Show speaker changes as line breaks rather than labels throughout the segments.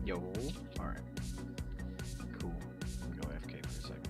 Yo, alright. Cool. Go AFK for a second.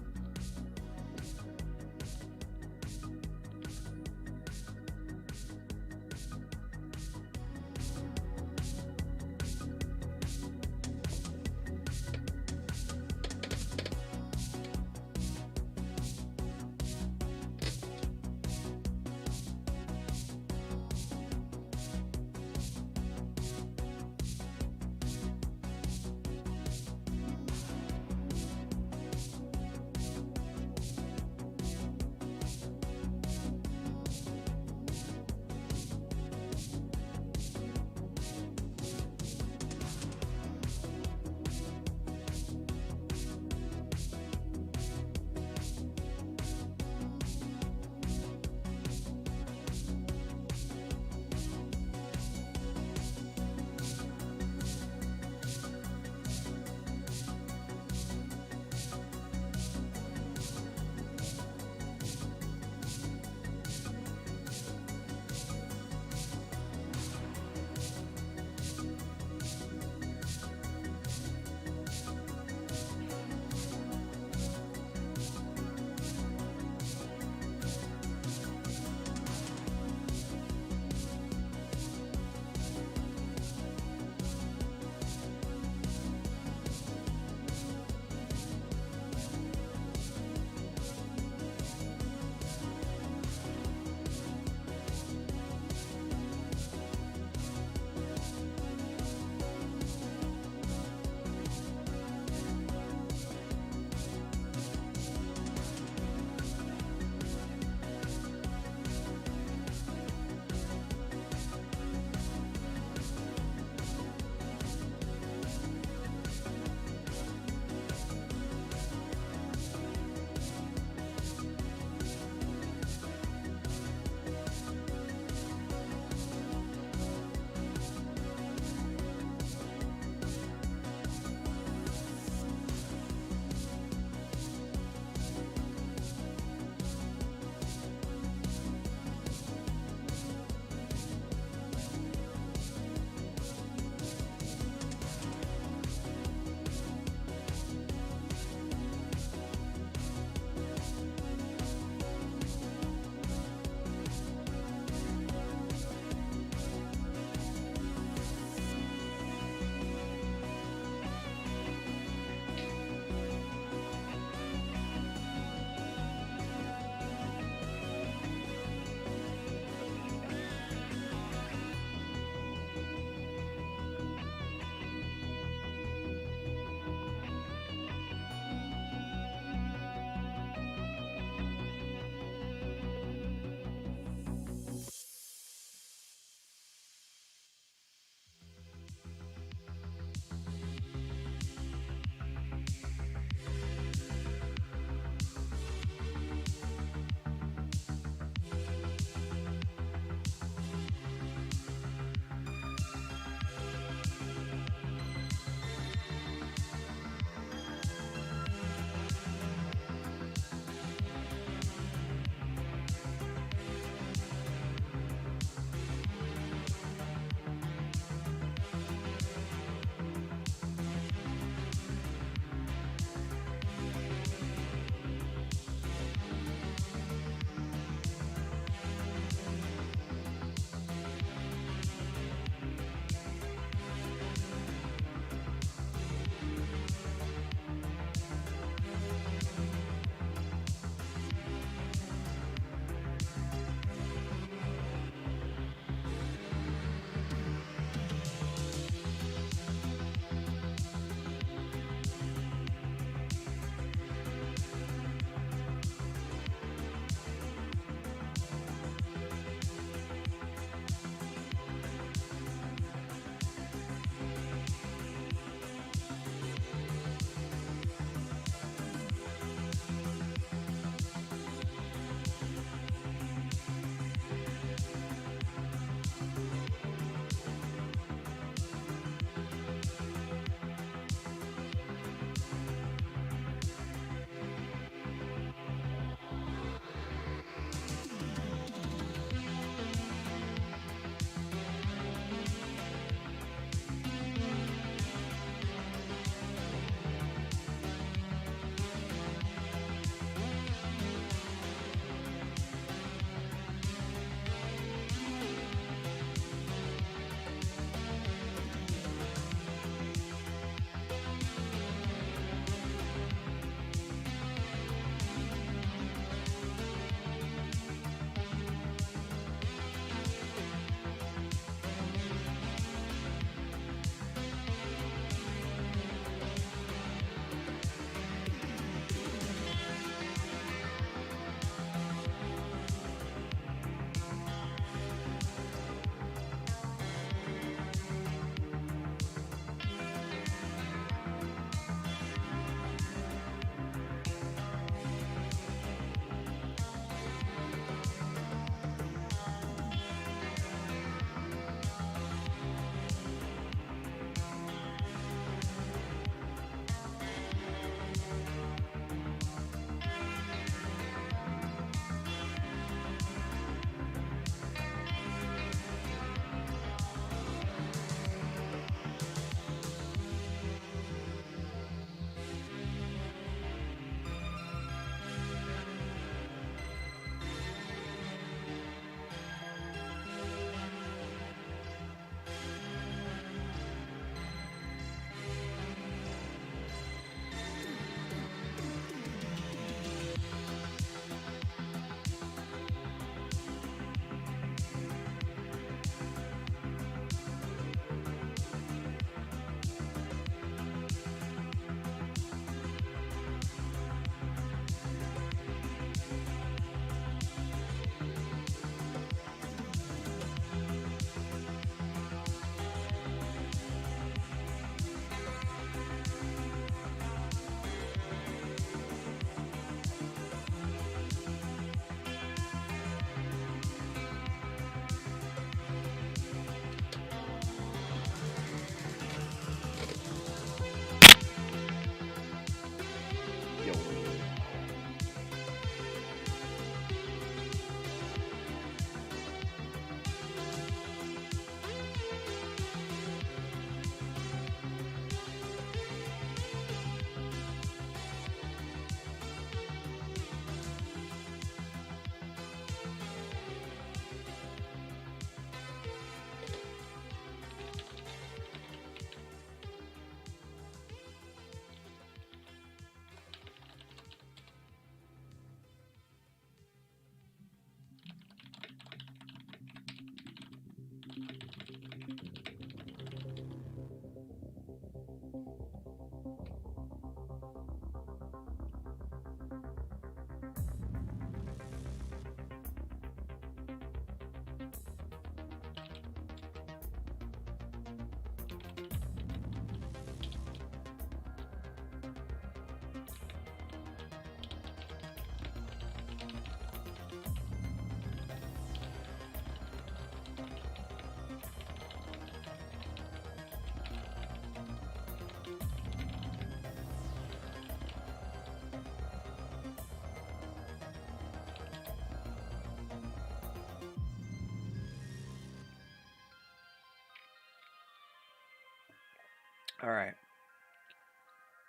Alright.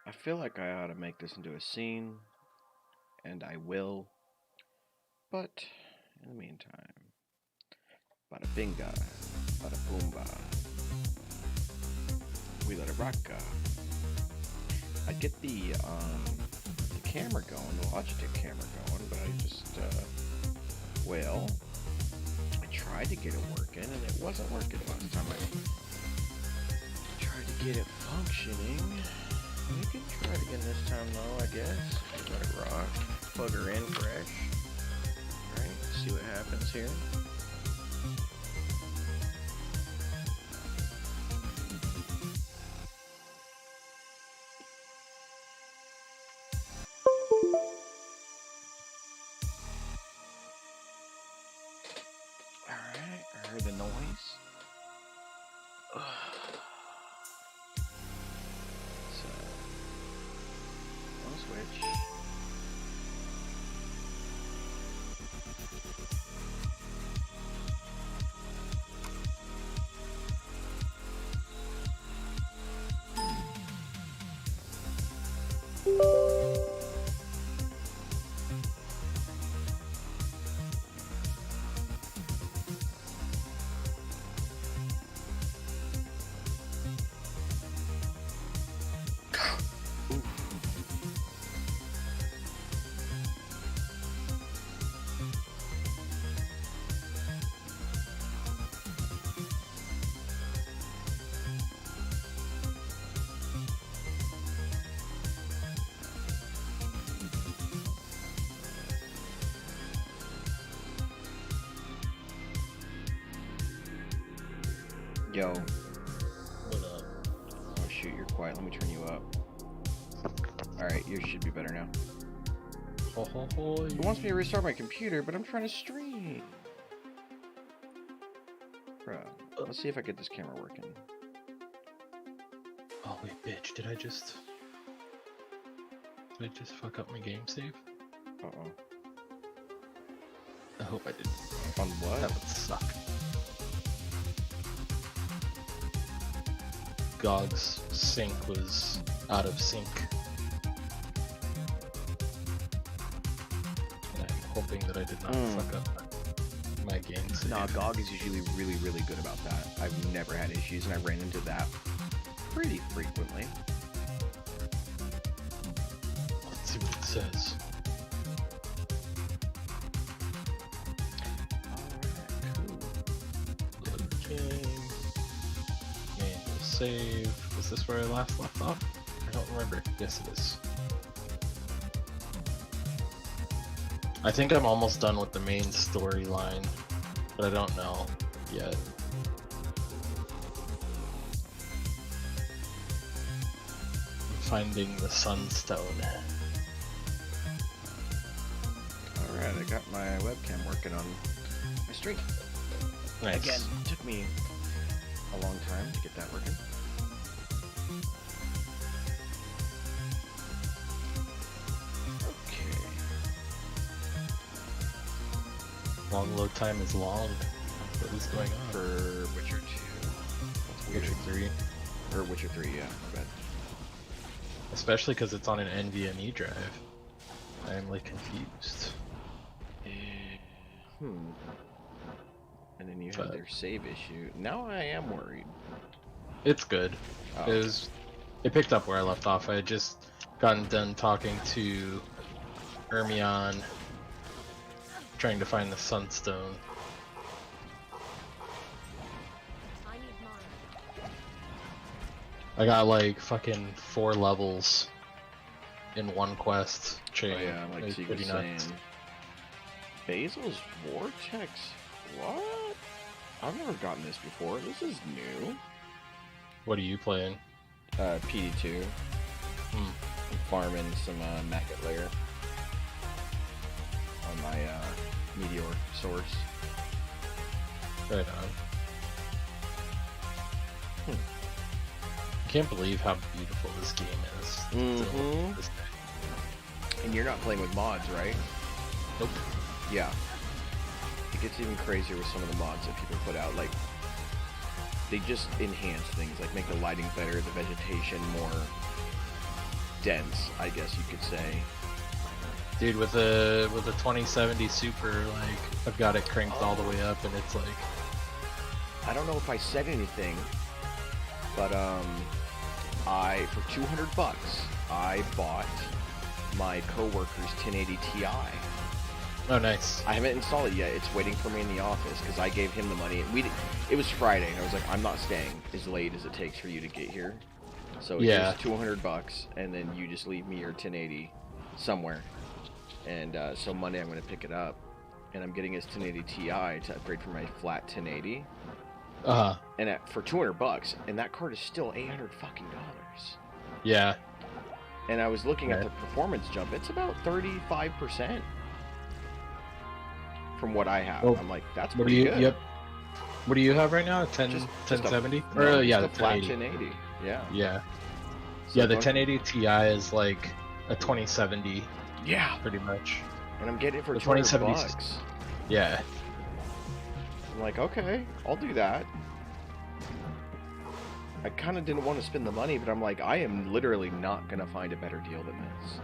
I feel like I ought to make this into a scene, and I will. But, in the meantime, bada binga, bada boomba. We let it rock. I get the camera going, the Logitech camera going, but I just, well, I tried to get it working, and it wasn't working last time I tried to get it functioning. We can try it again this time, though, I guess. Let it rock. Plug her in fresh. Alright, see what happens here. Alright, I heard the noise. So, no switch. Yo.
What up?
Oh shoot, you're quiet. Let me turn you up. Alright, yours should be better now.
Ho ho ho.
It wants me to restart my computer, but I'm trying to stream. Bruh, let's see if I get this camera working.
Oh wait, bitch, did I just fuck up my game save?
Uh-oh.
I hope I didn't.
On what?
That would suck. GOG's sync was out of sync. And I'm hoping that I did not fuck up my game save.
Nah, GOG is usually really, really good about that. I've never had issues, and I ran into that pretty frequently.
Let's see what it says. Load game. Manual save. Was this where I last left off? I don't remember. Yes, it is. I think I'm almost done with the main storyline, but I don't know yet. I'm finding the Sunstone.
Alright, I got my webcam working on my stream.
Nice.
Again, it took me a long time to get that working. Okay.
Long load time is long. What is going on?
For Witcher 2. That's weird.
Witcher 3.
Or Witcher 3, yeah, but
Especially because it's on an NVMe drive. I am like confused.
And then you have their save issue. Now I am worried.
It's good.
Oh,
It picked up where I left off. I had just gotten done talking to Ermion, trying to find the Sunstone. I got like fucking 4 levels in one quest chain.
Oh yeah, like she was saying. Basil's Vortex? What? I've never gotten this before. This is new.
What are you playing?
PD2. I'm farming some maggot layer on my meteor source.
Right on. I can't believe how beautiful this game is. Still, this day.
And you're not playing with mods, right?
Nope.
Yeah. It gets even crazier with some of the mods that people put out. Like, they just enhance things, like make the lighting better, the vegetation more dense, I guess you could say.
Dude, with a 2070 Super, like I've got it cranked all the way up, and it's like,
I don't know if I said anything, but for $200 I bought my coworker's 1080 Ti.
oh nice.
I haven't installed it yet. It's waiting for me in the office because I gave him the money. It was Friday, and I was like, I'm not staying as late as it takes for you to get here. So
Yeah.
here's $200, and then you just leave me your 1080 somewhere. And so Monday I'm going to pick it up, and I'm getting his 1080 Ti to upgrade from my flat 1080. And for $200, and that card is still $800 fucking dollars.
Yeah.
And I was looking at the performance jump. It's about 35% from what I have.
Well,
I'm like, that's
What do
pretty
you?
good.
Yep. What do you have right now? 1070? Or yeah, the
flat
1080.
1080. Yeah.
Yeah.
So
Yeah, the
going-
1080 Ti is like a 2070,
Yeah.
pretty much.
And I'm getting it for
The
$200.
2070s. Yeah.
I'm like, okay, I'll do that. I kind of didn't want to spend the money, but I'm like, I am literally not gonna find a better deal than this.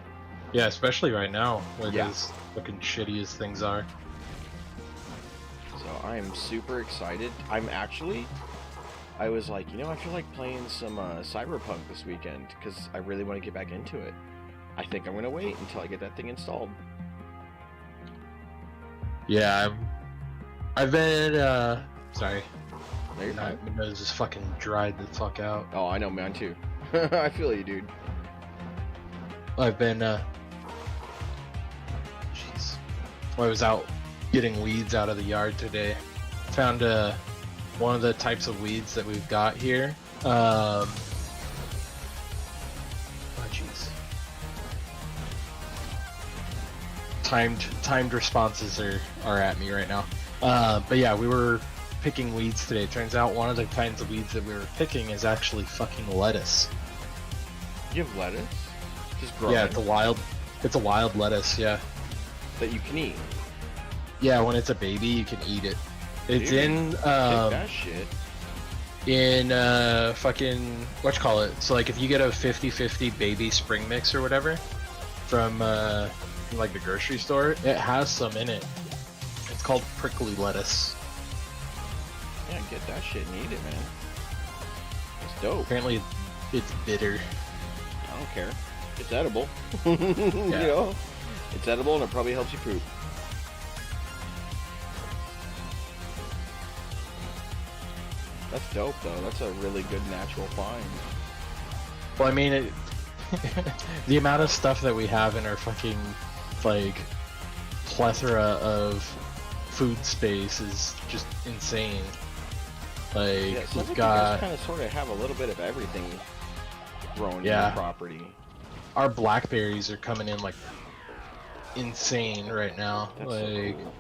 Yeah, especially right now, with
Yeah.
as fucking shitty as things are.
So I am super excited. I was like, you know, I feel like playing some Cyberpunk this weekend because I really want to get back into it. I think I'm gonna wait until I get that thing installed.
Yeah, I've been, sorry.
No, you're fine.
My nose is fucking dried the fuck out.
Oh, I know, man, too. I feel you, dude.
I've been, jeez. Well, I was out getting weeds out of the yard today. Found, one of the types of weeds that we've got here. Oh, jeez. Timed responses are at me right now. But yeah, we were picking weeds today. Turns out one of the kinds of weeds that we were picking is actually fucking lettuce.
You have lettuce? Just growing?
Yeah, it's a wild lettuce, yeah.
That you can eat?
Yeah, when it's a baby, you can eat it. It's
Dude,
in,
Pick that shit.
in, fucking, whatchamacallit. So, like, if you get a 50-50 baby spring mix or whatever from like, the grocery store, it has some in it. It's called prickly lettuce.
Yeah, get that shit and eat it, man. It's dope.
Apparently, it's bitter.
I don't care. It's edible. You know? It's edible and it probably helps you poop. That's dope, though. That's a really good natural find.
Well, I mean, the amount of stuff that we have in our fucking, like, plethora of food space is just insane. Like,
Yeah, it sounds
we've
like you
got...
guys kind of sort of have a little bit of everything growing in
Yeah.
your property.
Our blackberries are coming in, like, insane right now.
That's so
like,
cool.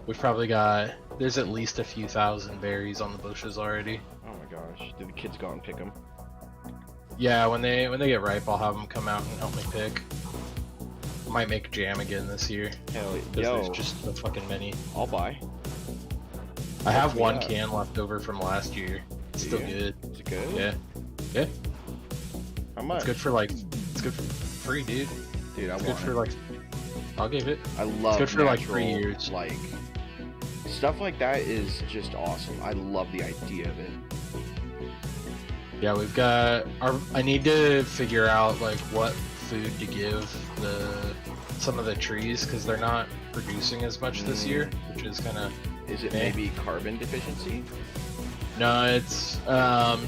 we've probably got... There's at least a few thousand berries on the bushes already.
Oh my gosh. Did the kids go out and pick them?
Yeah, when they get ripe, I'll have them come out and help me pick. I might make jam again this year.
Hell,
Because
yo,
there's just so fucking many.
I'll buy.
I have
me
one
up.
can left over from last year. It's
Do
still
you?
good.
Is it good?
Yeah. Yeah.
How much?
It's good for like, it's good for free, dude.
Dude, I
It's
want
good for
it.
like, I'll give it.
I love
good for, like,
natural,
3 years.
Like, stuff like that is just awesome. I love the idea of it.
Yeah, we've got I need to figure out like what food to give some of the trees because they're not producing as much this year, which is kind of.
Is it
Eh.
maybe carbon deficiency?
No, it's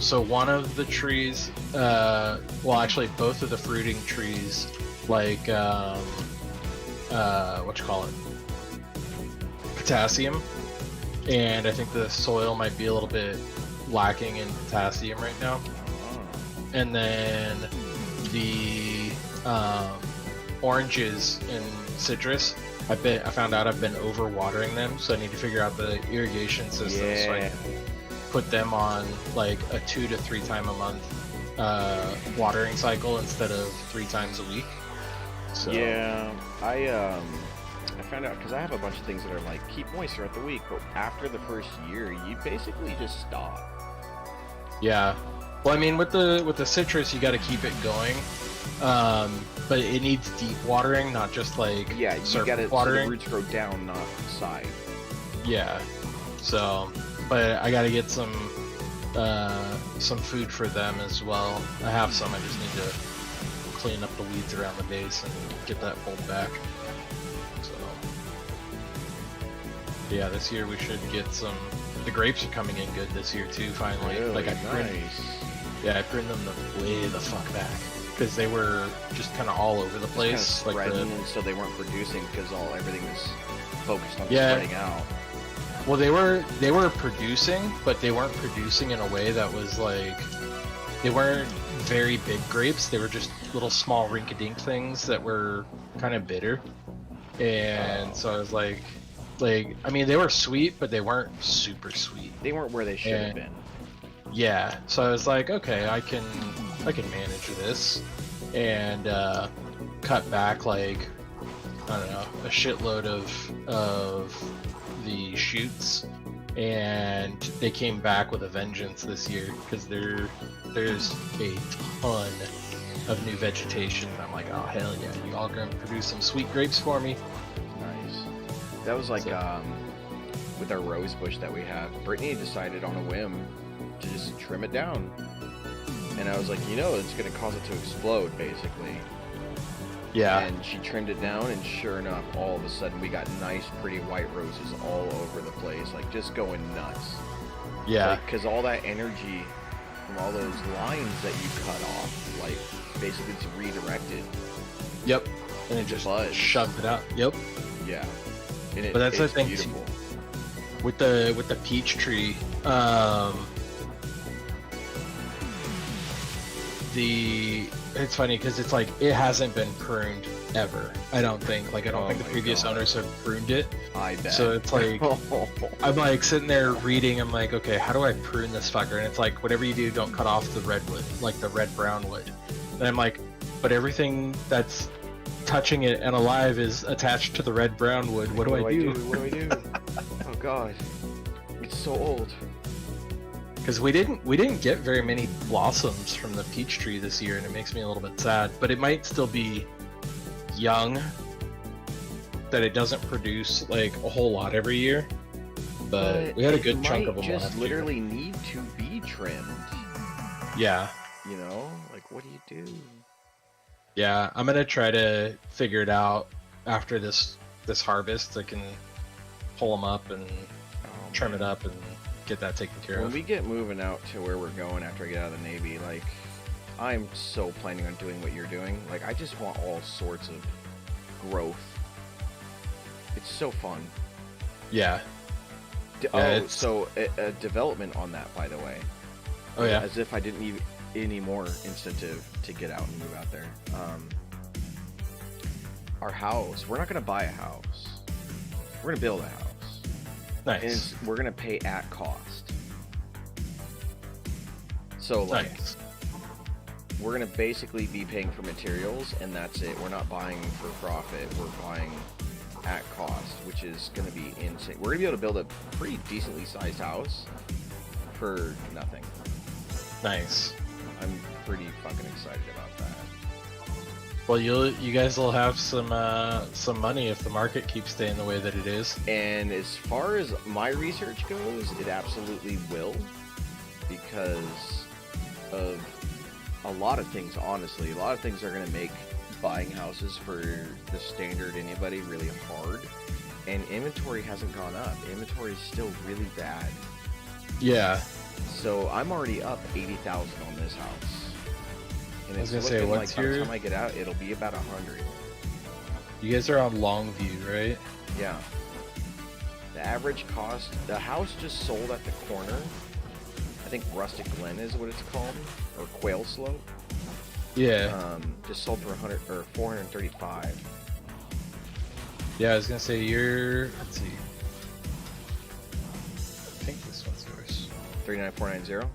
so one of the trees, well actually both of the fruiting trees, like potassium, and I think the soil might be a little bit lacking in potassium right now.
Oh.
And then the oranges and citrus, I found out I've been overwatering them, so I need to figure out the irrigation system so I
Yeah.
can put them on like a 2 to 3 time a month watering cycle instead of 3 times a week. So
Yeah, I found out because I have a bunch of things that are like keep moist throughout the week, but after the first year, you basically just stop.
Yeah. Well, I mean, with the citrus, you got to keep it going. But it needs deep watering, not just like
Yeah, you
surface
gotta, so the
watering.
roots grow down, not side.
Yeah. So, but I got to get some food for them as well. I have some. I just need to clean up the weeds around the base and get that pulled back. So, yeah, this year we should get some. The grapes are coming in good this year too. Finally,
Really
like I pruned them way the fuck back because they were just kind of all over the place.
Kind of spreading, and so they weren't producing because everything was focused on spreading out.
Well, they were producing, but they weren't producing in a way that was like, they weren't very big grapes. They were just little small rink-a-dink things that were kind of bitter. And so I was like, I mean, they were sweet, but they weren't super sweet.
They weren't where they should have been.
Yeah. So I was like, okay, I can manage this, and cut back like, I don't know, a shitload of the shoots, and they came back with a vengeance this year because there's a ton of new vegetation. And I'm like, oh hell yeah, you all gonna produce some sweet grapes for me.
Nice. That was like with our rose bush that we have. Brittany decided on a whim to just trim it down, and I was like, you know, it's gonna cause it to explode basically.
Yeah.
And she trimmed it down, and sure enough, all of a sudden we got nice, pretty white roses all over the place, like just going nuts.
Yeah.
Because all that energy from all those lines that you cut off, like basically it's redirected.
Yep. And it just shoved it out. Yep.
Yeah. And
but that's the thing
beautiful.
With the peach tree, it's funny because it's like it hasn't been pruned ever. I don't think. Like I don't think the previous owners have pruned it.
I bet.
So it's like I'm like sitting there reading. I'm like, okay, how do I prune this fucker? And it's like whatever you do, don't cut off the redwood, like the red brown wood. And I'm like, but everything that's touching it and alive is attached to the red brown wood. What do I do?
What do I do? Oh god, it's so old.
Because we didn't get very many blossoms from the peach tree this year, and it makes me a little bit sad. But it might still be young, that it doesn't produce like a whole lot every year. But we had a good chunk of them last year.
Just literally need to be trimmed.
Yeah.
You know, like what do you do?
Yeah, I'm gonna try to figure it out after this harvest. I can pull them up and trim it up and get that taken care of.
When we get moving out to where we're going after I get out of the Navy, like, I'm so planning on doing what you're doing. Like, I just want all sorts of growth. It's so fun.
Yeah.
So a development on that, by the way.
Oh yeah.
As if I didn't need any more incentive to get out and move out there. Our house, we're not going to buy a house. We're going to build a house.
Nice.
And we're going to pay at cost. So, like,
nice.
We're going to basically be paying for materials, and that's it. We're not buying for profit. We're buying at cost, which is going to be insane. We're going to be able to build a pretty decently sized house for nothing.
Nice.
I'm pretty fucking excited about that.
Well, you guys will have some money if the market keeps staying the way that it is.
And as far as my research goes, it absolutely will, because of a lot of things. Honestly, a lot of things are going to make buying houses for the standard anybody really hard, and inventory hasn't gone up. Inventory is still really bad.
Yeah.
So I'm already up 80,000 on this house. And
I was gonna say, what's
by the time I get out, it'll be about 100.
You guys are on Longview, right?
Yeah. The average cost, the house just sold at the corner. I think Rustic Glen is what it's called, or Quail Slope.
Yeah.
Just sold for 435.
Yeah, I was gonna say let's see. I think this one's yours.
39490.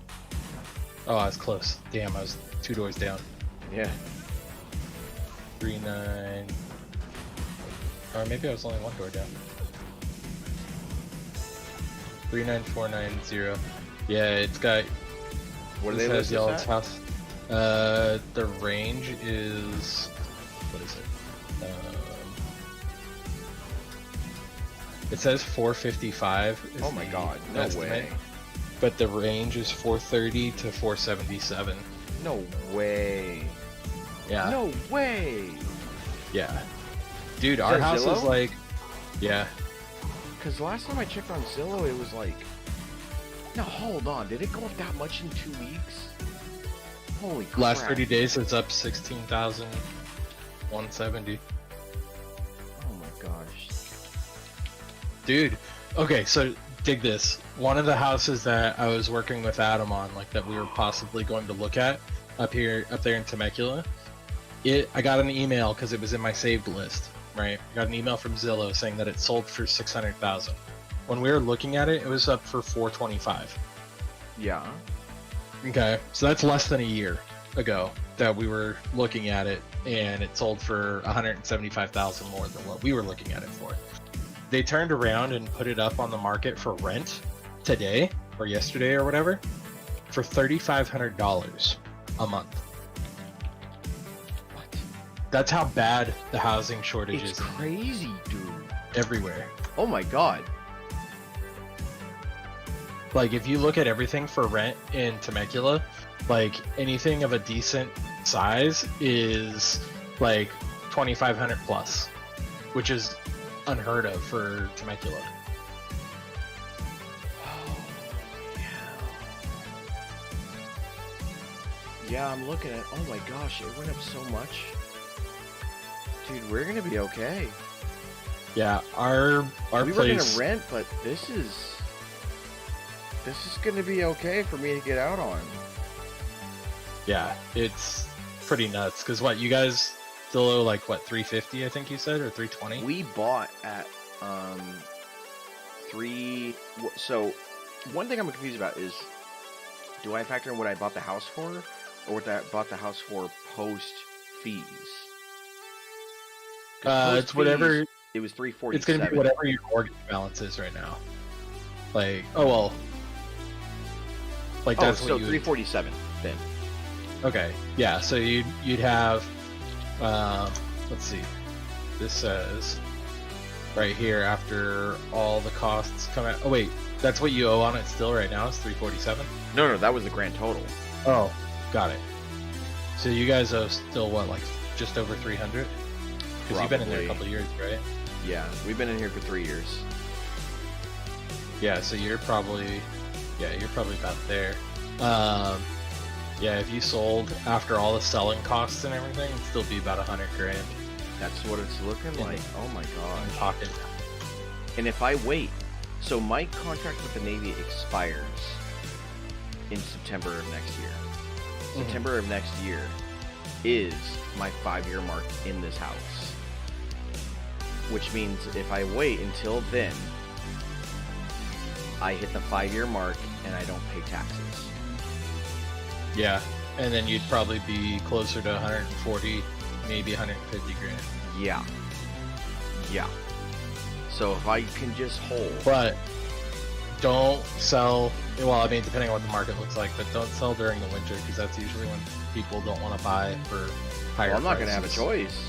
Oh, I was close. Damn, I was 2 doors down.
Yeah.
39. Or maybe I was only 1 door down. 39490. Yeah, it's got
What do
This
they
has
list
y'all's
this at?
house. The range is, what is it? It says 455. Is
Oh my
the
god, no
estimate,
way.
But the range is 430 to 477.
No way.
Yeah.
No way.
Yeah. Dude,
Is
our
that
house is
Zillow?
like, yeah.
Because last time I checked on Zillow, it was like... No, hold on. Did it go up that much in 2 weeks? Holy crap.
Last 30 days, it's up 16,170.
Oh my gosh.
Dude, okay, so dig this. One of the houses that I was working with Adam on, like that we were possibly going to look at up there in Temecula, I got an email because it was in my saved list, right? I got an email from Zillow saying that it sold for 600,000. When we were looking at it, it was up for 425.
Yeah.
Okay, so that's less than a year ago that we were looking at it, and it sold for 175,000 more than what we were looking at it for. They turned around and put it up on the market for rent today or yesterday or whatever for $3,500 a month.
What?
That's how bad the housing shortage
It's
is
crazy, dude.
everywhere.
Oh my god.
Like, if you look at everything for rent in Temecula, like anything of a decent size is like 2,500 plus, which is unheard of for Temecula.
Yeah, I'm looking at... Oh my gosh, it went up so much. Dude, we're gonna be okay.
Yeah, our
We were
place.
gonna rent, but this is gonna be okay for me to get out on.
Yeah, it's pretty nuts. Cause what, you guys still owe like what, 350? I think you said, or 320.
We bought at So one thing I'm confused about is, do I factor in what I bought the house for, or what I bought the house for post fees? 'Cause
It's whatever.
post-fees, it was 347.
It's gonna be whatever your mortgage balance is right now. Like, oh well. Like
Oh,
that's
so
what you.
347 then.
Okay, yeah. So you'd have. Let's see. This says right here after all the costs come out. Oh wait, that's what you owe on it still right now. It's 347.
No, that was the grand total.
Oh, got it. So you guys owe still what, like just over 300? Because you've been in there a
Probably.
couple of years, right?
Yeah, we've been in here for 3 years.
Yeah, so you're probably about there. Yeah, if you sold after all the selling costs and everything, it'd still be about 100 grand
That's what it's looking
Yeah.
like. Oh my
in
gosh.
pocket.
And if I wait, so my contract with the Navy expires in September of next year. September of next year is my 5-year mark in this house. Which means if I wait until then, I hit the 5-year mark and I don't pay taxes.
Yeah, and then you'd probably be closer to 140, maybe 150 grand.
Yeah. Yeah. So if I can just hold.
But don't sell. Well, I mean, depending on what the market looks like, but don't sell during the winter because that's usually when people don't want to buy for higher.
Well, I'm not going to have a
prices.
choice.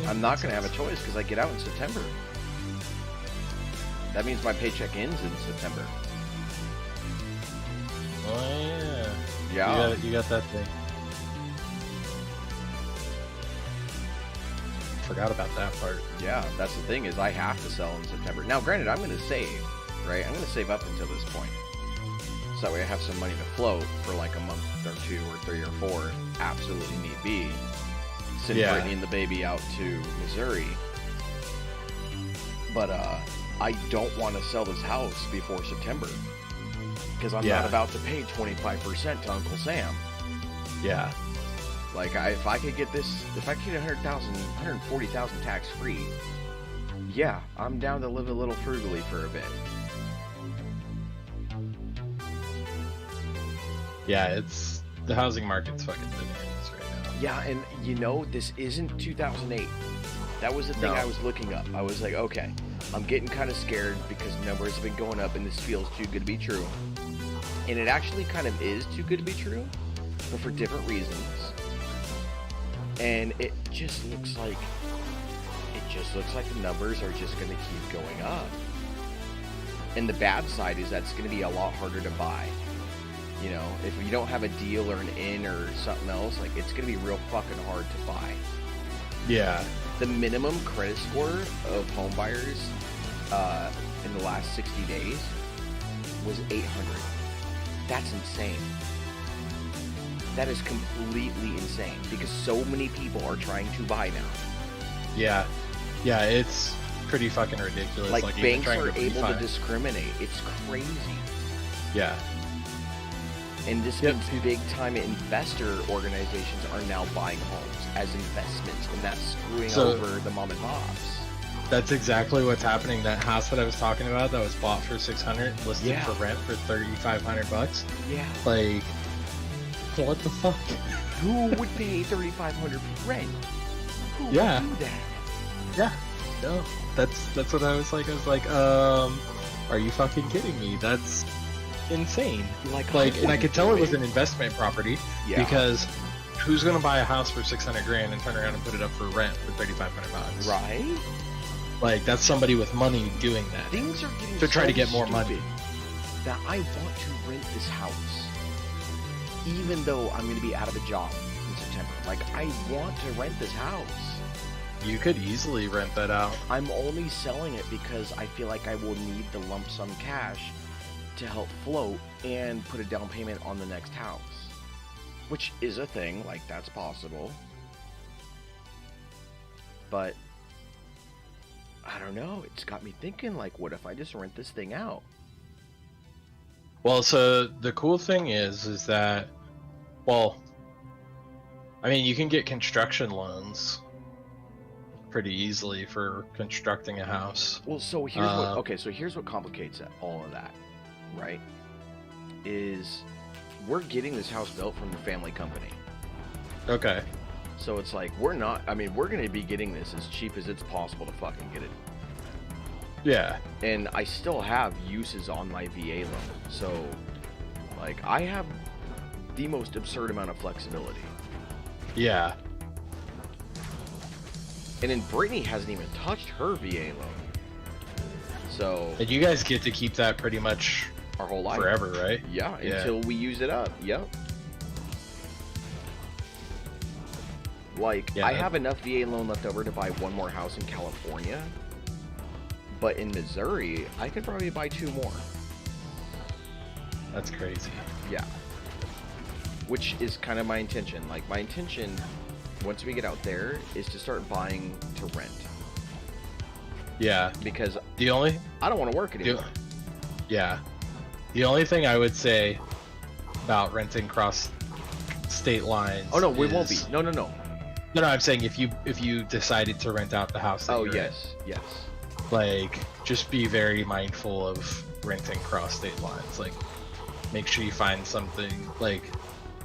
Yeah,
I'm not
makes
going to have a
sense.
choice because I get out in September. That means my paycheck ends in September.
Oh yeah.
Yeah.
You got that thing. Forgot about that part.
Yeah, that's the thing is I have to sell in September. Now, granted, I'm going to save, right? I'm going to save up until this point. So that way I have some money to float for like a month or 2 or 3 or 4, if absolutely need be. Since
Yeah.
bringing the baby out to Missouri. But I don't want to sell this house before September. Because I'm
Yeah.
not about to pay 25% to Uncle Sam.
Yeah.
Like, if I could get this, if I could get 100,000, 140,000 tax free, yeah, I'm down to live a little frugally for a bit.
Yeah, it's the housing market's fucking bananas right now.
Yeah, and you know, this isn't 2008. That was the thing
No.
I was looking up. I was like, okay, I'm getting kind of scared because numbers have been going up and this feels too good to be true. And it actually kind of is too good to be true, but for different reasons. And it just looks like the numbers are just going to keep going up. And the bad side is that's going to be a lot harder to buy. You know, if you don't have a deal or an in or something else, like, it's going to be real fucking hard to buy.
Yeah.
The minimum credit score of home buyers in the last 60 days was 800. That's insane. That is completely insane because so many people are trying to buy now.
Yeah. Yeah, it's pretty fucking ridiculous.
Like banks
trying
are
to
able to discriminate. It's crazy.
Yeah.
And this means big-time investor organizations are now buying homes as investments, and that's screwing over the mom and pops.
That's exactly what's happening. That house that I was talking about that was bought for $600, listed for rent for $3,500.
Yeah.
Like, what the fuck?
Who would pay $3,500 for rent? Who would do that?
Yeah. No. That's what I was like. Are you fucking kidding me? That's insane. Like, and I could tell it was an investment property because who's gonna buy a house for $600,000 and turn around and put it up for rent for $3,500?
Right.
Like, that's somebody with money doing that.
Things are getting
to try to get more money.
That I want to rent this house, even though I'm going to be out of a job in September. Like, I want to rent this house.
You could easily rent that out.
I'm only selling it because I feel like I will need the lump sum cash to help float and put a down payment on the next house, which is a thing. Like, that's possible. But I don't know. It's got me thinking, like, what if I just rent this thing out?
Well, so the cool thing is that, well, I mean, you can get construction loans pretty easily for constructing a house.
Well, so here's here's what complicates all of that, right? Is we're getting this house built from the family company.
Okay.
So it's like, we're going to be getting this as cheap as it's possible to fucking get it.
Yeah.
And I still have uses on my VA loan. So, like, I have the most absurd amount of flexibility.
Yeah.
And then Brittany hasn't even touched her VA loan. So.
And you guys get to keep that pretty much
our whole life.
Forever, right?
Yeah, until we use it up. Yep. Like, I have enough VA loan left over to buy one more house in California. But in Missouri, I could probably buy 2 more.
That's crazy.
Yeah. Which is kind of my intention. Like, my intention, once we get out there, is to start buying to rent.
Yeah.
Because I don't want to work anymore.
Yeah. The only thing I would say about renting cross state lines.
Oh, no, we won't be. No.
No, I'm saying if you decided to rent out the house.
Oh, yes.
Like, just be very mindful of renting cross state lines. Like, make sure you find something like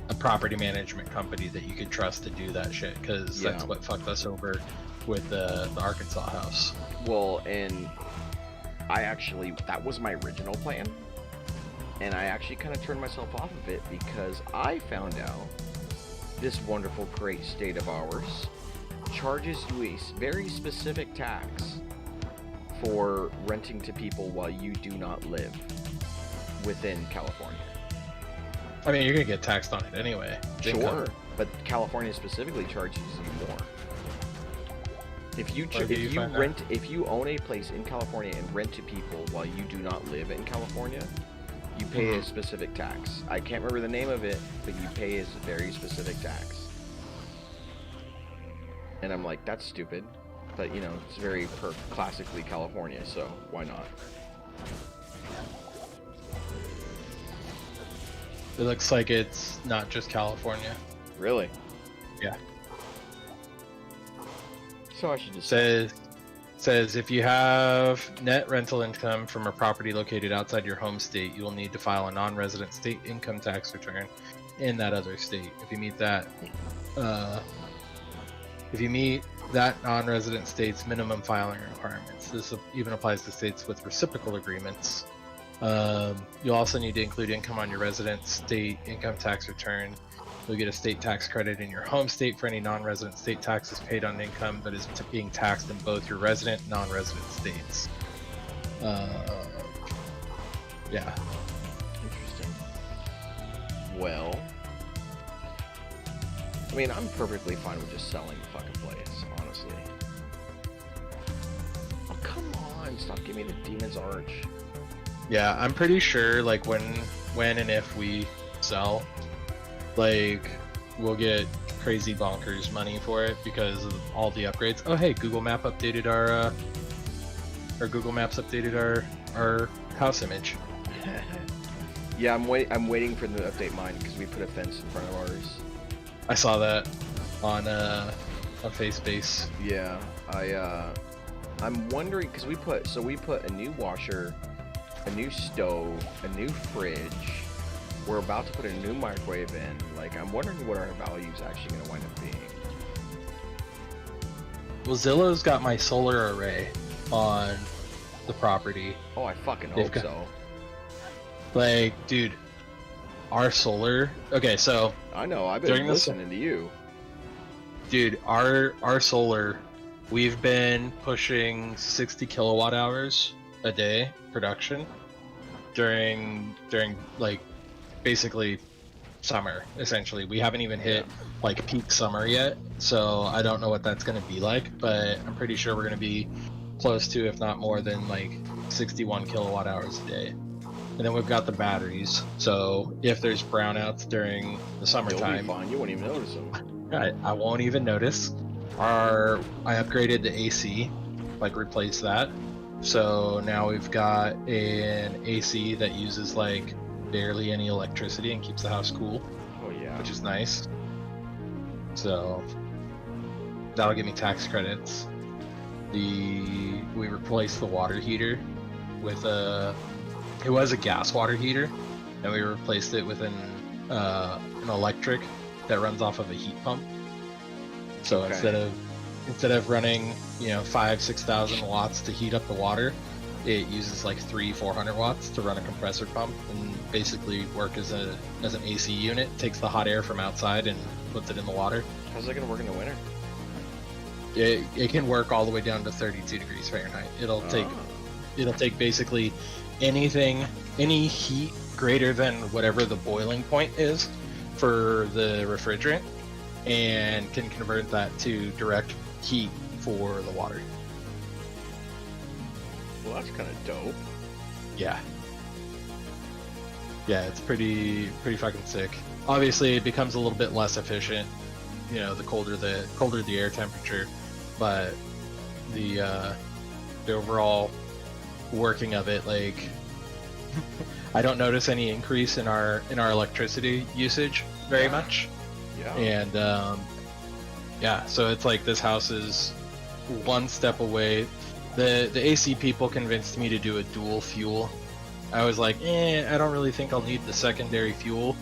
a property management company that you could trust to do that shit, because that's what fucked us over with the Arkansas house.
Well, and that was my original plan, and I actually kind of turned myself off of it because I found out this wonderful great state of ours charges you a very specific tax for renting to people while you do not live within California.
I mean, you're gonna get taxed on it anyway.
Sure, but California specifically charges you more. If you own a place in California and rent to people while you do not live in California, you pay a specific tax. I can't remember the name of it, but you pay a very specific tax. And I'm like, that's stupid. But, you know, it's very classically California, so why not?
It looks like it's not just California.
Really?
Yeah.
So I should just
says if you have net rental income from a property located outside your home state, you will need to file a non-resident state income tax return in that other state. If you meet that non-resident state's minimum filing requirements. This even applies to states with reciprocal agreements You'll also need to include income on your resident state income tax return. You'll get a state tax credit in your home state for any non-resident state taxes paid on income that is being taxed in both your resident and non-resident states. Yeah.
Interesting. Well, I mean, I'm perfectly fine with just selling the fucking place, honestly. Oh, come on, stop giving me the Demon's Arch.
Yeah, I'm pretty sure like when and if we sell, like we'll get crazy bonkers money for it because of all the upgrades. Oh hey, Google Map updated our Google Maps updated our house image.
Yeah, I'm waiting for them to update mine because we put a fence in front of ours.
I saw that on FaceBase.
Yeah, I'm wondering because we put a new washer, a new stove, a new fridge. We're about to put a new microwave in. Like, I'm wondering what our value is actually going to wind up being.
Well, Zillow's got my solar array on the property.
Oh, I fucking hope so.
Like, dude, our solar. Okay, so
I know. I've been listening to you,
dude. Our solar, we've been pushing 60 kilowatt hours a day production during like basically summer. Essentially, we haven't even hit like peak summer yet, so I don't know what that's going to be like, but I'm pretty sure we're going to be close to, if not more than, like 61 kilowatt hours a day. And then we've got the batteries, so if there's brownouts during the summertime,
you'll be fine. You won't even notice them.
I won't even notice. I upgraded the AC, like replaced that. So now we've got an AC that uses like barely any electricity and keeps the house cool.
Oh yeah.
Which is nice. So that'll give me tax credits. We replaced the water heater with it was a gas water heater, and we replaced it with an electric that runs off of a heat pump. So instead of running 5,000-6,000 watts to heat up the water, it uses like 300-400 watts to run a compressor pump and basically work as an AC unit. Takes the hot air from outside and puts it in the water.
How's that gonna work in the winter?
It can work all the way down to 32 degrees Fahrenheit. It'll take basically any heat greater than whatever the boiling point is for the refrigerant, and can convert that to direct heat for the water.
Well, that's kind of dope.
Yeah, it's pretty fucking sick. Obviously, it becomes a little bit less efficient, the colder the air temperature, but the overall working of it, like, I don't notice any increase in our electricity usage very much.
Yeah.
And so it's like this house is one step away. The AC people convinced me to do a dual fuel. I was like, I don't really think I'll need the secondary fuel,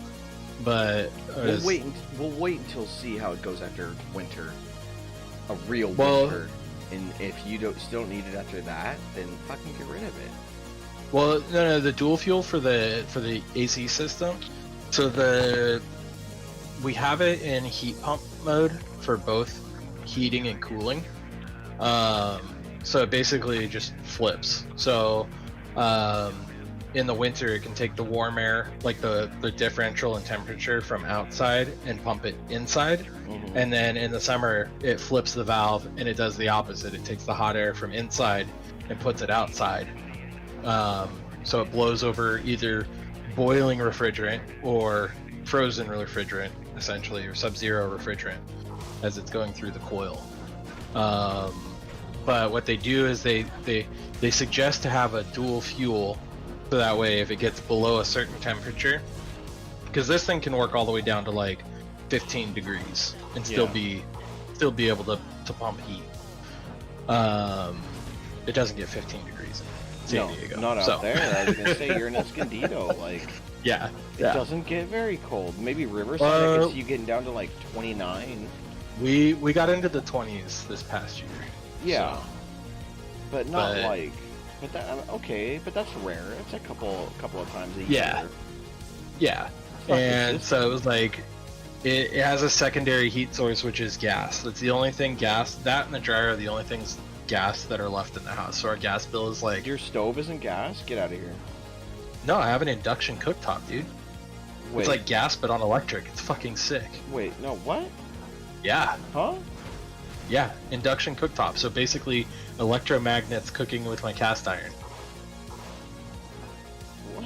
but
we'll wait until see how it goes after winter, a real winter. And if you still don't need it after that, then fucking get rid of it.
Well, no, the dual fuel for the AC system. So we have it in heat pump mode for both heating and cooling. So it basically just flips. So in the winter, it can take the warm air, like the differential in temperature from outside, and pump it inside. Mm-hmm. And then in the summer, it flips the valve and it does the opposite. It takes the hot air from inside and puts it outside. So it blows over either boiling refrigerant or frozen refrigerant, essentially, or sub-zero refrigerant as it's going through the coil. But what they do is they suggest to have a dual fuel, so that way if it gets below a certain temperature, because this thing can work all the way down to like 15 degrees and still be able to pump heat. It doesn't get 15 degrees in San Diego.
Not out there. I was gonna say you're in Escondido, like.
Yeah.
It doesn't get very cold. Maybe Riverside, I can see you getting down to like 29.
We got into the 20s this past year.
Yeah.
So.
But not like But that okay, but that's rare. It's a couple of times a
Yeah.
year.
Yeah.
It's not
And
consistent.
so it was like, it has a secondary heat source, which is gas. That's the only thing gas. That and the dryer are the only things gas that are left in the house. So our gas bill is like.
Your stove isn't gas? Get out of here.
No, I have an induction cooktop, dude.
Wait.
It's like gas, but on electric. It's fucking sick.
Wait, no, what?
Yeah.
Huh?
Yeah, induction cooktop. So basically, electromagnets cooking with my cast iron.
What?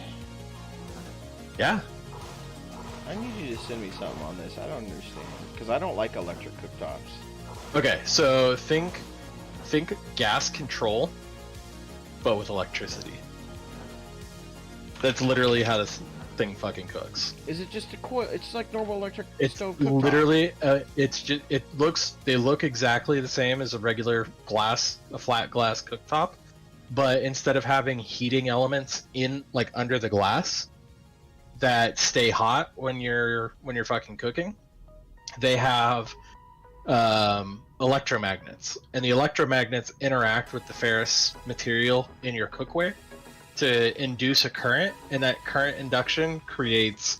Yeah.
I need you to send me something on this. I don't understand. Because I don't like electric cooktops.
Okay, so think gas control, but with electricity. That's literally how this thing fucking cooks.
Is it just a coil? It's like normal electric
It's
stove cooktop.
literally, they look exactly the same as a regular a flat glass cooktop, but instead of having heating elements in, like, under the glass that stay hot when you're fucking cooking, they have electromagnets, and the electromagnets interact with the ferrous material in your cookware to induce a current, and that current induction creates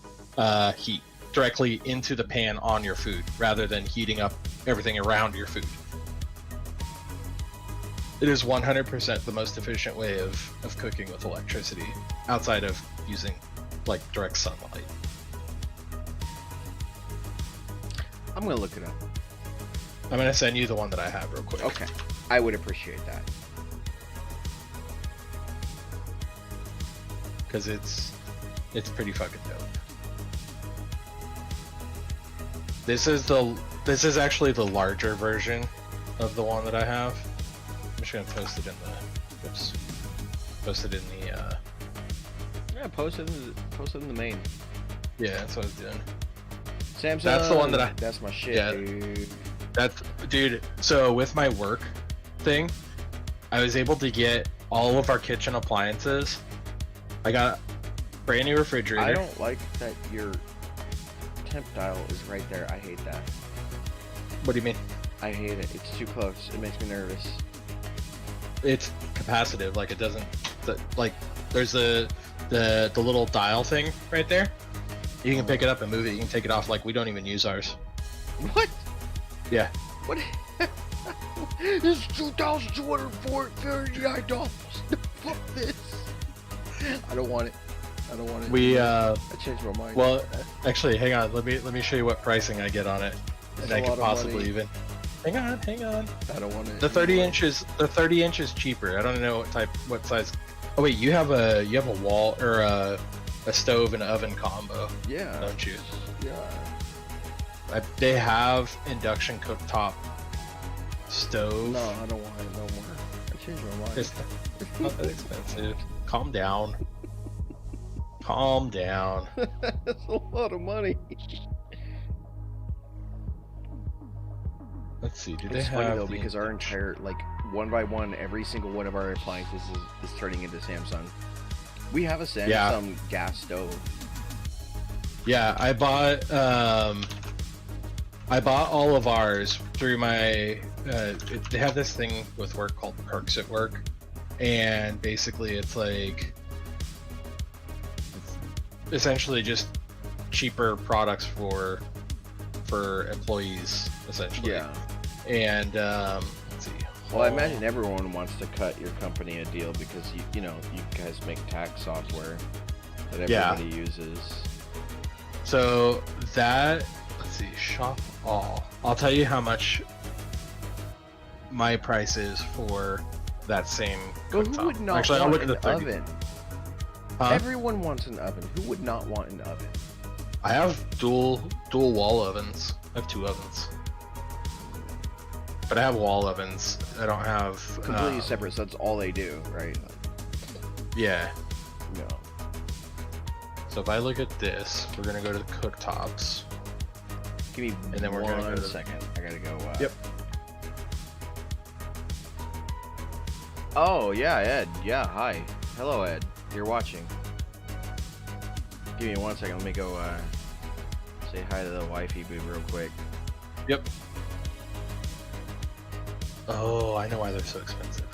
heat directly into the pan on your food rather than heating up everything around your food. It is 100% the most efficient way of cooking with electricity outside of using like direct sunlight.
I'm gonna look it up.
I'm gonna send you the one that I have real quick.
Okay. I would appreciate that.
Because it's pretty fucking dope. This is actually the larger version of the one that I have. I'm just gonna post it in the
Yeah, post it in the main.
yeah, that's what I was doing.
Samsung.
That's the one that
That's my shit,
Yeah.
dude.
Dude, so with my work thing, I was able to get all of our kitchen appliances. I got a brand new refrigerator.
I don't like that your temp dial is right there. I hate that.
What do you mean?
I hate it. It's too close. It makes me nervous.
It's capacitive, like it doesn't, like there's the little dial thing right there. You can pick it up and move it. You can take it off. Like we don't even use ours.
What?
Yeah.
What? This is $2,249. Fuck this. I don't want it. I don't want it. I changed my mind.
Well, actually, hang on. Let me show you what pricing I get on it,
That's
and I
a
can
lot of
possibly
money.
even. Hang on.
I don't want it.
The 30 inches. The 30 inches cheaper. I don't know what size. Oh wait, you have a wall or a stove and oven combo,
Yeah.
don't you?
Yeah.
They have induction cooktop stove.
No, I don't want it no more. I changed my mind.
It's not that expensive. Calm down. Calm down.
That's a lot of money.
Let's see. Do they
It's
have
funny though
the
because our entire one by one, every single one of our appliances is turning into Samsung. We have a Samsung gas stove.
Yeah, I bought all of ours through my. They have this thing with work called Perks at Work, and basically it's like it's essentially just cheaper products for employees, essentially.
Yeah.
And let's see.
Well, I imagine everyone wants to cut your company a deal because you guys make tax software that everybody uses.
So that, let's see, shop all. I'll tell you how much my price is for that same
But who
cooktop.
would not
Actually, I'll
want
look at
an
the 30.
oven?
Huh?
Everyone wants an oven. Who would not want an oven?
I have dual wall ovens. I have 2 ovens. But I have wall ovens. I don't have
Completely separate, so that's all they do, right?
Yeah.
No.
So if I look at this, we're gonna go to the cooktops.
Give me
And then we're gonna go
one
to-
second. I gotta go.
Yep.
Oh, yeah, Ed. Yeah, hi. Hello, Ed. You're watching. Give me 1 second. Let me go say hi to the wifey boob real quick.
Yep. Oh, I know why they're so expensive.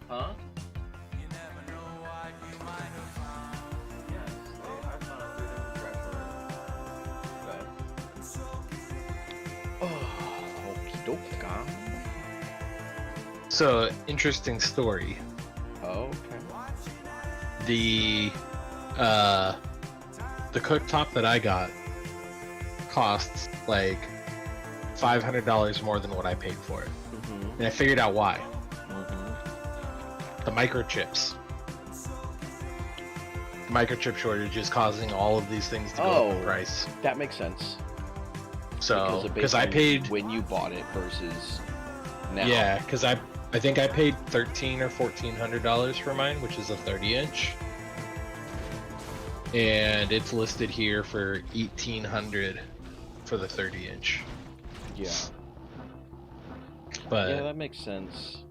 Huh? Oh, okie doke.
So, interesting story.
Okay.
The cooktop that I got costs like $500 more than what I paid for it.
Mm-hmm.
And I figured out why.
Mm-hmm.
The microchips. The microchip shortage is causing all of these things to go up in price.
That makes sense.
So, because I paid
when you bought it versus now.
Yeah, because I think I paid $1,300 or $1,400 for mine, which is a 30-inch, and it's listed here for $1,800 for the 30-inch.
Yeah.
But
yeah, that makes sense.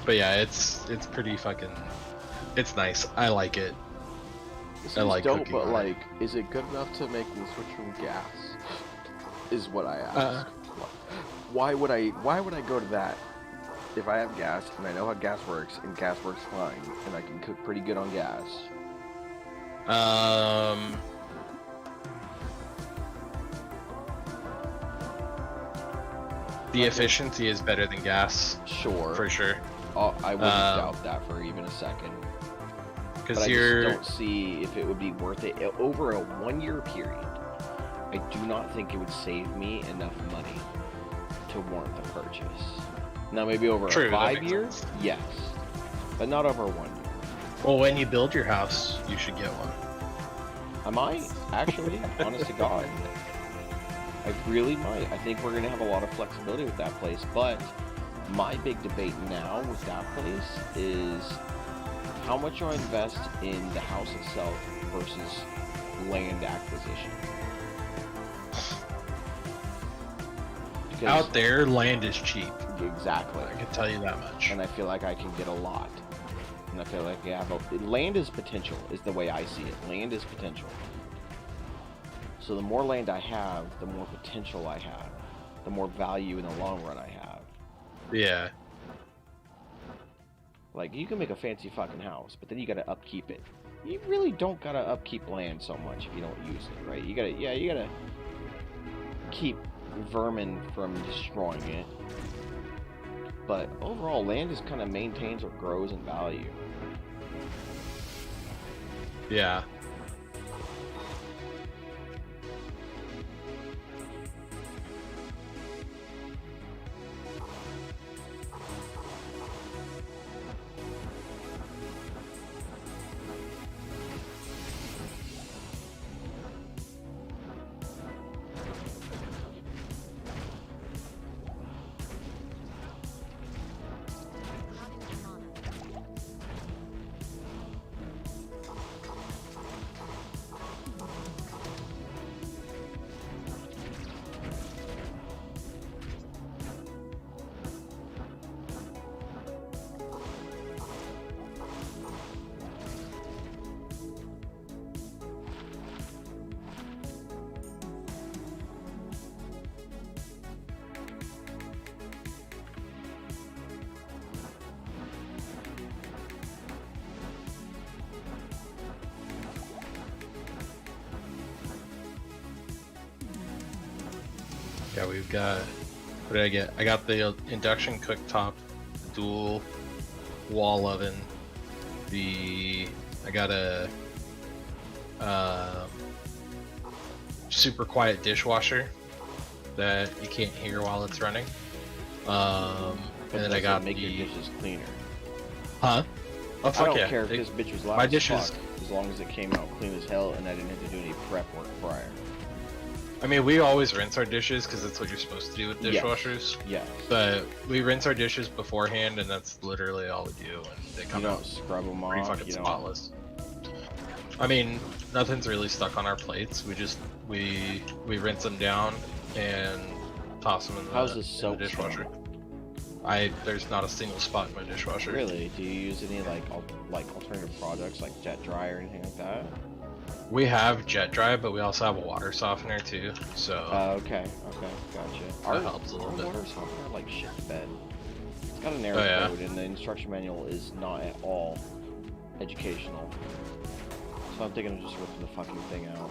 But yeah, it's pretty fucking. It's nice. I like it.
I like dope,
cooking
but
on it.
like, is it good enough to make me switch from gas? Is what I ask. Why would I go to that if I have gas and I know how gas works and gas works fine and I can cook pretty good on gas?
The efficiency is better than gas.
Sure.
For sure.
I wouldn't doubt that for even a second.
Because
I just don't see if it would be worth it over a 1-year period. I do not think it would save me enough money to warrant the purchase. Now maybe over
True,
a 5 years, yes, but not over 1 year.
Well, when you build your house, you should get one.
I might actually, honest to God, I really might. I think we're gonna have a lot of flexibility with that place. But my big debate now with that place is how much do I invest in the house itself versus land acquisition? Because
Out there, land is cheap.
exactly.
I can tell you that much.
And I feel like I can get a lot. And I feel like land is potential, is the way I see it. Land is potential. So the more land I have, the more potential I have. The more value in the long run I have.
Yeah.
Like, you can make a fancy fucking house, but then you gotta upkeep it. You really don't gotta upkeep land so much if you don't use it, right? You gotta keep vermin from destroying it. But overall, land just kind of maintains or grows in value.
Yeah. Yeah, we've got. What did I get? I got the induction cooktop, dual wall oven. I got a super quiet dishwasher that you can't hear while it's running. And then I got
make your dishes cleaner.
Huh? Oh fuck
I don't
yeah!
care if this bitch was loud
my
as
dishes.
fuck, as long as it came out clean as hell and I didn't have to do any prep work prior.
I mean, we always rinse our dishes because that's what you're supposed to do with dishwashers.
Yes.
But we rinse our dishes beforehand, and that's literally all we do, and they come out
scrub them
pretty
off.
fucking spotless. I mean, nothing's really stuck on our plates. We just we rinse them down and toss them in the dishwasher. There's not a single spot in my dishwasher.
Really? Do you use any like alternative products like jet dry or anything like that?
We have jet dry, but we also have a water softener too. So.
Okay, gotcha.
That helps a little bit.
Water softener like shit the bed. It's got an error code, and the instruction manual is not at all educational. So I'm thinking of just ripping the fucking thing out.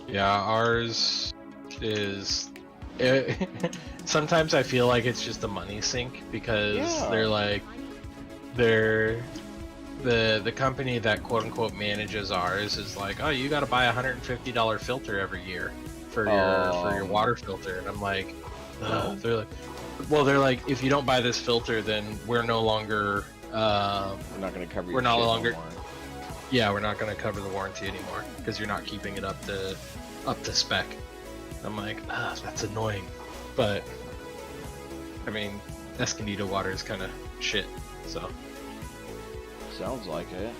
Yeah, ours is. Sometimes I feel like it's just a money sink because the company that quote unquote manages ours is like, oh, you got to buy a $150 filter every year for your water filter, and I'm like, they're like, if you don't buy this filter, then we're no longer
we're not going to cover.
We're no longer. Yeah, we're not going to cover the warranty anymore because you're not keeping it up to spec. I'm like, that's annoying, but I mean, Escondido water is kind of shit, so.
Sounds like it.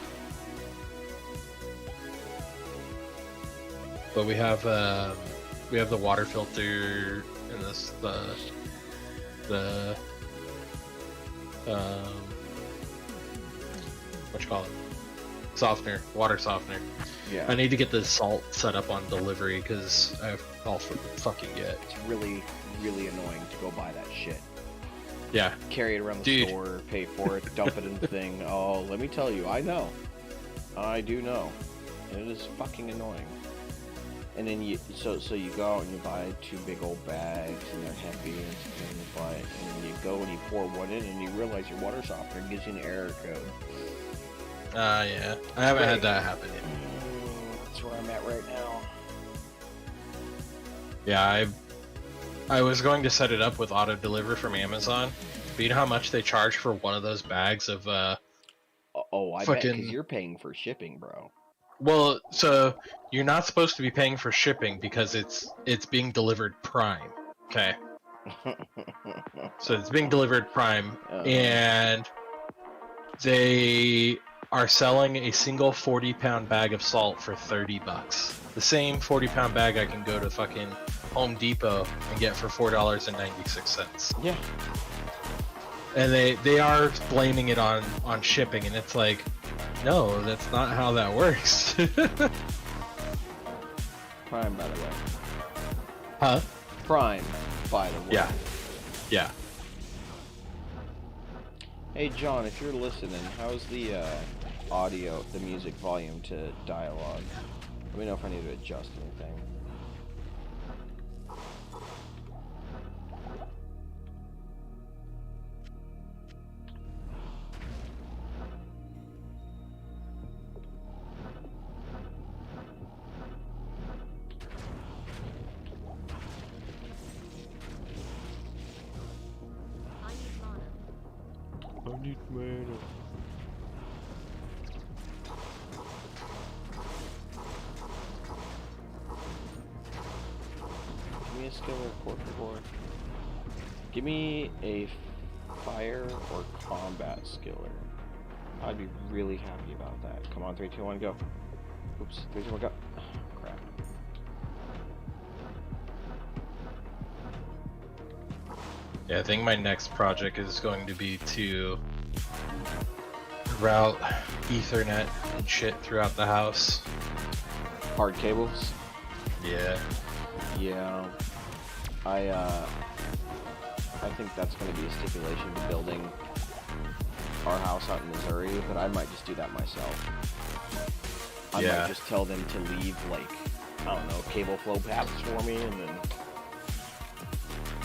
But we have the water filter and what you call it? Softener, water softener.
Yeah.
I need to get the salt set up on delivery because I'll fucking get.
It's really, really annoying to go buy that shit.
Yeah.
Carry it around the store, pay for it, dump it in the thing. Oh, let me tell you, I know. I do know. And it is fucking annoying. And then you go out and you buy 2 big old bags and they're heavy and it's a pain in the butt. And then you go and you pour one in and you realize your water softener gives you an error code.
Yeah. I haven't had that happen yet.
That's where I'm at right now.
Yeah, I was going to set it up with auto deliver from Amazon, but you know how much they charge for one of those bags of
I bet, 'cause you're paying for shipping, bro.
Well, so you're not supposed to be paying for shipping because it's being delivered prime. Okay. So it's being delivered prime, and they are selling a single 40-pound bag of salt for $30. The same 40-pound bag I can go to fucking Home Depot and get for $4.96.
Yeah.
And they are blaming it on shipping, and it's like, no, that's not how that works.
Prime, by the way.
Huh?
Prime, by the way.
Yeah. Yeah.
Hey John, if you're listening, how's the audio, the music volume to dialogue? Let me know if I need to adjust anything. I need mana. Give me a skiller, por favor. Give me a fire or combat skiller. I'd be really happy about that. Come on, 3, 2, 1, go. Oops, 3, 2, 1, go. Oh, crap.
Yeah, I think my next project is going to be to route Ethernet and shit throughout the house.
Hard cables?
Yeah.
Yeah. I think that's going to be a stipulation to building our house out in Missouri, but I might just do that myself. I might just tell them to leave, like, I don't know, cable flow paths for me, and then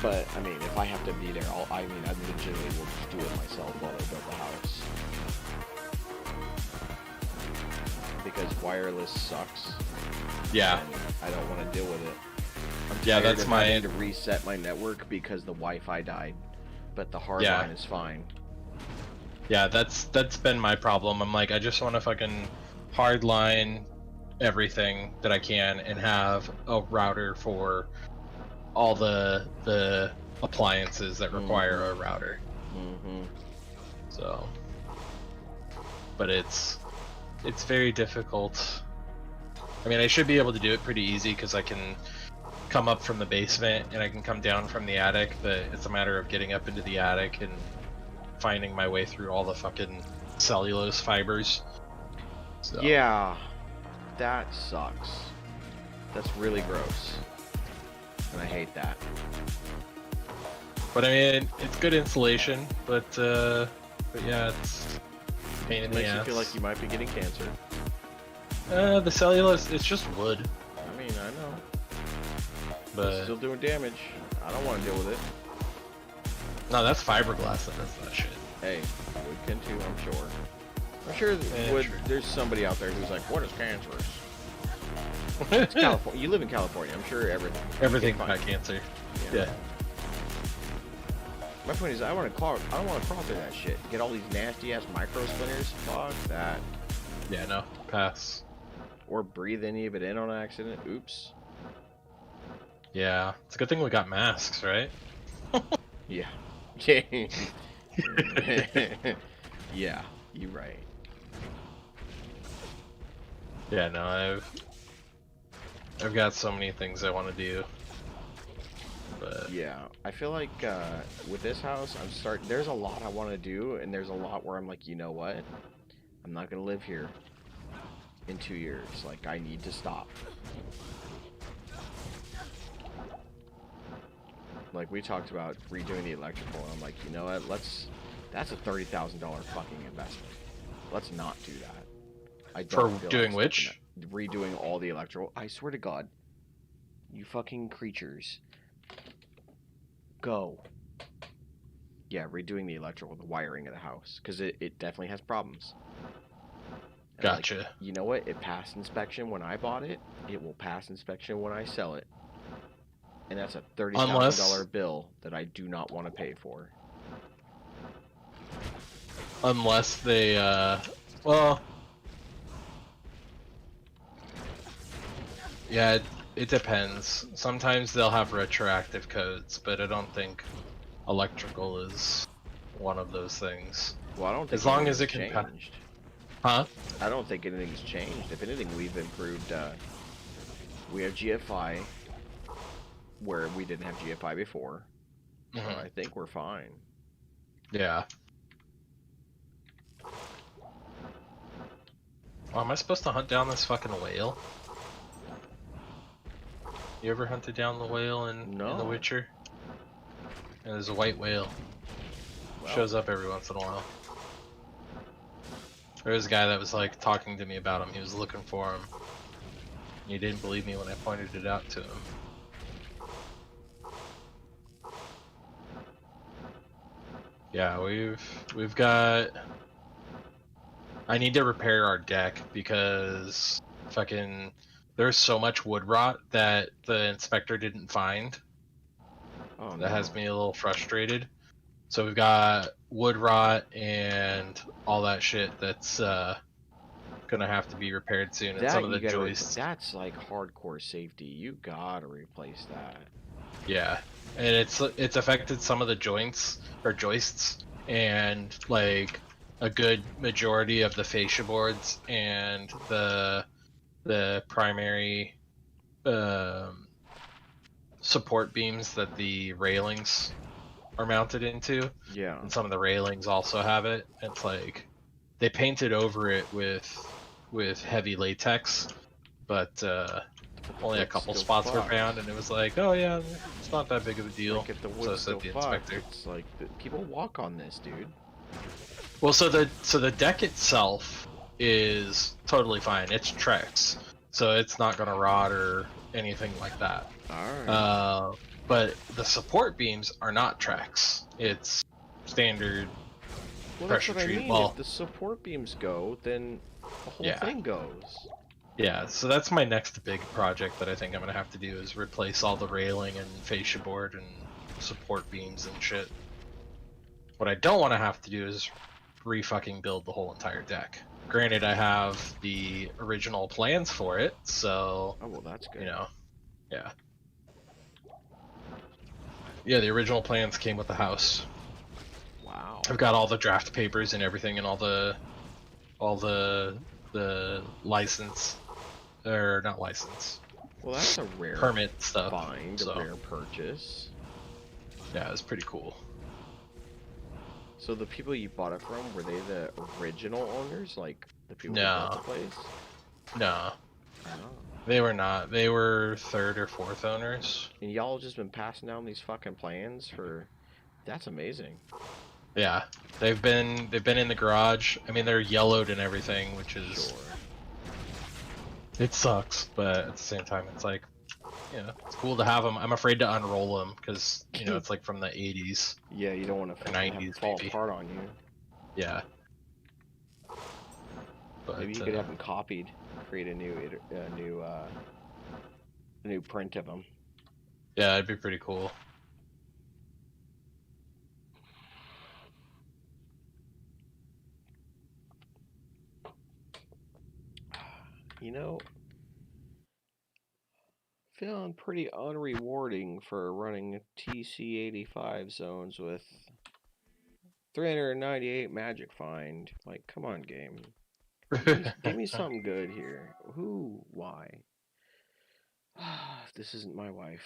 But I mean, if I have to be there, I legitimately will just do it myself while they build the house. Because wireless sucks.
Yeah.
And I don't want to deal with it. I'm
Yeah,
tired
that's
of
my.
having to reset my network because the Wi-Fi died, but the hard
Yeah.
line is fine.
Yeah, that's been my problem. I'm like, I just want to fucking hardline everything that I can and have a router for all the appliances that require a router.
Mm-hmm.
So, but it's very difficult. I mean, I should be able to do it pretty easy because I can come up from the basement and I can come down from the attic, but it's a matter of getting up into the attic and finding my way through all the fucking cellulose fibers. So.
Yeah, that sucks. That's really gross, and I hate that.
But I mean, it's good insulation, but yeah, it's a pain in the
Makes
ass.
you feel like you might be getting cancer.
The cellulose, it's just wood.
I mean, I know.
But
It's still doing damage. I don't want to deal with it.
no, that's fiberglass that does that shit.
Hey, wood can too, I'm sure. I'm sure that wood, there's somebody out there who's like, what is cancerous? It's California. You live in California. I'm sure
Everything's got cancer. Yeah.
My point is, I don't want to crawl through that shit. Get all these nasty ass micro splinters. Fuck that.
Yeah, no, pass.
Or breathe any of it in on accident. Oops.
Yeah, it's a good thing we got masks, right?
Yeah. Yeah, you're right.
Yeah, no, I've got so many things I want to do. But
Yeah, I feel like with this house, there's a lot I want to do, and there's a lot where I'm like, you know what? I'm not gonna live here in 2 years. Like, I need to stop. Like, we talked about redoing the electrical, and I'm like, you know what? That's a $30,000 fucking investment. Let's not do that. I don't
for
feel
doing
like
which?
redoing all the electrical. I swear to God, you fucking creatures. Go. Yeah, redoing the electrical, the wiring of the house, because it definitely has problems. And
Gotcha.
like, you know what? It passed inspection when I bought it. It will pass inspection when I sell it. And that's a $30,000 bill that I do not want to pay for.
Unless they, well, yeah, it depends. Sometimes they'll have retroactive codes, but I don't think electrical is one of those things.
Well, I don't think
as long as it can
changed.
Huh?
I don't think anything's changed. If anything, we've improved. We have GFI where we didn't have GFI before. So I think we're fine.
Yeah. Oh, am I supposed to hunt down this fucking whale? You ever hunted down the whale in The Witcher? And there's a white whale. Well, shows up every once in a while. There was a guy that was like talking to me about him. He was looking for him. He didn't believe me when I pointed it out to him. Yeah, we've got. I need to repair our deck because fucking there's so much wood rot that the inspector didn't find.
Oh,
that has me a little frustrated. So we've got wood rot and all that shit that's gonna have to be repaired soon. And some of the joists.
That's like hardcore safety. You gotta replace that.
Yeah, and it's affected some of the joints or joists, and like a good majority of the fascia boards and the primary support beams that the railings are mounted into.
Yeah.
And some of the railings also have it. It's like they painted over it with heavy latex, but only a couple spots were found, and it was like, oh yeah, it's not that big of a deal.
Like if the wood's
so said the inspector.
It's like people walk on this, dude.
Well, so the deck itself is totally fine. It's Trex. so it's not gonna rot or anything like that.
Alright.
But the support beams are not tracks. It's standard
Well, that's
pressure
what I
treated.
mean. If
Well,
the support beams go, then the whole
yeah,
thing goes.
yeah. So that's my next big project that I think I'm gonna have to do is replace all the railing and fascia board and support beams and shit. What I don't want to have to do is re-fucking build the whole entire deck. Granted, I have the original plans for it, so
Oh, well, that's good.
you know, yeah, yeah. The original plans came with the house.
Wow.
I've got all the draft papers and everything, and all the license or not license
Well, that's a rare
permit stuff.
find, a
So
rare purchase.
yeah, it's pretty cool.
So the people you bought it from, were they the original owners? Like, the people who built the
No,
place?
no,
Oh.
they were not. They were third or fourth owners.
And y'all just been passing down these fucking plans for... That's amazing.
Yeah, they've been in the garage. I mean, they're yellowed and everything, which is
Sure.
it sucks, but at the same time, it's like, it's cool to have them. I'm afraid to unroll them because it's like from the 80s
Yeah, you don't want to
or
fucking have them
90s
fall
maybe.
apart on you.
Yeah,
Maybe
but
you could have them copied, create a new print of them.
yeah, it'd be pretty cool.
You know, feeling pretty unrewarding for running TC85 zones with 398 magic find. Like, come on, game. Give me something good here. Who? Why? This isn't my wife.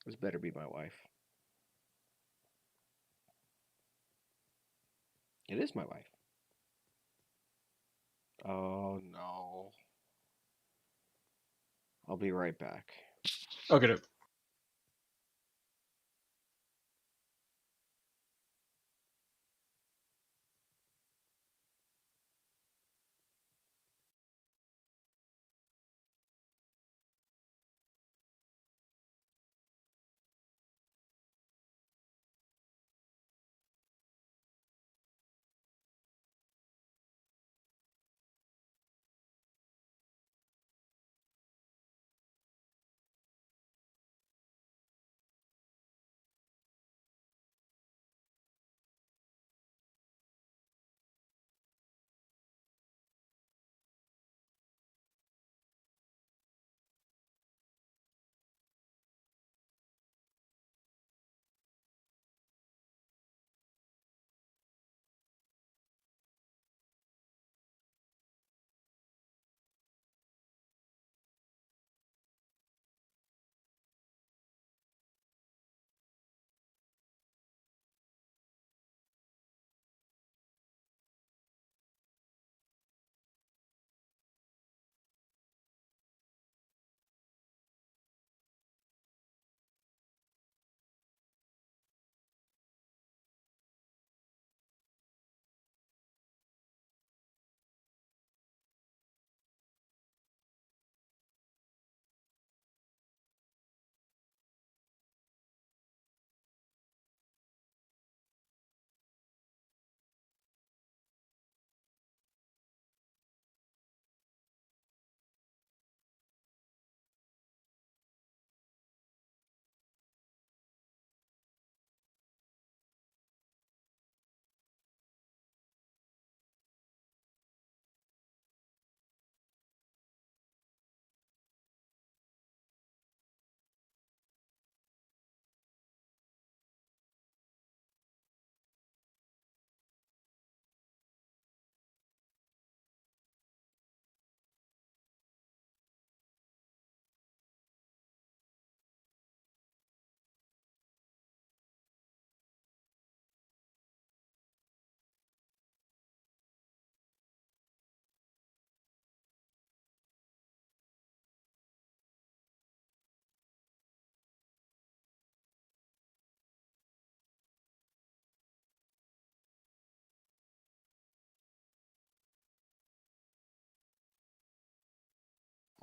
This better be my wife. It is my wife. Oh no. I'll be right back.
Okay.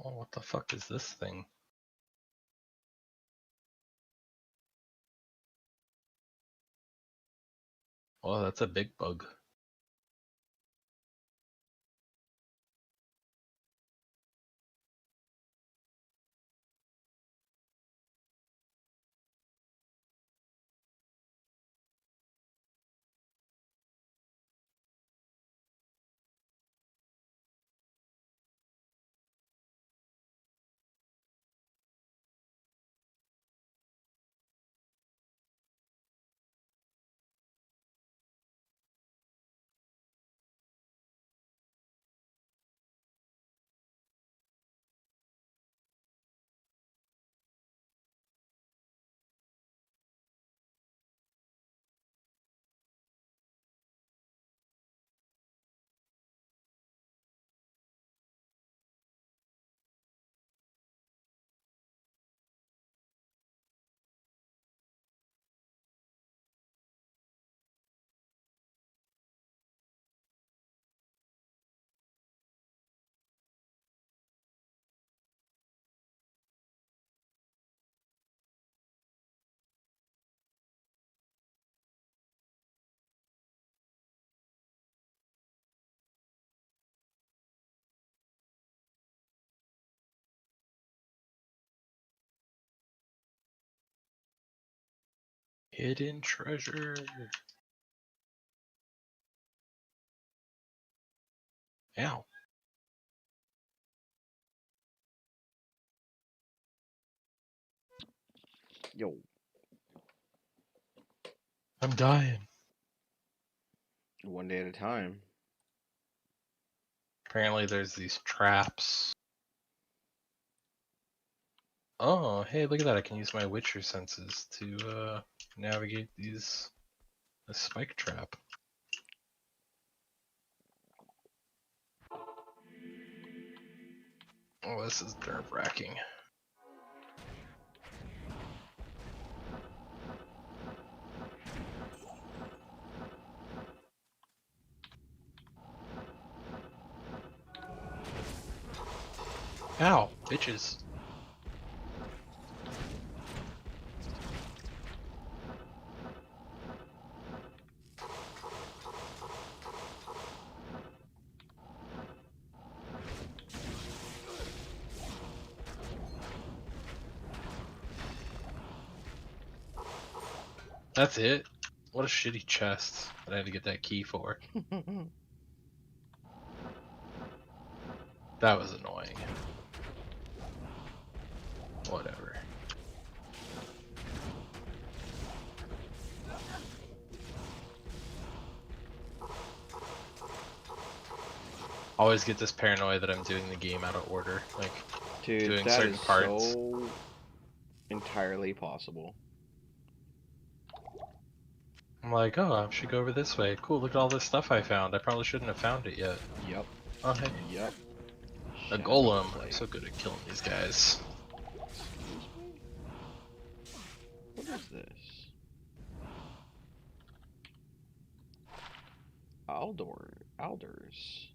Oh, what the fuck is this thing? Oh, that's a big bug. Hidden treasure. Ow.
Yo.
I'm dying.
One day at a time.
Apparently there's these traps. Oh, hey, look at that. I can use my Witcher senses to navigate this spike trap. Oh, this is nerve-wracking. Ow, bitches. That's it? What a shitty chest that I had to get that key for. That was annoying. Whatever. Always get this paranoia that I'm doing the game out of order, like
Dude,
doing
that
certain
is
parts.
so entirely possible.
I'm like, oh, I should go over this way. Cool, look at all this stuff I found. I probably shouldn't have found it yet.
Yep.
Oh, hey.
Yep.
A
Shadow
golem. I'm
plate.
so good at killing these guys.
Excuse me? What is this? Alders.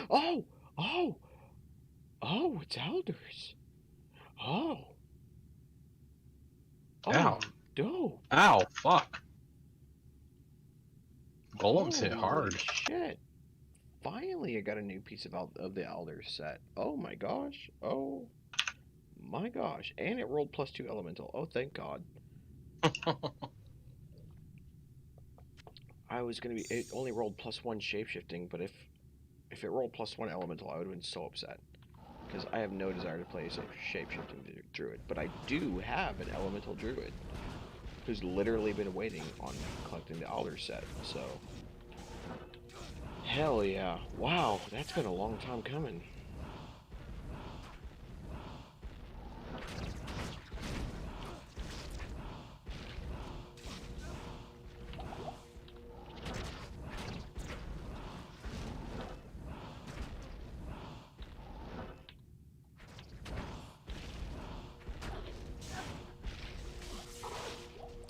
Oh! Oh! Oh, it's Alders. Oh.
Ow.
Oh, dope.
Ow, fuck. Golems hit
Holy
hard.
shit. Finally, I got a new piece of the Alders set. Oh my gosh. Oh my gosh. And it rolled +2 elemental. Oh, thank God. I was gonna be. It only rolled +1 shapeshifting, but if it rolled +1 elemental, I would have been so upset. Because I have no desire to play a shapeshifting druid. But I do have an elemental druid who's literally been waiting on collecting the Alder set. So, hell yeah. Wow, that's been a long time coming.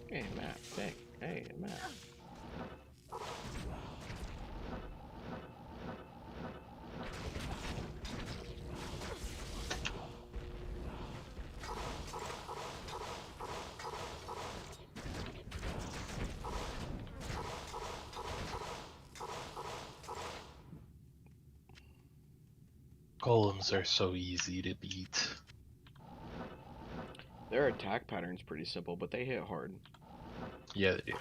Hey, Matt. Hey, Matt.
Golems are so easy to beat.
Their attack pattern's pretty simple, but they hit hard.
Yeah, they do.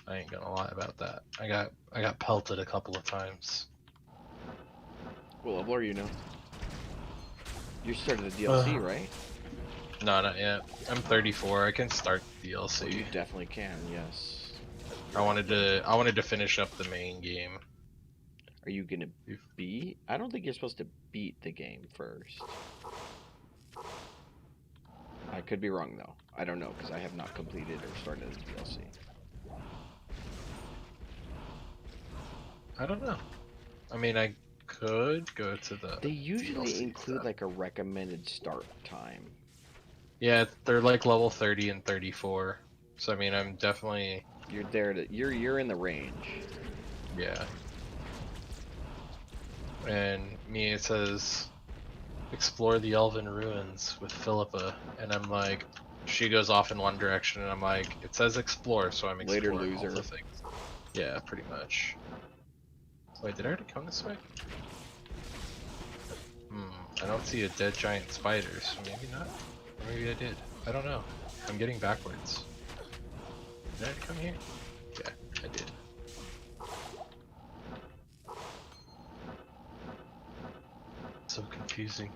I ain't gonna lie about that. I got pelted a couple of times.
What level are you now? You started the DLC, right?
No, not yet. I'm 34. I can start DLC.
Well, you definitely can. Yes.
I wanted to finish up the main game.
Are you gonna beat? I don't think you're supposed to beat the game first. I could be wrong though. I don't know because I have not completed or started the DLC.
I don't know. I mean, I could go to the.
They usually
DLC
include
tab.
like a recommended start time.
Yeah, they're like level 30 and 34. So I mean, I'm definitely.
You're there to. You're in the range.
Yeah. And me, it says, explore the Elven ruins with Philippa, and I'm like, she goes off in one direction, and I'm like, it says explore, so I'm
Later,
exploring all
loser.
the things. Yeah, pretty much. Wait, did I already come this way? I don't see a dead giant spider, so maybe not. Or maybe I did. I don't know. I'm getting backwards. Did I come here? Yeah, I did. So confusing.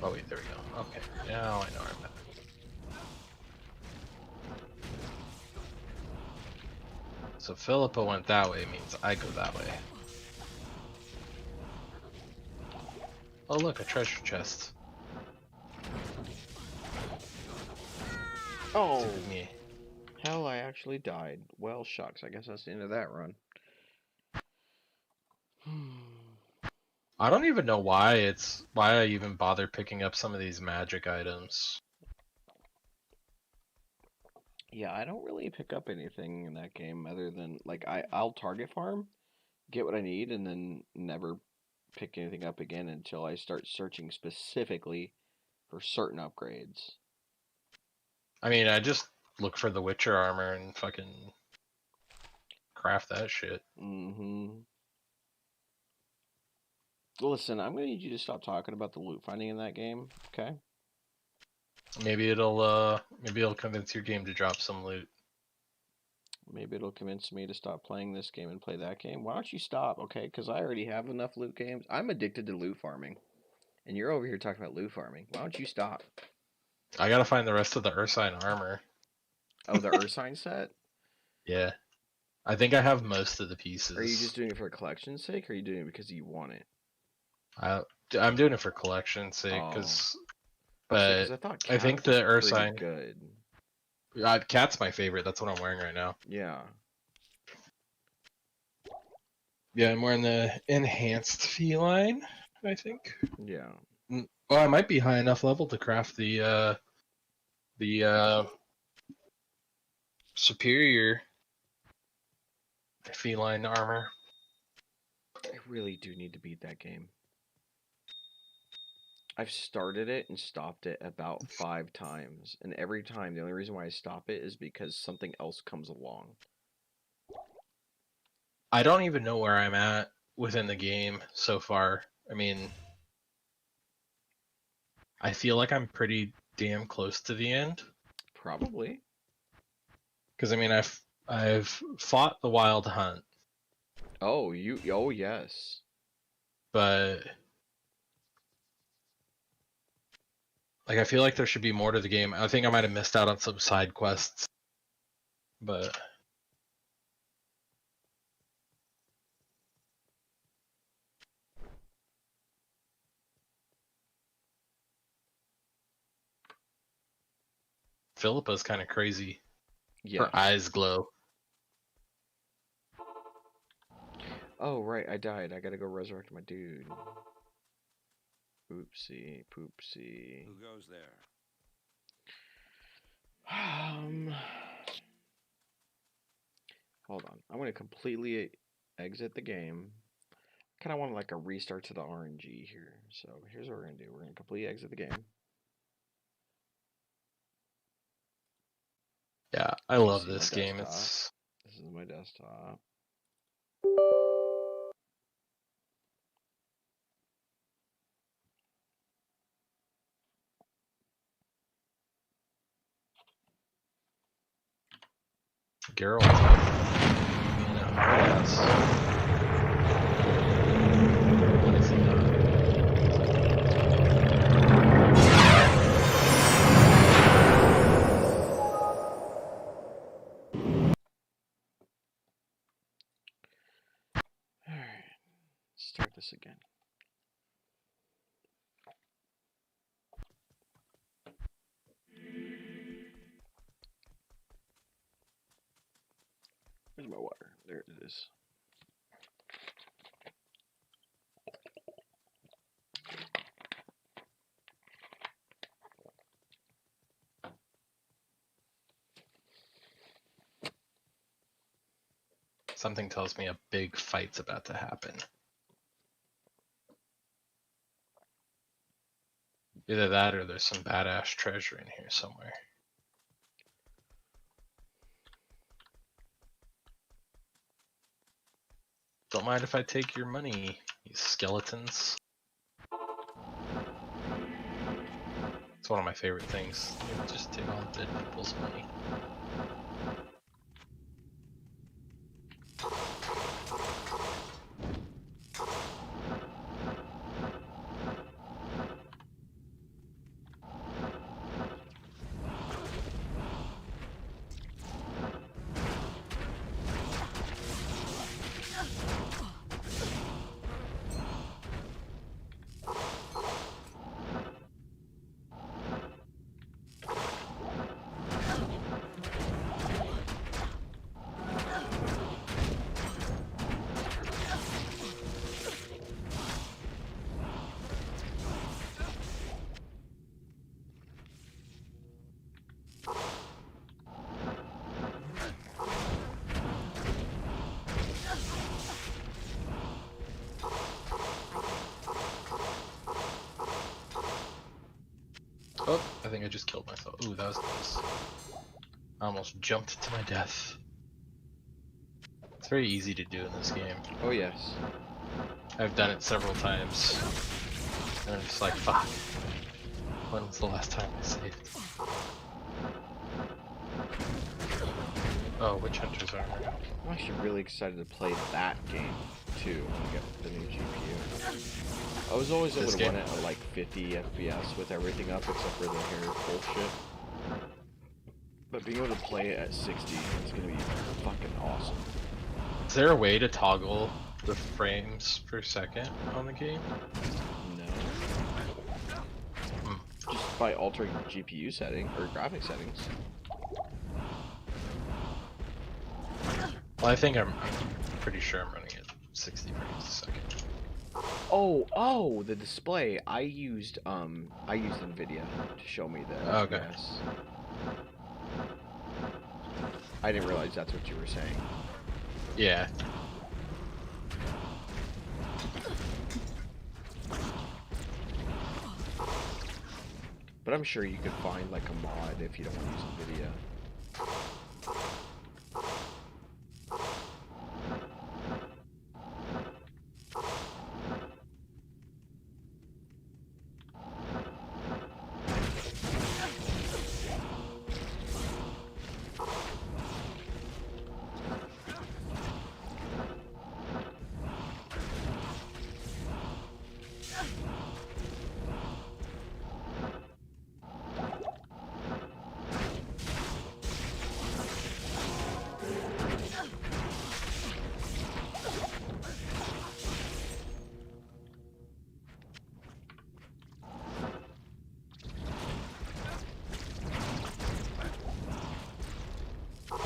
Oh wait, there we go. Okay, now I know where I'm at. So Philippa went that way, means I go that way. Oh look, a treasure chest.
Oh,
Me.
hell! I actually died. Well, shucks. I guess that's the end of that run.
I don't even know why I even bother picking up some of these magic items.
Yeah, I don't really pick up anything in that game other than like I'll target farm, get what I need, and then never pick anything up again until I start searching specifically for certain upgrades.
I mean, I just look for the Witcher armor and fucking craft that shit.
Mm-hmm. Listen, I'm gonna need you to stop talking about the loot finding in that game, okay?
Maybe it'll convince your game to drop some loot.
Maybe it'll convince me to stop playing this game and play that game. Why don't you stop, okay? Because I already have enough loot games. I'm addicted to loot farming, and you're over here talking about loot farming. Why don't you stop?
I gotta find the rest of the Ursine armor.
Oh, the Ursine set?
Yeah. I think I have most of the pieces.
Are you just doing it for collection's sake, or are you doing it because you want it?
I'm doing it for collection's sake,
Oh,
but
because I thought
I think
Cat
the
was pretty
Ursine
good.
Cat's my favorite. That's what I'm wearing right now.
Yeah.
Yeah, I'm wearing the enhanced feline, I think.
Yeah.
Well, I might be high enough level to craft the superior feline armor.
I really do need to beat that game. I've started it and stopped it about 5 times, and every time the only reason why I stop it is because something else comes along.
I don't even know where I'm at within the game so far. I mean, I feel like I'm pretty damn close to the end.
Probably.
Because I mean, I've fought the Wild Hunt,
Oh, oh yes.
but like I feel like there should be more to the game. I think I might have missed out on some side quests, but Philippa's kind of crazy.
Yes.
Her eyes glow.
Oh, right, I died. I gotta go resurrect my dude. Oopsie, poopsie.
Who goes there?
Hold on. I'm gonna completely exit the game. Kind of want like a restart to the RNG here. So here's what we're gonna do. We're gonna completely exit the game.
Yeah, I
You
love
see my
this game.
desktop.
It's
This is my desktop.
Geralt being a hard ass. Honestly not.
Alright, start this again. Where's my water? There it is.
Something tells me a big fight's about to happen. Either that or there's some badass treasure in here somewhere. Don't mind if I take your money, you skeletons. It's one of my favorite things. Just take all dead people's money. Oh, I think I just killed myself. Ooh, that was close. I almost jumped to my death. It's very easy to do in this game.
Oh yes.
I've done it several times. And I'm just like, fuck. When was the last time I saved? Oh, Witch Hunter's armor.
I'm actually really excited to play that game too when I get the new GPU. I was always able to run it at like 50 FPS with everything up except for the hair bullshit. But being able to play it at 60 is gonna be fucking awesome.
Is there a way to toggle the frames per second on the game?
No. Just by altering GPU setting or graphic settings.
Well, I think I'm pretty sure I'm running at 60 frames a second.
Oh, the display. I used NVIDIA to show me the
Okay.
FPS. I didn't realize that's what you were saying.
Yeah.
But I'm sure you could find like a mod if you don't want to use NVIDIA.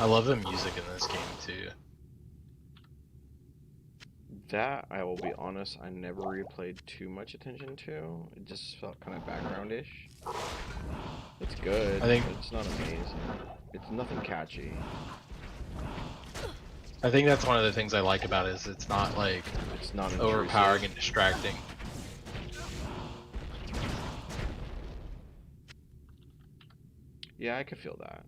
I love the music in this game too.
That, I will be honest, I never really paid too much attention to. It just felt kind of background-ish. It's good,
I think
but it's not amazing. It's nothing catchy.
I think that's one of the things I like about it is it's not like
It's not
overpowering and distracting.
Yeah, I could feel that.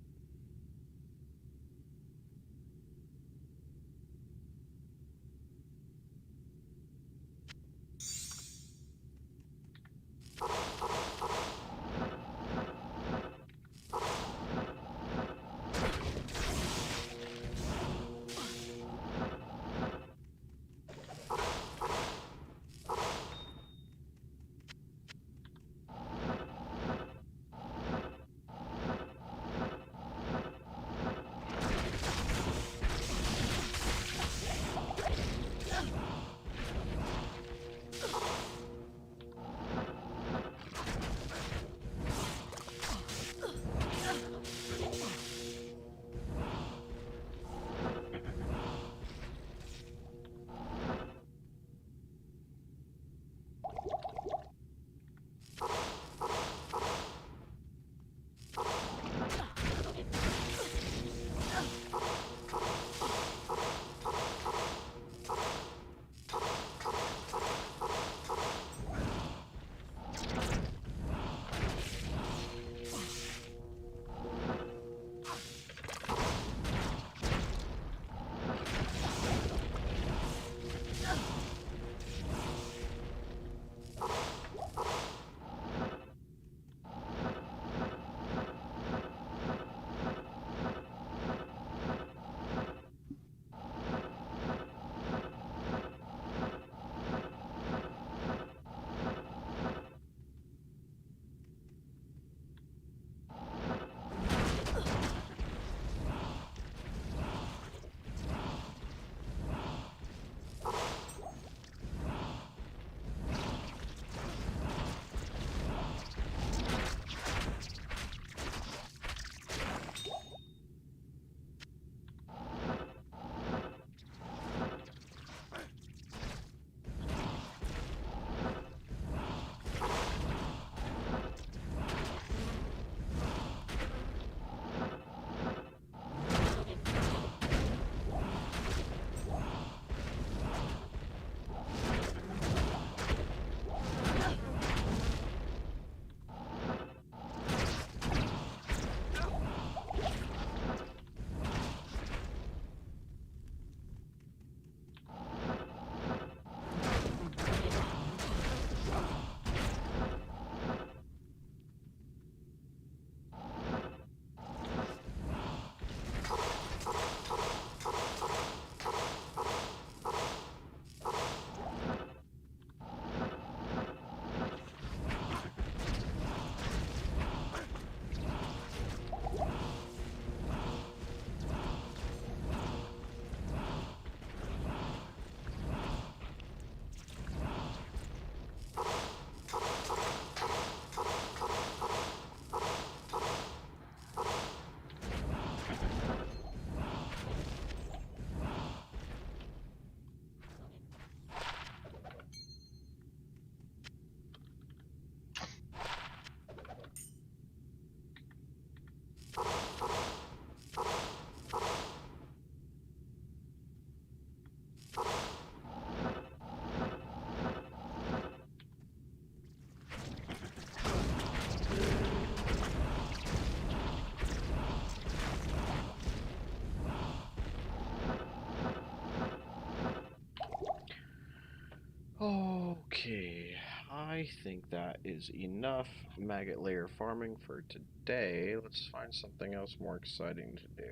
Okay, I think that is enough maggot layer farming for today. Let's find something else more exciting to do.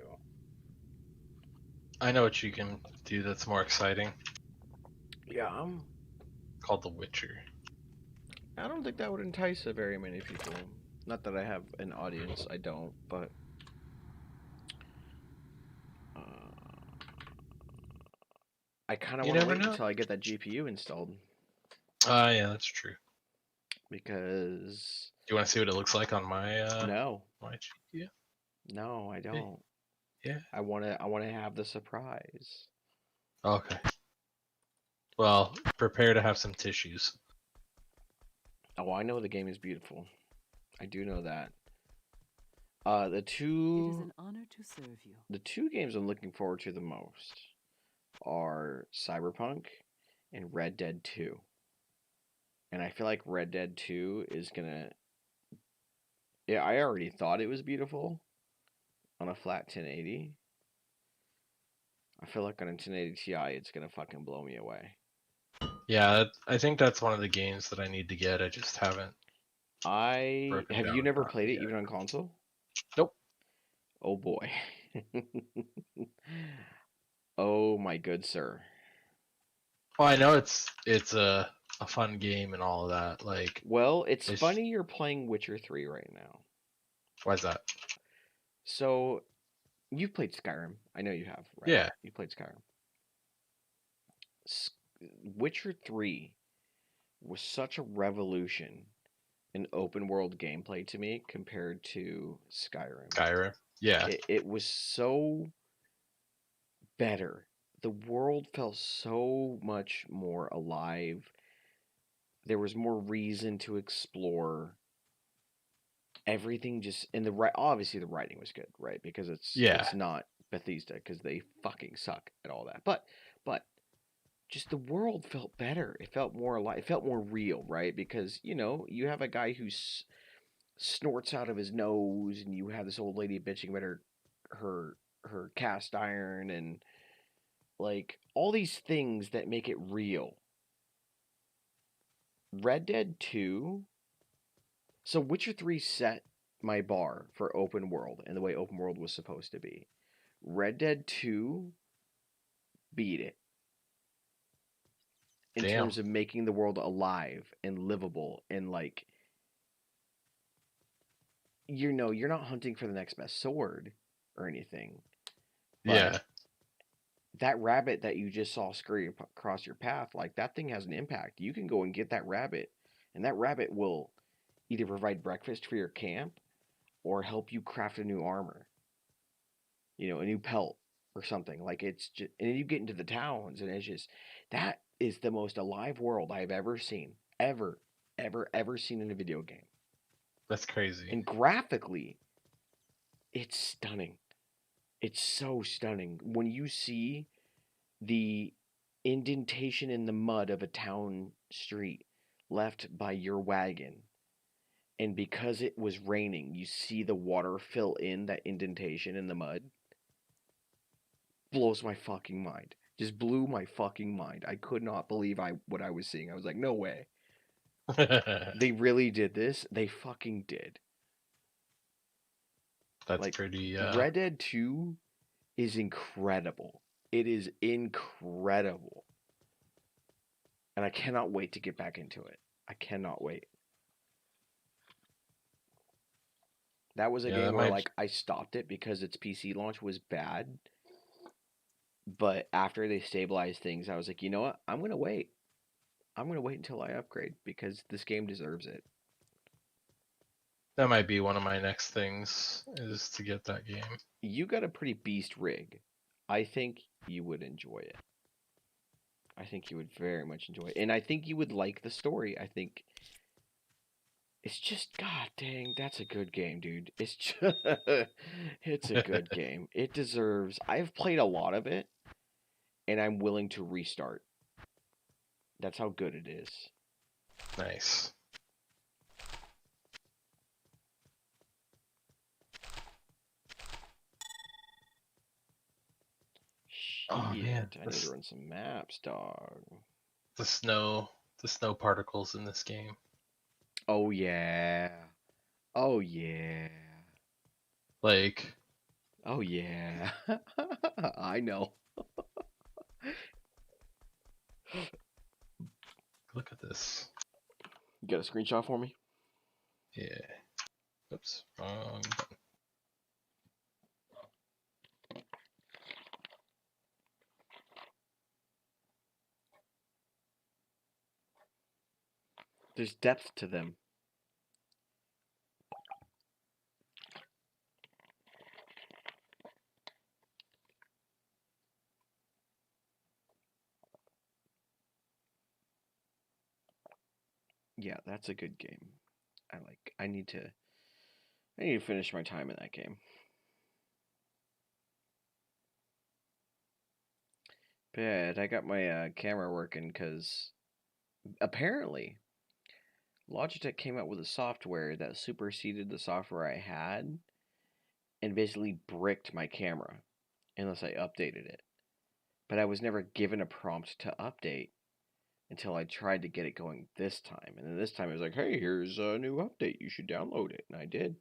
I know what you can do that's more exciting.
Yeah,
Called The Witcher.
I don't think that would entice very many people. Not that I have an audience, I don't, but I kind of
You
want to
never
wait
know.
until I get that GPU installed
Yeah, that's true.
because
Do you want to see what it looks like on my
no,
my GPU?
no, I
Hey,
don't.
yeah.
I want to have the surprise.
Okay. Well, prepare to have some tissues.
Oh, I know the game is beautiful. I do know that. The
It is
two
an honor to serve you.
the two games I'm looking forward to the most are Cyberpunk and Red Dead 2. And I feel like Red Dead 2 is gonna. Yeah, I already thought it was beautiful on a flat 1080. I feel like on a 1080 Ti, it's gonna fucking blow me away.
Yeah, I think that's one of the games that I need to get. I just haven't broken
Have
down
you
and
never
gotten
played
it
it
yet.
even on console?
Nope.
Oh boy. Oh my good sir.
Well, I know it's a fun game and all of that. Like,
Well, it's
it's
funny you're playing Witcher 3 right now.
why's that?
So, you've played Skyrim. I know you have, right?
Yeah,
You played Skyrim. S- Witcher 3 was such a revolution in open world gameplay to me compared to Skyrim.
Skyrim. Yeah,
It was so better. The world felt so much more alive. There was more reason to explore. Everything just and the right obviously the writing was good, right? Because
yeah,
it's not Bethesda because they fucking suck at all that. But just the world felt better. It felt more alive. It felt more real, right? Because you have a guy who snorts out of his nose, and you have this old lady bitching about her her cast iron, and like all these things that make it real. Red Dead 2. So Witcher 3 set my bar for open world and the way open world was supposed to be. Red Dead 2 beat it in
damn.
terms of making the world alive and livable and like you're not hunting for the next best sword or anything, but
Yeah,
that rabbit that you just saw scurry across your path, like that thing has an impact. You can go and get that rabbit, and that rabbit will either provide breakfast for your camp or help you craft a new armor, a new pelt or something. Like it's just, and then you get into the towns, and it's just that is the most alive world I've ever seen, ever seen in a video game.
that's crazy.
And graphically, it's stunning. It's so stunning when you see the indentation in the mud of a town street left by your wagon. And because it was raining, you see the water fill in that indentation in the mud. Blows my fucking mind. Just blew my fucking mind. I could not believe what I was seeing. I was like, no way. They really did this? They fucking did.
That's
Like,
pretty.
Red Dead 2 is incredible. It is incredible. And I cannot wait to get back into it. I cannot wait. That was a
Yeah,
game
that
where
might.
like I stopped it because its PC launch was bad. But after they stabilized things, I was like, you know what? I'm gonna wait. I'm gonna wait until I upgrade because this game deserves it.
That might be one of my next things is to get that game.
You got a pretty beast rig. I think you would enjoy it. I think you would very much enjoy it. And I think you would like the story. I think it's just god dang, that's a good game, dude. It's just it's a good game. It deserves I've played a lot of it and I'm willing to restart. That's how good it is.
Nice. Oh man,
Shit, I need to run some maps, dog.
the snow the snow particles in this game.
Oh yeah. Oh yeah.
Like,
Oh yeah. I know.
look at this.
You got a screenshot for me?
Yeah. Oops. Wrong button.
There's depth to them. Yeah, that's a good game. I need to finish my time in that game. But I got my camera working because apparently Logitech came out with a software that superseded the software I had and basically bricked my camera unless I updated it. But I was never given a prompt to update until I tried to get it going this time. And then this time it was like, hey, here's a new update. You should download it. And I did.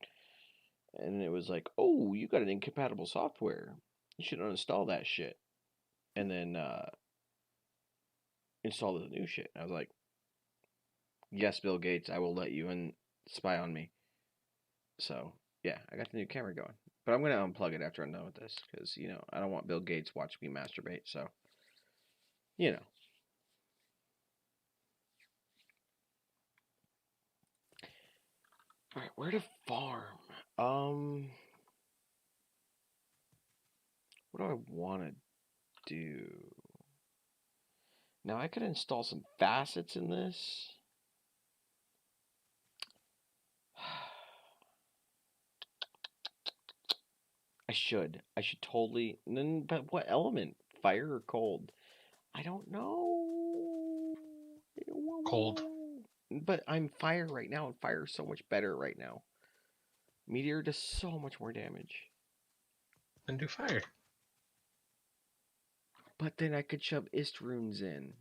And it was like, oh, you got an incompatible software. You should uninstall that shit. And then install the new shit. And I was like, yes, Bill Gates, I will let you in spy on me. So, yeah, I got the new camera going. But I'm going to unplug it after I'm done with this. Because, you know, I don't want Bill Gates watching me masturbate. So, you know. Alright, where to farm? What do I want to do? Now, I could install some facets in this. I should. I should totally. But what element? Fire or cold? I don't know.
Cold.
But I'm fire right now, and fire is so much better right now. Meteor does so much more damage.
And do fire.
But then I could shove Ist runes in.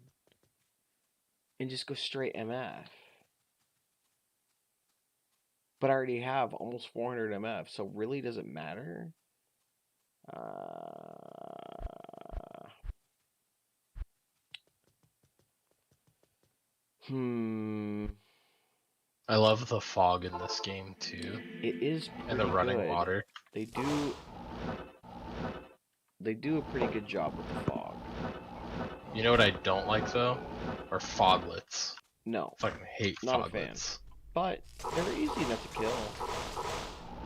And just go straight MF. But I already have almost 400 MF, so really does it matter?
I love the fog in this game too.
It is
and the running
good.
water.
They do a pretty good job with the fog.
You know what I don't like though? Are foglets.
No.
Fucking hate
not
foglets.
A fan. But they're easy enough to kill.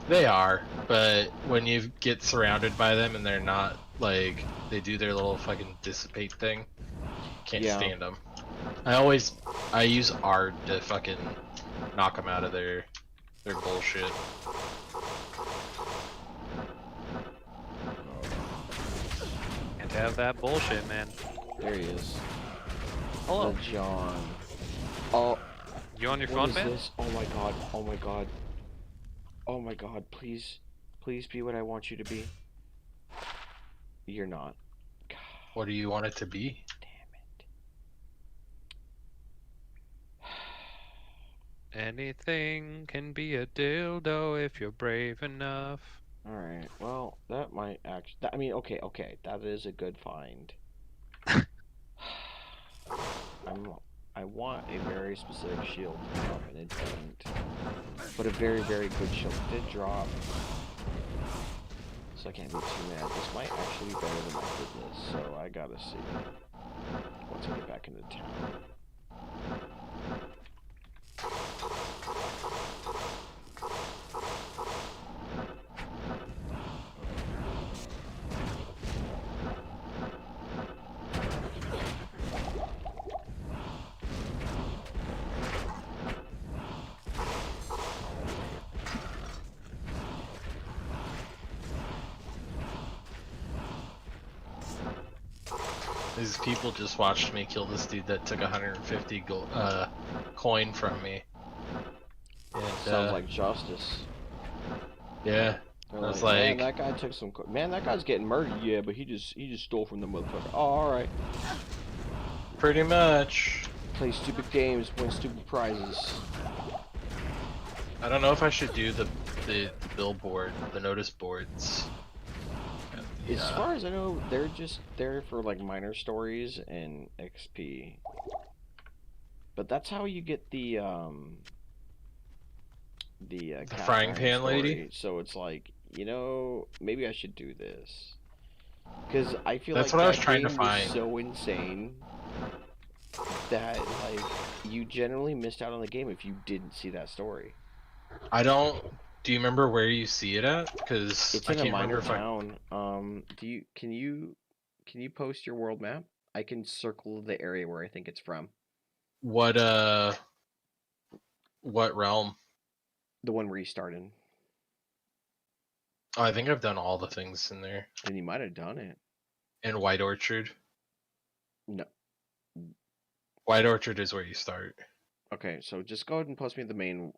They are, but when you get surrounded by them and they're not like they do their little fucking dissipate thing, can't stand them. I use R to fucking knock them out of their bullshit.
Can't have that bullshit, man.
There he is.
Hello,
John. Oh,
you on your phone, man?
This? Oh my god. Oh my god. Oh my god. Please be what I want you to be. You're not. God.
What do you want it to be?
Anything can be a dildo if you're brave enough.
Alright, well, that might actually... I mean, okay, that is a good find. I want a very specific shield to drop, and it didn't. But a very, very good shield did drop. So I can't be too mad. This might actually be better than my business, so I gotta see. Once I get back into town.
These people just watched me kill this dude that took 150 coin from me. And,
sounds like justice.
Yeah.
They're
I was
man,
like,
that guy took some. Man, that guy's getting murdered. Yeah, but he just stole from the motherfucker. Oh, all right.
pretty much.
Play stupid games, win stupid prizes.
I don't know if I should do the billboard, the notice boards.
As far as I know, they're just there for like minor stories and XP. But that's how you get the cast
frying
iron
pan
story.
lady?
So it's like, you know, maybe I should do this. Because I feel
That's
like
what I was
that
trying to
game was
find.
so insane that like you generally missed out on the game if you didn't see that story.
I don't. Do you remember where you see it at? Because
It's
I
in a
can't remember
minor
if I.
town. Can you post your world map? I can circle the area where I think it's from.
What realm?
The one where you started.
Oh, I think I've done all the things in there.
Then you might have done it.
In White Orchard.
No.
White Orchard is where you start.
Okay, so just go ahead and post me the main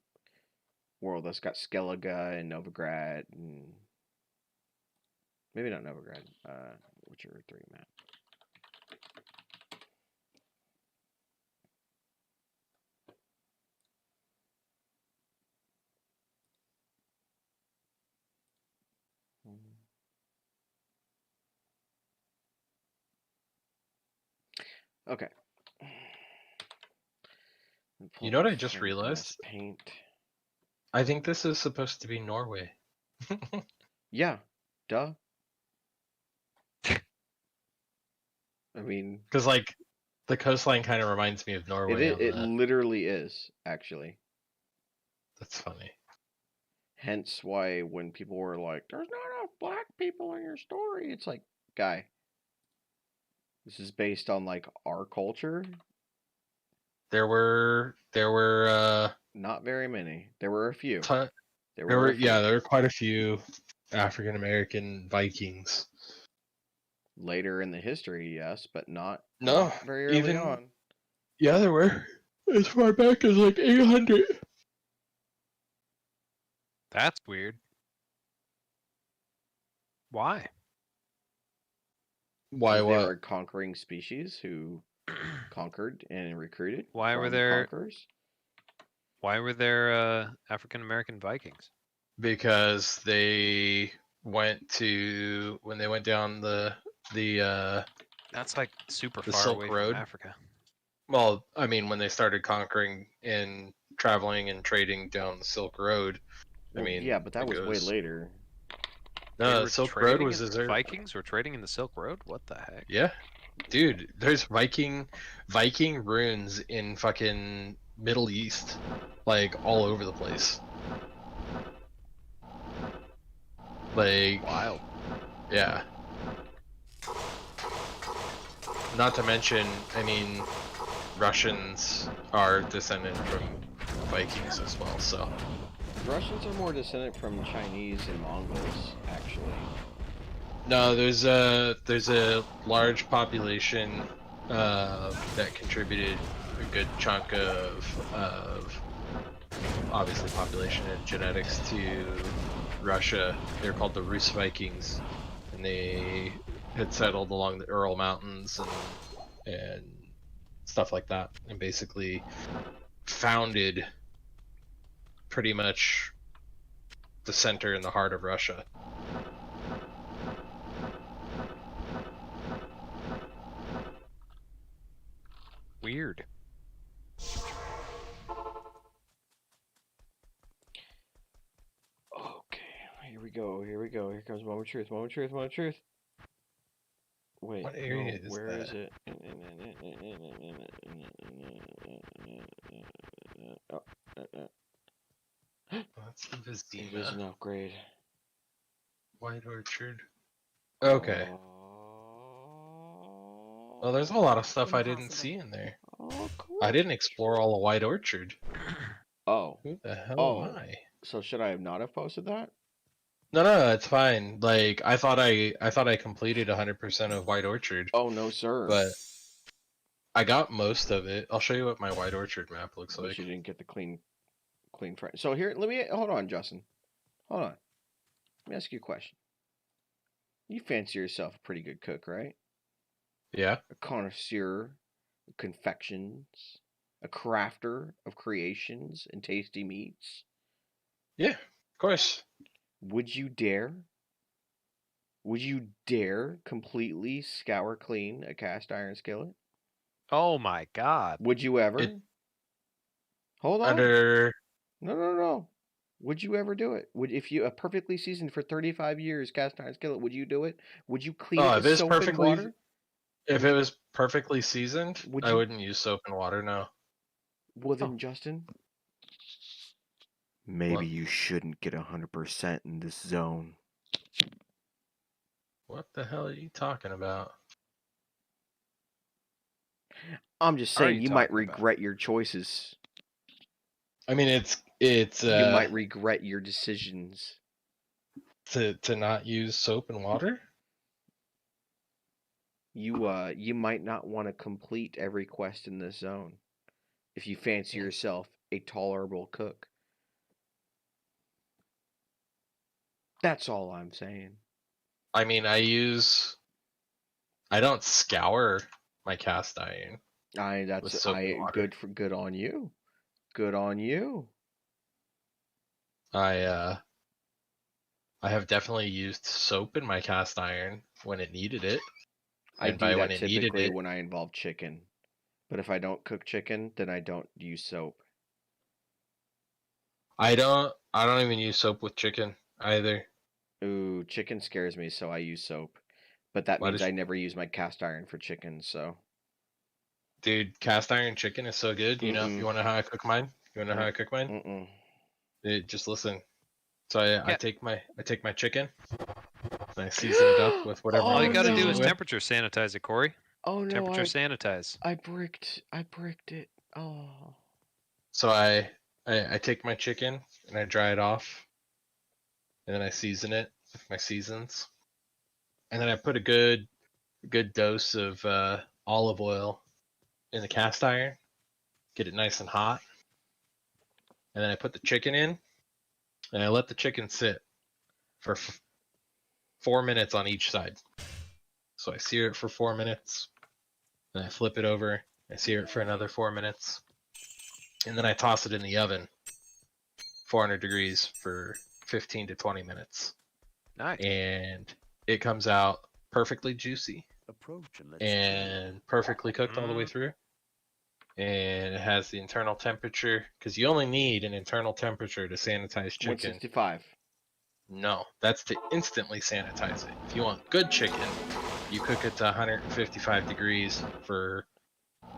world that's got Skellige and Novigrad and maybe not Novigrad. Witcher 3 map. Okay.
You know what I just realized?
Paint.
I think this is supposed to be Norway.
Yeah. Duh. I mean,
Because like the coastline kind of reminds me of Norway.
it literally is, actually.
That's funny.
Hence why when people were like, there's not enough black people in your story, it's like, guy, this is based on like our culture.
There were
Not very many. There were a few.
there were quite a few African American Vikings.
Later in the history, yes, but not
No,
very early on.
Yeah, there were. As far back as like 800.
That's weird. Why?
Why
They
what?
were conquering species who conquered and recruited.
Why were
from
there
conquerors.
Why were there African American Vikings?
Because they went to when they went down the
That's like super
the
far
Silk
away
Road.
from Africa.
Well, I mean, when they started conquering and traveling and trading down the Silk Road,
Well,
I mean,
yeah, but that was way later.
They
No,
were
the Silk Road
trading
was
in-
deserted.
Vikings were trading in the Silk Road? What the heck?
Yeah, dude, there's Viking ruins in fucking Middle East, like all over the place. Like
Wild.
Yeah. Not to mention, I mean, Russians are descendant from Vikings as well, so.
Russians are more descendant from Chinese and Mongols, actually.
No, there's a large population that contributed a good chunk of obviously population and genetics to Russia. They're called the Rus Vikings, and they had settled along the Ural Mountains and stuff like that, and basically founded pretty much the center and the heart of Russia.
Weird.
Okay, here we go. Here we go. Here comes moment of truth. Moment of truth. Moment of truth. Wait,
What area
no,
is
where
that?
is it? Oh,
That's the Vizima.
Division upgrade.
White Orchard. Okay. Well, there's a lot of stuff I didn't see in there.
Oh, cool.
I didn't explore all of White Orchard.
Oh.
Who the hell am I?
So should I have not have posted that?
No, it's fine. Like I thought I completed 100% of White Orchard.
Oh no, sir.
But I got most of it. I'll show you what my White Orchard map looks
But
like.
you didn't get the clean frame. So here, hold on, Justin. Hold on. Let me ask you a question. You fancy yourself a pretty good cook, right?
Yeah.
A connoisseur of confections. a crafter of creations and tasty meats.
Yeah, of course.
Would you dare? Would you dare completely scour clean a cast iron skillet?
Oh my god.
Would you ever?
It
Hold on.
under
No. Would you ever do it? Would if you a perfectly seasoned for 35 years cast iron skillet? Would you do it? Would you clean it
if
with
it's
soap and
perfectly
water?
if it was perfectly seasoned,
Would
I
you?
wouldn't use soap and water. No.
Well then,
Oh.
Justin, maybe
What?
you shouldn't get 100% in this zone.
What the hell are you talking about?
I'm just
Are
saying
you
you might
talking about?
regret your choices.
I mean, it's
You might regret your decisions.
to not use soap and water.
You might not want to complete every quest in this zone if you fancy yourself a tolerable cook. That's all I'm saying.
I mean, I don't scour my cast iron. With soap and water.
Good on you. Good on you.
I have definitely used soap in my cast iron when it needed it.
I
And
do
by
that
when it needed
typically
it,
when I involve chicken. But if I don't cook chicken, then I don't use soap.
I don't even use soap with chicken either.
Ooh, chicken scares me, so I use soap. But that
Why
means
does-
I never use my cast iron for chicken, so.
Dude, cast iron chicken is so good. You
Mm-mm.
want to know how I cook mine? You want to know how I cook mine?
Mm-mm.
Just listen. So I
Yeah.
take my chicken and I season it up with whatever.
All
I
you
wanna
gotta
season
do
it
is
with.
temperature sanitize it, Corey.
Oh no,
Temperature sanitize.
I bricked it. Oh.
So I take my chicken and I dry it off, and then I season it with my seasons, and then I put a good dose of olive oil in the cast iron, get it nice and hot, and then I put the chicken in, and I let the chicken sit for 4 minutes on each side. So I sear it for 4 minutes, then I flip it over, I sear it for another 4 minutes, and then I toss it in the oven, 400 degrees for 15 to 20 minutes.
Nice.
And it comes out perfectly juicy and perfectly cooked all the way through. And it has the internal temperature, because you only need an internal temperature to sanitize chicken.
165.
No, that's to instantly sanitize it. If you want good chicken, you cook it to 155 degrees for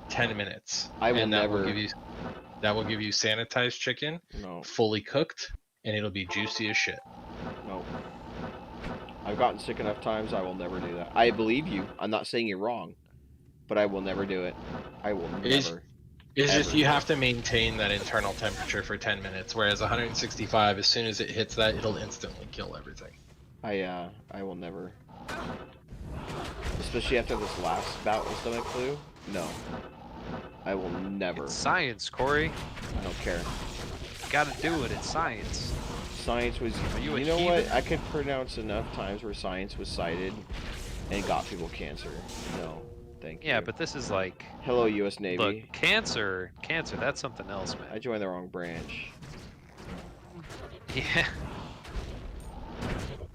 10 minutes. That will give you sanitized chicken,
No.
fully cooked, and it'll be juicy as shit.
No. I've gotten sick enough times, I will never do that. I believe you. I'm not saying you're wrong, but I will never do it. I will never.
It's just
ever
you
do
have
it.
to maintain that internal temperature for 10 minutes, whereas 165, as soon as it hits that, it'll instantly kill everything.
I will never. Especially after this last bout with stomach flu. No. I will never.
It's science, Corey.
I don't care.
You gotta do it. It's science.
Science was.
Are you a
You know what?
heathen?
I could pronounce enough times where science was cited and got people cancer. No. Thank you.
Yeah, but this is like,
Hello, U.S. Navy.
look, cancer, that's something else,
I
man.
joined the wrong branch.
Yeah.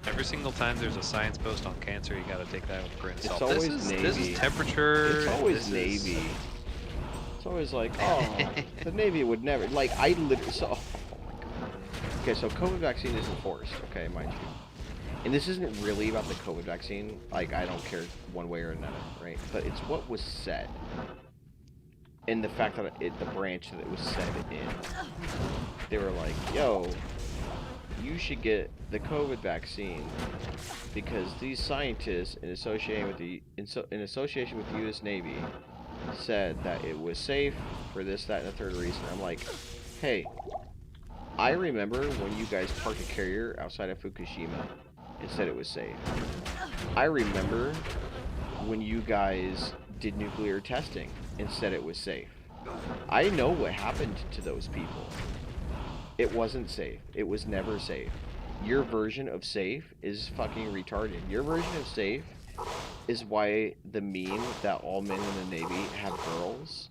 Every single time there's a science post on cancer, you gotta take that with a grain of
It's
salt.
always
This
Navy.
is temperature.
It's always
this is-
Navy. It's always like, oh, the Navy would never. Like, I literally. So, oh my god. Okay, so COVID vaccine is enforced, okay, mind you. And this isn't really about the COVID vaccine. Like, I don't care one way or another, right? But it's what was said. And the fact that the branch that it was said in. They were like, yo, you should get the COVID vaccine because these scientists in association with the U.S. Navy said that it was safe for this, that, and the third reason. I'm like, hey, I remember when you guys parked a carrier outside of Fukushima and said it was safe. I remember when you guys did nuclear testing and said it was safe. I know what happened to those people. It wasn't safe. It was never safe. Your version of safe is fucking retarded. Your version of safe is why the meme that all men in the Navy have girls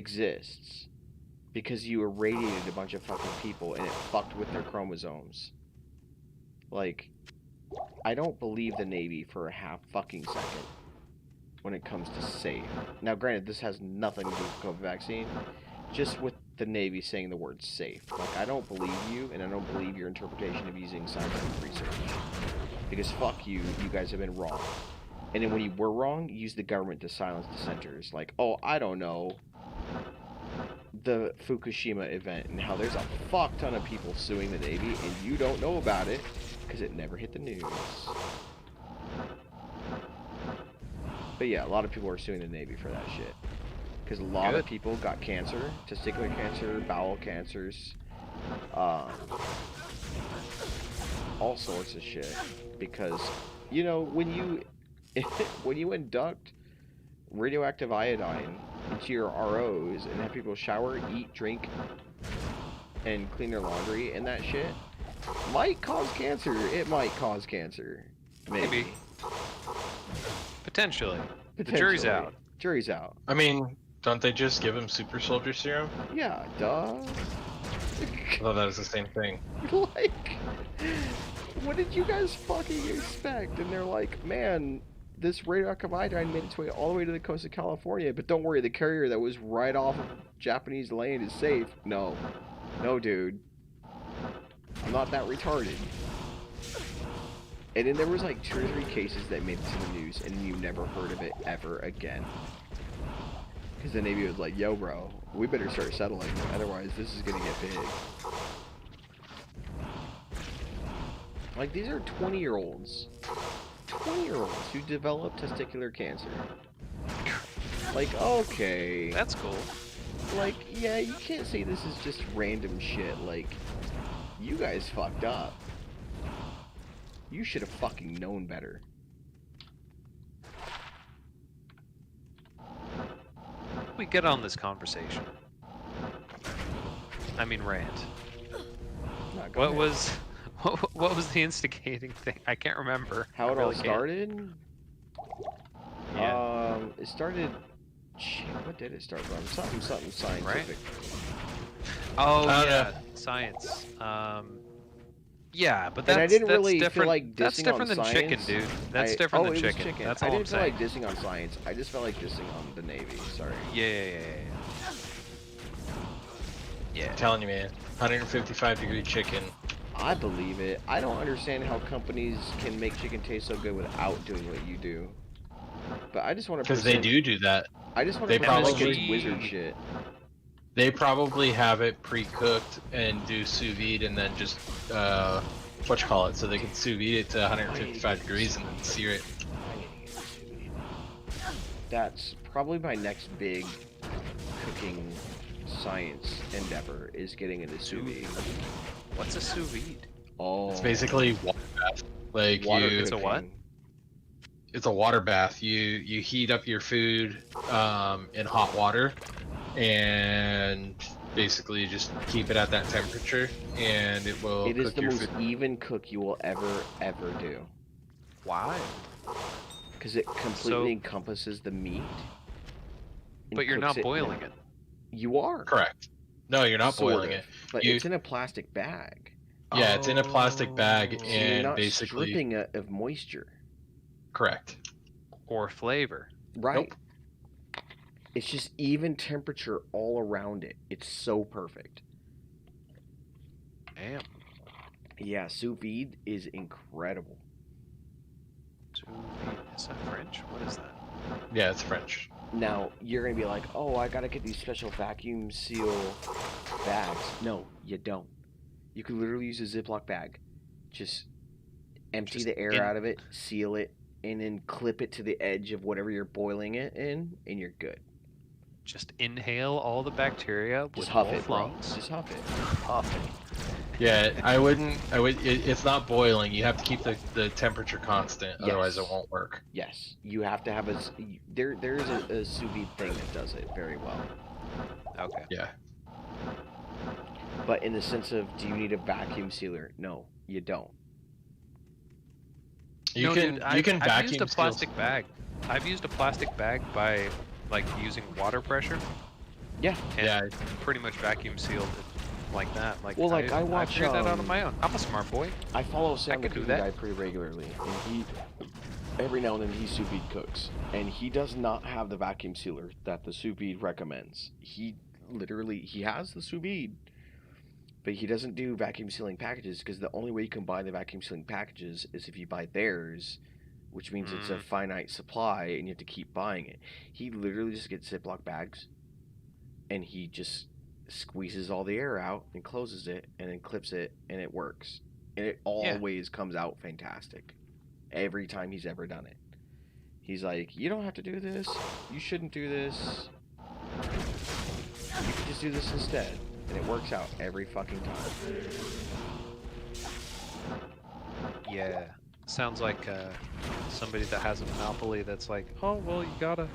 exists because you irradiated a bunch of fucking people and it fucked with their chromosomes. Like, I don't believe the Navy for a half fucking second when it comes to safe. Now, granted, this has nothing to do with COVID vaccine. Just with the Navy saying the word safe. Like, I don't believe you, and I don't believe your interpretation of using scientific research. Because fuck you, you guys have been wrong. And then when you were wrong, you use the government to silence dissenters. Like, oh, I don't know, the Fukushima event, and how there's a fuck ton of people suing the Navy, and you don't know about it, because it never hit the news. But yeah, a lot of people are suing the Navy for that shit. Because a lot of people got cancer, testicular cancer, bowel cancers, all sorts of shit. Because, you know, when you when you induct radioactive iodine into your ROs and have people shower, eat, drink, and clean their laundry and that shit, might cause cancer. It might cause cancer. Maybe.
Potentially. The jury's out.
Jury's out.
I mean, don't they just give him super soldier serum?
Yeah, duh.
I thought that was the same thing.
Like, what did you guys fucking expect? And they're like, man, this radioactive iodine made its way all the way to the coast of California, but don't worry, the carrier that was right off of Japanese land is safe. No. No, dude. I'm not that retarded. And then there was like 2 or 3 cases that made it to the news, and you never heard of it ever again. Because the Navy was like, yo, bro, we better start settling, otherwise this is gonna get big. Like, these are 20-year-olds. 20-year-olds who develop testicular cancer. Like, okay.
That's cool.
Like, yeah, you can't say this is just random shit. Like, you guys fucked up. You should have fucking known better.
We get on this conversation. I mean, rant. What was the instigating thing? I can't remember.
How it all started?
Yeah.
It started. Shit, what did it start from? Something scientific.
Right? Oh yeah, science. Yeah, but that's,
and I didn't
that's
really
different.
feel like dissing
that's different
on
than
science.
chicken, dude. That's different than
it was
chicken. That's
I
all
didn't
I'm
feel
saying.
like dissing on science. I just felt like dissing on the Navy. Sorry.
Yeah.
I'm telling you, man. 155-degree chicken.
I believe it. I don't understand how companies can make chicken taste so good without doing what you do. But I just want to.
Because they do that.
I just want
They
to pretend like
probably-
it's wizard shit.
They probably have it pre-cooked and do sous vide and then just what you call it, so they can sous vide it to 155 degrees and then sear it.
That's probably my next big cooking science endeavor, is getting into sous vide.
What's a sous vide?
Oh,
It's basically water bath. Like
water
you,
It's a what?
it's a water bath. You heat up your food in hot water and basically just keep it at that temperature and it will
It is
cook
the
your
most
food.
even cook you will ever do.
Why?
Because it completely encompasses the meat. and
But you're
cooks
not
it-
boiling it.
You are.
Correct. No, you're not
Sort
boiling
of,
it.
But
You-
it's in a plastic bag.
Yeah, it's in a plastic bag
Oh.
So you're
and
not
basically
stripping it of moisture.
correct.
Or flavor.
Right. It's just even temperature all around it. It's so perfect.
Damn.
Yeah, sous vide is incredible.
Sous vide. Is that French? What is that?
Yeah, it's French.
Now, you're going to be like, oh, I got to get these special vacuum seal bags. No, you don't. You can literally use a Ziploc bag. Just empty
Just
the air out of it, seal it, and then clip it to the edge of whatever you're boiling it in, and you're good.
Just inhale all the bacteria
Just
with
huff
both
it, bro.
lungs.
Just huff it.
Huff it.
Yeah, it's not boiling. You have to keep the temperature constant, otherwise
Yes.
it won't work.
Yes, you have to have there is a sous vide thing that does it very well.
Okay.
Yeah.
But in the sense of, do you need a vacuum sealer? No, you don't.
You
No,
can
dude,
you can
I've
vacuum
used a
seal-
plastic bag. I've used a plastic bag by like using water pressure.
Yeah.
And
Yeah.
pretty much vacuum sealed it like that. Like,
Well, like, I watch,
figured that out on my own. I'm a smart boy.
I follow Sam the
could do
cooking
that.
guy pretty regularly, and every now and then he sous vide cooks, and he does not have the vacuum sealer that the sous vide recommends. He has the sous vide, but he doesn't do vacuum sealing packages because the only way you can buy the vacuum sealing packages is if you buy theirs, which means it's a finite supply and you have to keep buying it. He literally just gets Ziploc bags, and he just squeezes all the air out and closes it and then clips it, and it works. And it always comes out fantastic. Every time he's ever done it. He's like, you don't have to do this. You shouldn't do this. You can just do this instead. And it works out every fucking time.
Yeah. Sounds like somebody that has a monopoly that's like, oh, well, you gotta.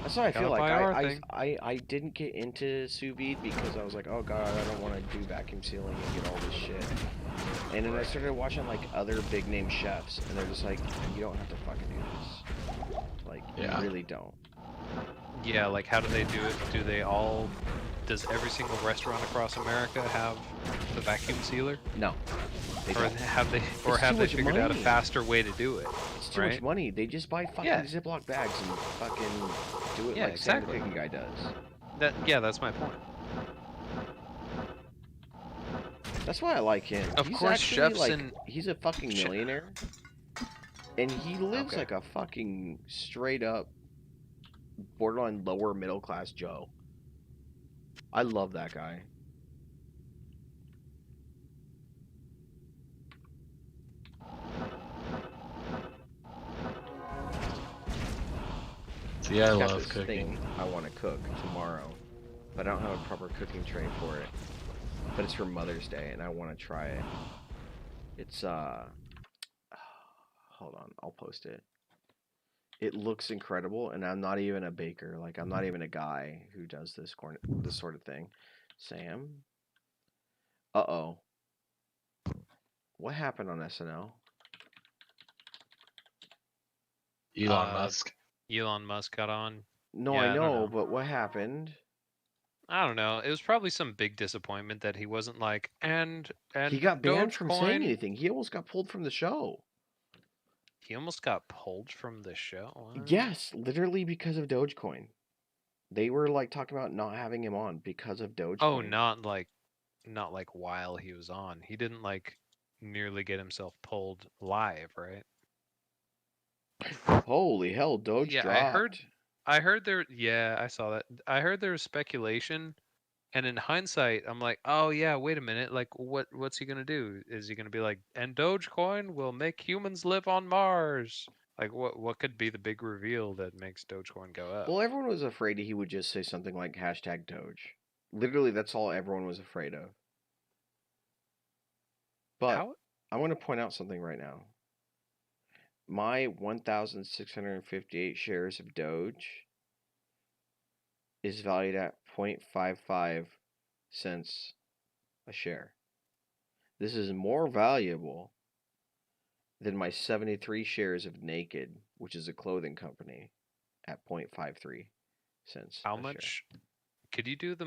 That's what I feel like.
buy our thing.
I didn't get into sous vide because I was like, oh god, I don't want to do vacuum sealing and get all this shit. And then I started watching like other big name chefs, and they're just like, you don't have to fucking do this. Like, you really don't.
Yeah, like how do they do it? Do they all? Does every single restaurant across America have the vacuum sealer?
No. They
Or
don't.
have they figured out a faster way to do it?
It's too much money. They just buy fucking Ziploc bags and fucking do it like Sam the cooking guy does.
That's my point.
That's why I like him.
Of course, chefs and
he's a fucking millionaire, and he lives like a fucking straight up, borderline lower middle class Joe. I love that guy.
See, I love cooking.
I want to cook tomorrow, but I don't have a proper cooking tray for it. But it's for Mother's Day, and I want to try it. It's hold on, I'll post it. It looks incredible, and I'm not even a baker. Like, I'm not even a guy who does this sort of thing. Sam? Uh-oh. What happened on SNL?
Elon Musk.
Elon Musk got on.
No, I know, but what happened?
I don't know. It was probably some big disappointment that he wasn't like, and
he got banned from saying
Dogecoin.
anything. He almost got pulled from the show.
He almost got pulled from the show? What?
Yes, literally because of Dogecoin. They were like talking about not having him on because of Dogecoin.
Oh, not like while he was on. He didn't like nearly get himself pulled live, right?
Holy hell, Doge dropped.
I heard there. Yeah, I saw that. I heard there was speculation, and in hindsight, I'm like, oh yeah, wait a minute. Like, what's he gonna do? Is he gonna be like, and Dogecoin will make humans live on Mars? Like, what could be the big reveal that makes Dogecoin go up?
Well, everyone was afraid he would just say something like hashtag Doge. Literally, that's all everyone was afraid of. But I want to point out something right now. My 1,658 shares of Doge is valued at 0.55 cents a share. This is more valuable than my 73 shares of Naked, which is a clothing company, at 0.53 cents.
How much? Could you do the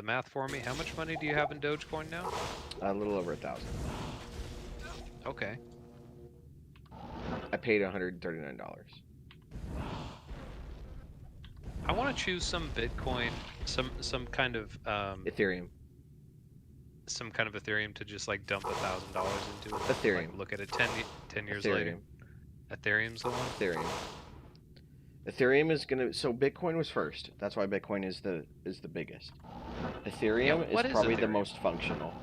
math for me? How much money do you have in Dogecoin now?
A little over 1,000.
Okay.
I paid $139.
I want to choose some Bitcoin, some kind of
Ethereum.
Some kind of Ethereum to just like dump $1,000 into it.
Ethereum.
Like, look at it 10 years later. Ethereum's the one.
Ethereum. Ethereum is gonna. So Bitcoin was first. That's why Bitcoin is the biggest. Ethereum is probably the most functional.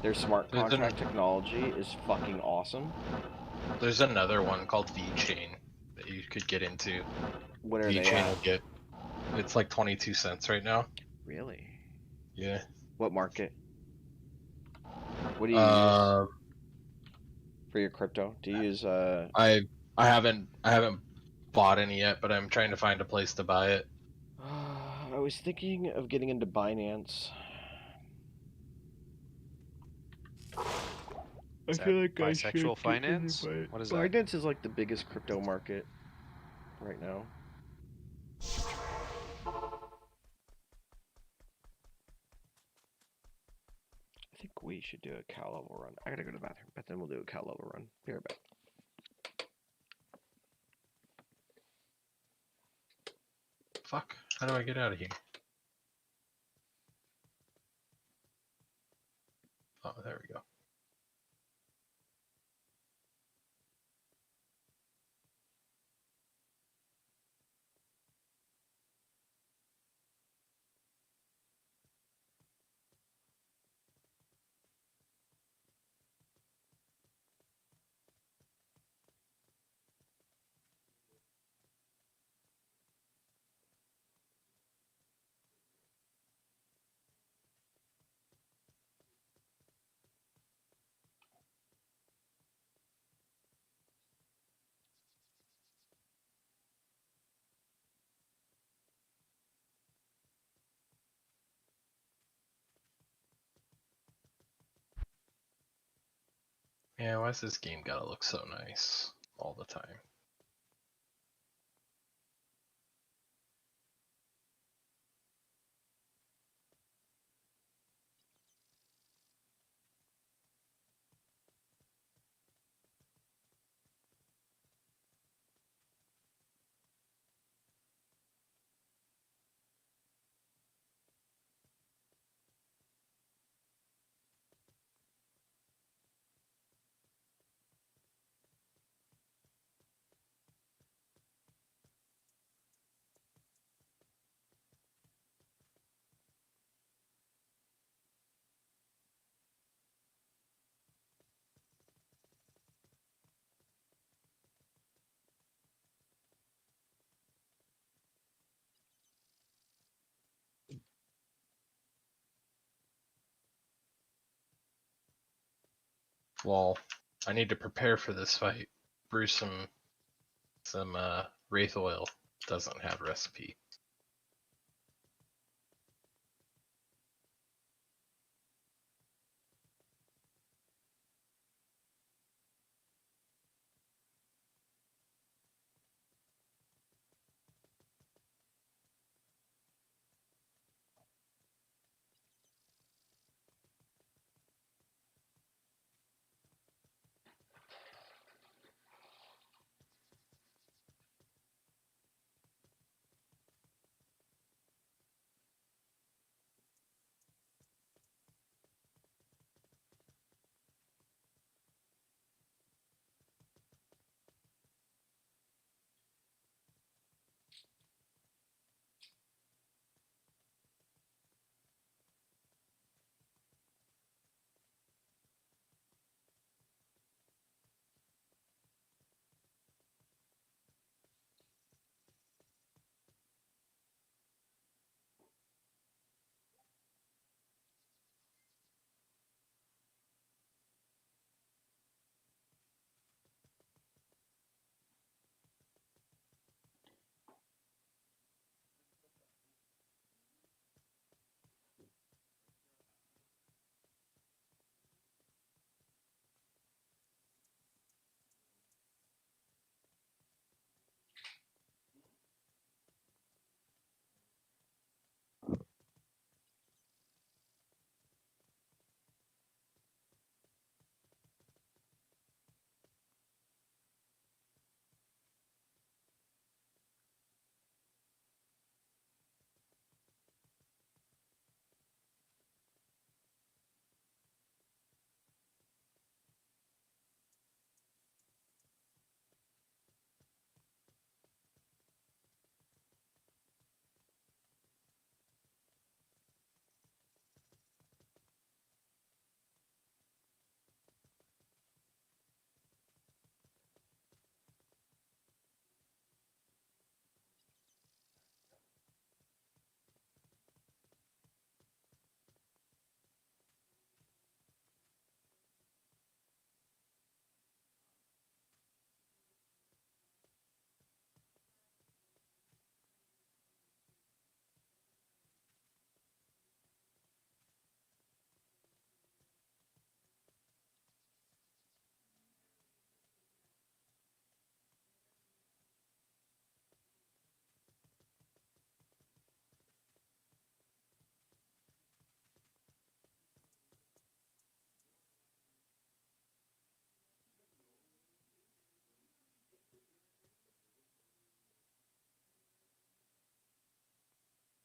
Their smart contract technology is fucking awesome.
There's another one called VeChain that you could get into.
What are they
VeChain
at?
will get. It's like 22 cents right now.
Really?
Yeah.
What market? What do you use for your crypto? Do you use
I haven't bought any yet, but I'm trying to find a place to buy it.
I was thinking of getting into Binance. I feel like
bisexual finance? What is that?
Binance is like the biggest crypto market right now. think we should do a cow level run. I gotta go to the bathroom, but then we'll do a cow level run. Be right back.
Fuck. How do I get out of here? Oh, there we go. Yeah, why's this game gotta look so nice all the time? Well, I need to prepare for this fight. Brew some wraith oil. Doesn't have recipe.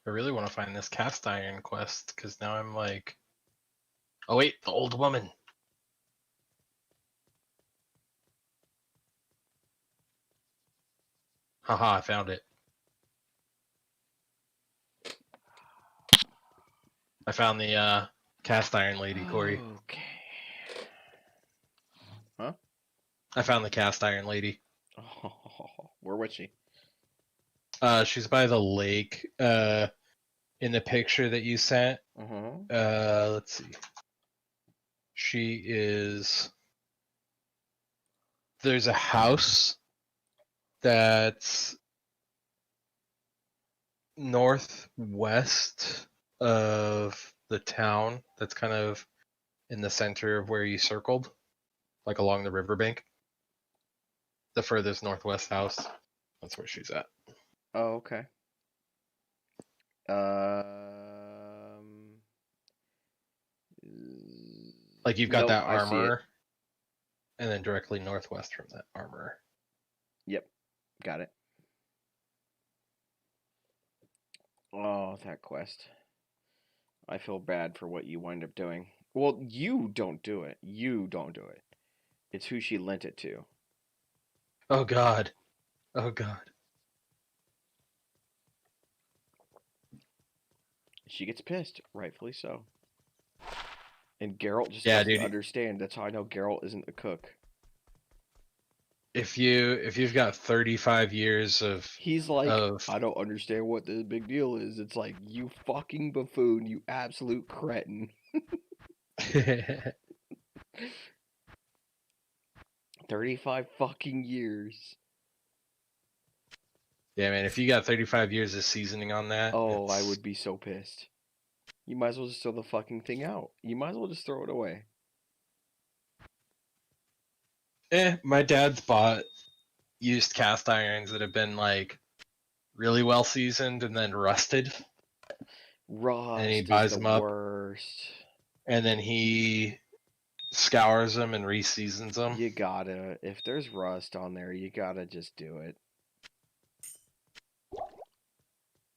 I really want to find this cast iron quest because now I'm like, oh wait, the old woman. Haha, I found it. I found the cast iron lady, Corey.
Okay. Huh?
I found the cast iron lady.
Oh, where was she?
She's by the lake. In the picture that you sent. Let's see. She is. There's a house that's northwest of the town. That's kind of in the center of where you circled, like along the riverbank. The furthest northwest house. That's where she's at.
Oh, okay.
Like you've got
Nope,
that
I see it.
armor, and then directly northwest from that armor.
Yep, got it. Oh, that quest. I feel bad for what you wind up doing. Well, you don't do it. You don't do it. It's who she lent it to.
Oh god. Oh god.
She gets pissed, rightfully so. And Geralt just
Yeah,
doesn't
dude.
understand. That's how I know Geralt isn't a cook.
If you've got 35 years of
He's like, I don't understand what the big deal is. It's like, you fucking buffoon, you absolute cretin. 35 fucking years.
Yeah, man, if you got 35 years of seasoning on that,
Oh, I would be so pissed. You might as well just throw the fucking thing out. You might as well just throw it away.
My dad's bought used cast irons that have been like really well seasoned and then rusted.
Rust
And he
is
buys
the
them up.
worst.
And then he scours them and re-seasons them.
You gotta, if there's rust on there, you gotta just do it.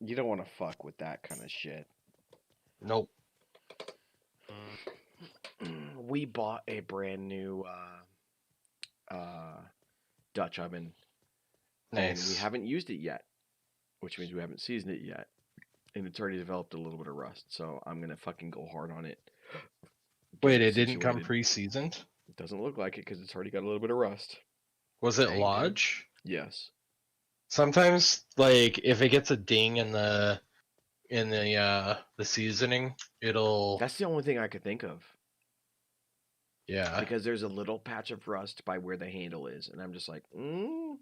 You don't want to fuck with that kind of shit.
Nope.
We bought a brand new Dutch oven.
Nice.
And we haven't used it yet, which means we haven't seasoned it yet. And it's already developed a little bit of rust, so I'm gonna fucking go hard on it.
Wait, it didn't come pre-seasoned?
It doesn't look like it because it's already got a little bit of rust.
Was it Lodge?
Yes.
Sometimes, like, if it gets a ding in the seasoning, it'll.
That's the only thing I could think of.
Yeah.
Because there's a little patch of rust by where the handle is, and I'm just like, I'm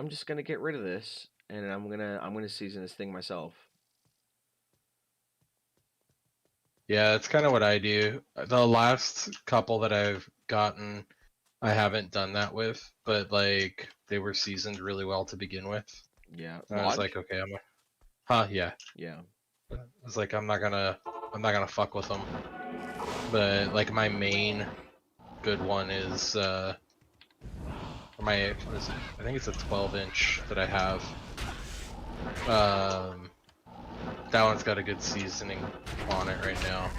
just gonna get rid of this, and I'm gonna season this thing myself.
Yeah, that's kind of what I do. The last couple that I've gotten, I haven't done that with, but like they were seasoned really well to begin with.
Yeah.
And I was like, okay, yeah.
Yeah.
I was like, I'm not gonna fuck with them. But like my main good one is what is it? I think it's a 12-inch that I have. That one's got a good seasoning on it right now.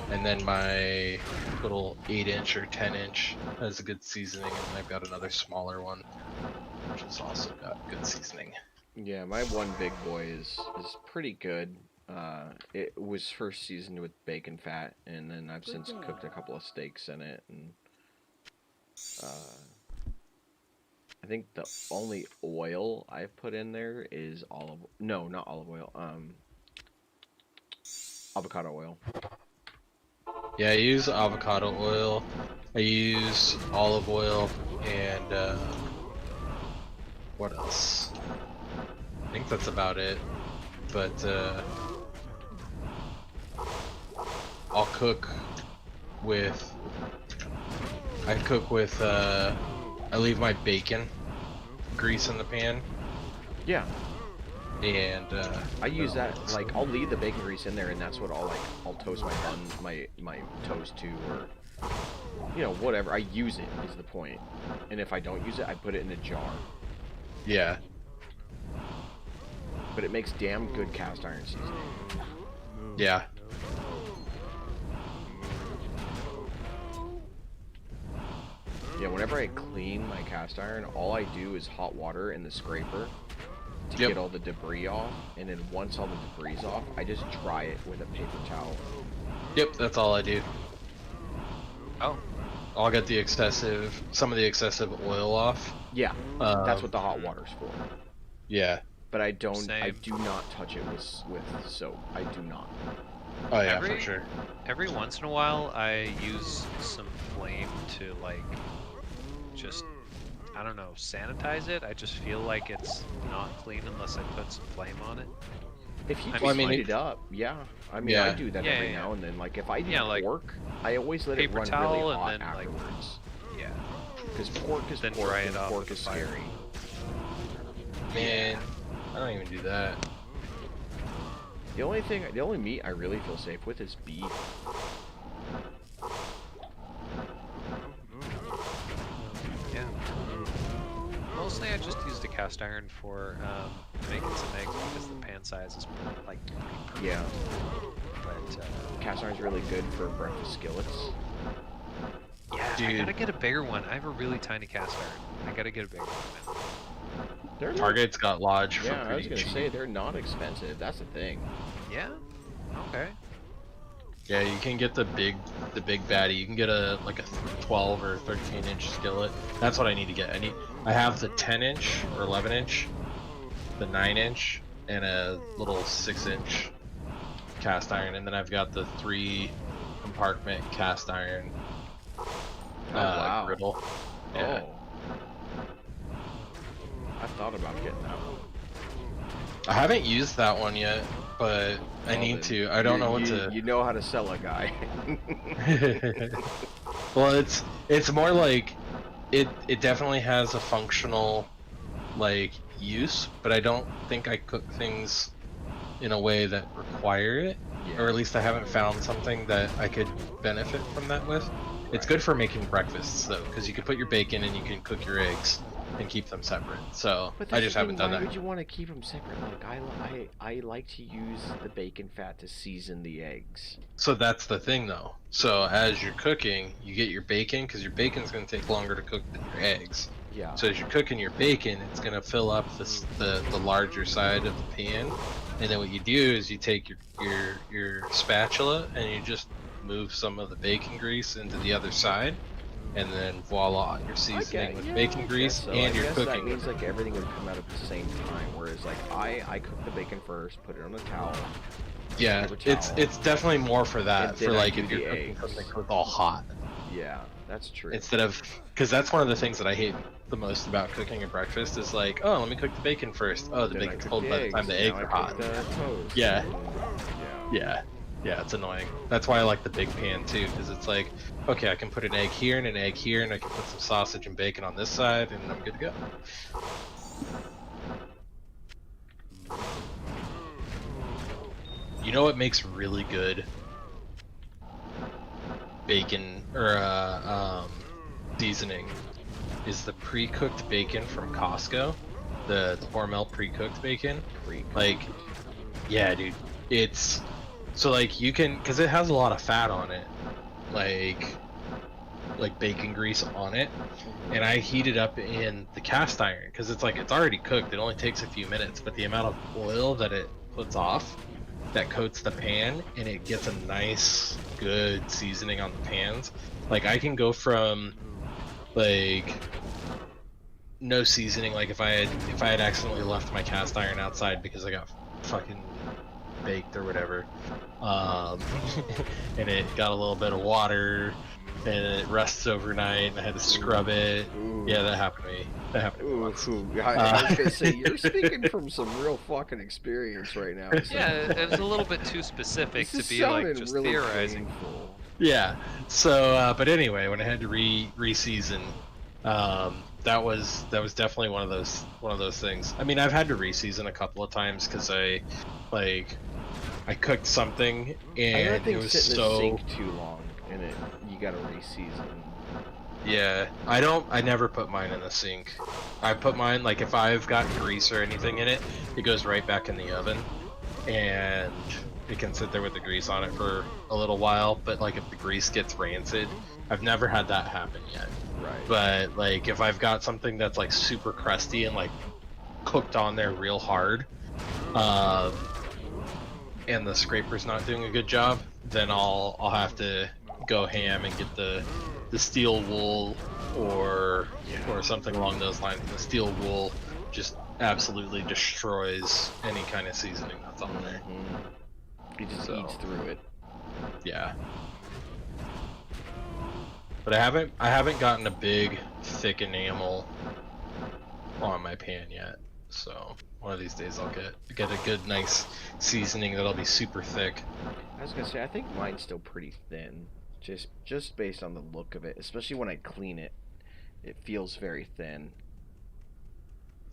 And then my little 8-inch or 10-inch has a good seasoning, and I've got another smaller one, which has also got good seasoning.
Yeah, my one big boy is pretty good. It was first seasoned with bacon fat, and then I've since cooked a couple of steaks in it, and I think the only oil I've put in there is not olive oil, avocado oil.
Yeah, I use avocado oil. I use olive oil and what else? I think that's about it. But I'll cook with. I leave my bacon grease in the pan.
Yeah.
And
I use that, like, I'll leave the bacon grease in there, and that's what I'll toast my bun, my toast to, or, you know, whatever. I use it, is the point. And if I don't use it, I put it in a jar.
yeah.
but it makes damn good cast iron seasoning.
Yeah.
Yeah, whenever I clean my cast iron, all I do is hot water in the scraper to
Yep.
get all the debris off, and then once all the debris off, I just dry it with a paper towel.
Yep, that's all I do.
Oh,
I'll get some of the excessive oil off.
Yeah, that's what the hot water's for.
Yeah.
But I do
Same.
not touch it with soap. I do not.
Oh yeah, for sure.
Every once in a while, I use some flame to like, just, I don't know, sanitize it. I just feel like it's not clean unless I put some flame on it.
If you
I
just
mean,
heat it up, yeah. I mean,
Yeah.
I do that
Yeah,
every
yeah,
now and then. Like if I do
Yeah, like
pork, I always let it
paper
run
towel
really
and
hot
then, like,
afterwards.
Yeah.
Because pork is
Then
pork,
dry
and
it off
pork
with
is
a fire.
scary.
Man, I don't even do that.
The only meat I really feel safe with is beef.
Yeah. Mostly I just use the cast iron for making some eggs because the pan size is like pretty
Yeah,
But
cast iron's really good for breakfast skillets.
yeah, I
Dude.
gotta get a bigger one. I have a really tiny cast iron. I gotta get a bigger one.
They're not-
Target's got Lodge for
Yeah, I was
pretty
gonna
cheap.
say they're not expensive. That's the thing.
Yeah. Okay.
Yeah, you can get the big baddie. You can get a 12 or 13-inch skillet. That's what I need to get. I have the 10-inch or 11-inch, the 9-inch, and a little 6-inch cast iron, and then I've got the 3-compartment cast iron
wow.
griddle. Yeah.
Oh. I thought about getting that one.
I haven't used that one yet, but I
Well,
need
then
to. I don't know what to.
You know how to sell a guy.
Well, it's more like it definitely has a functional like use, but I don't think I cook things in a way that require it, or at least I haven't found something that I could benefit from that with. It's good for making breakfasts though, because you can put your bacon and you can cook your eggs and keep them separate. So
But
I just haven't done
Why
that.
would you want to keep them separate? Like I like to use the bacon fat to season the eggs.
So that's the thing though. So as you're cooking, you get your bacon, because your bacon's going to take longer to cook than your eggs.
Yeah.
So as you're cooking your bacon, it's going to fill up the larger side of the pan, and then what you do is you take your spatula and you just move some of the bacon grease into the other side, and then voila, you're seasoning with bacon grease
so.
and you're
That
cooking.
means like everything would come out at the same time. Whereas like I cook the bacon first, put it on a towel.
Yeah,
paper
it's
towel,
definitely more for that,
and
for
then I
like
do
if
the
you're cooking
eggs.
something that's all hot.
Yeah, that's true.
Instead of, because that's one of the things that I hate the most about cooking a breakfast is like, oh, let me cook the bacon first. Oh, the
Then I
bacon's
cook
cold by the time the eggs
now
are
I
hot.
cook the toast.
Yeah.
Yeah.
Yeah, it's annoying. That's why I like the big pan too, because it's like, okay, I can put an egg here and an egg here, and I can put some sausage and bacon on this side, and I'm good to go. You know what makes really good bacon or seasoning is the pre-cooked bacon from Costco, the Hormel pre-cooked bacon. Like, yeah, dude, it's so like you can, because it has a lot of fat on it, like bacon grease on it, and I heat it up in the cast iron because it's like it's already cooked. It only takes a few minutes, but the amount of oil that it puts off that coats the pan, and it gets a nice good seasoning on the pans. Like I can go from like no seasoning, like if I had accidentally left my cast iron outside because I got fucking baked or whatever, and it got a little bit of water and it rests overnight and I had to scrub it.
Ooh.
Yeah, that happened to me. That happened to me once.
I was gonna say, you're speaking from some real fucking experience right now. So.
Yeah, it was a little bit too specific
This
to
is
be like
sounding
just
really
theorizing.
painful.
Yeah. So, but anyway, when I had to re-season, that was definitely one of those things. I mean, I've had to re-season a couple of times because I cooked something and
I
it was
sit in
so.
the sink too long, and you gotta re-season.
Yeah, I never put mine in the sink. I put mine, like, if I've got grease or anything in it, it goes right back in the oven, and it can sit there with the grease on it for a little while, but, like, if the grease gets rancid, I've never had that happen yet.
Right.
But, like, if I've got something that's, like, super crusty and, like, cooked on there real hard, and the scraper's not doing a good job, then I'll have to go ham and get the steel wool or something along those lines. The steel wool just absolutely destroys any kind of seasoning that's on there.
He just eats through it.
Yeah. But I haven't gotten a big thick enamel on my pan yet. So one of these days I'll get a good nice seasoning that'll be super thick.
I was gonna say I think mine's still pretty thin, just based on the look of it. Especially when I clean it, it feels very thin.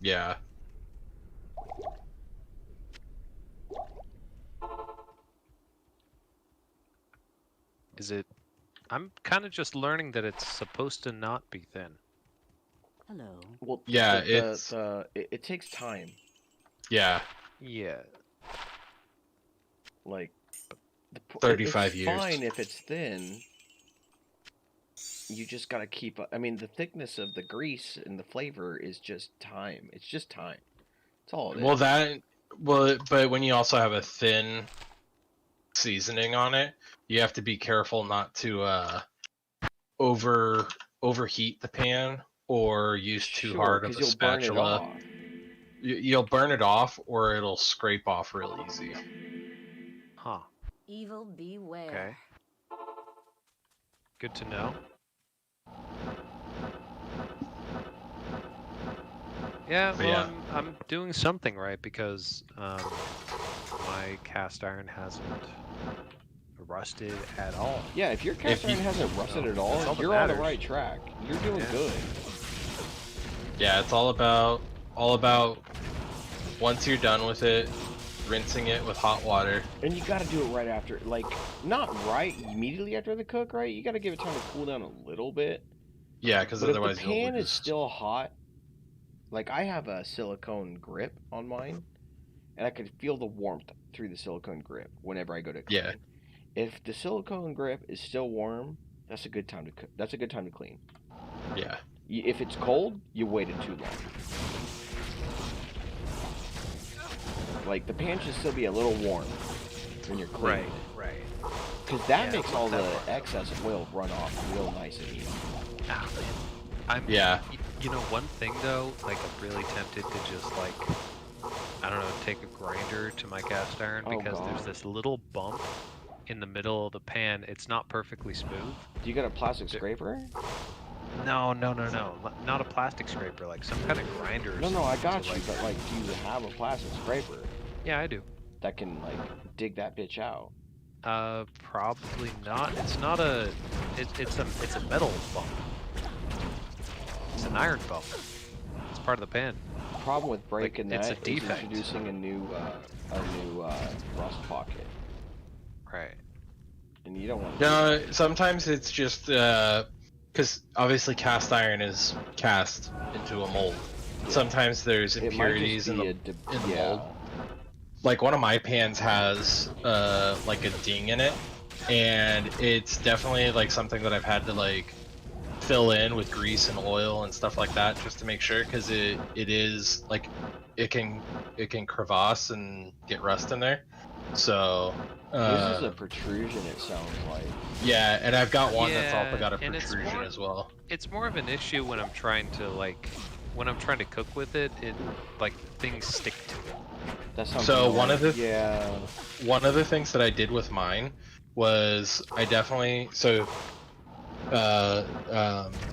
Yeah.
Is it? I'm kind of just learning that it's supposed to not be thin.
Hello.
Well,
Yeah,
it takes time.
Yeah.
Yeah.
Like
35
it's
years.
fine if it's thin. You just gotta keep up. I mean, the thickness of the grease and the flavor is just time. It's just time. That's all it is.
But when you also have a thin seasoning on it, you have to be careful not to overheat the pan or use too hard of a spatula.
Burn it off.
You'll burn it off, or it'll scrape off real easy.
Huh.
Evil beware.
Okay. Good to know. Yeah,
But
well,
yeah.
I'm doing something right because my cast iron hasn't rusted at all.
Yeah, if your cast iron hasn't rusted at all,
that's all that
you're on the
matters.
right track. You're doing
Yeah.
good.
Yeah, it's all about once you're done with it, rinsing it with hot water.
And you gotta do it right after, like, not right immediately after the cook, right? You gotta give it time to cool down a little bit.
Yeah, because
But
otherwise
if the pan
you'll
is still hot, like I have a silicone grip on mine, and I can feel the warmth through the silicone grip whenever I go to clean.
Yeah.
If the silicone grip is still warm, that's a good time to cook. That's a good time to clean.
Yeah.
If it's cold, you waited too long. Like the pan should still be a little warm when you're cleaning it.
Right.
Because that
Yeah,
makes all
that
the
part.
excess oil run off real nice and easy.
Yeah.
You know, one thing though, like I'm really tempted to just like, I don't know, take a grinder to my cast iron
Oh,
because there's
God.
this little bump in the middle of the pan. It's not perfectly smooth.
Do you got a plastic scraper?
No, not a plastic scraper, like some kind of grinder. Or
No, I
something
got
to,
you,
like-
but like, do you have a plastic scraper
Yeah, I do.
that can like dig that bitch out?
Probably not. It's not a. It's a metal bump. It's an iron bump. It's part of the pan.
The problem with breaking
it's a
that is
defect.
introducing a new rust pocket,
Right.
and you don't want.
No, sometimes it's just because obviously cast iron is cast into a mold.
Yeah.
Sometimes there's
It might
impurities
just
in
be
the
yeah.
mold. Like one of my pans has like a ding in it, and it's definitely like something that I've had to like fill in with grease and oil and stuff like that just to make sure, because it is like it can crevasse and get rust in there. So
This is a protrusion, it sounds like.
yeah, and I've got one that's
Yeah,
also got a
and it's
protrusion
more-
as well.
It's more of an issue when I'm trying to cook with it. It like things stick to it.
That sounds.
So one of
annoying.
the-
yeah.
One of the things that I did with mine was I definitely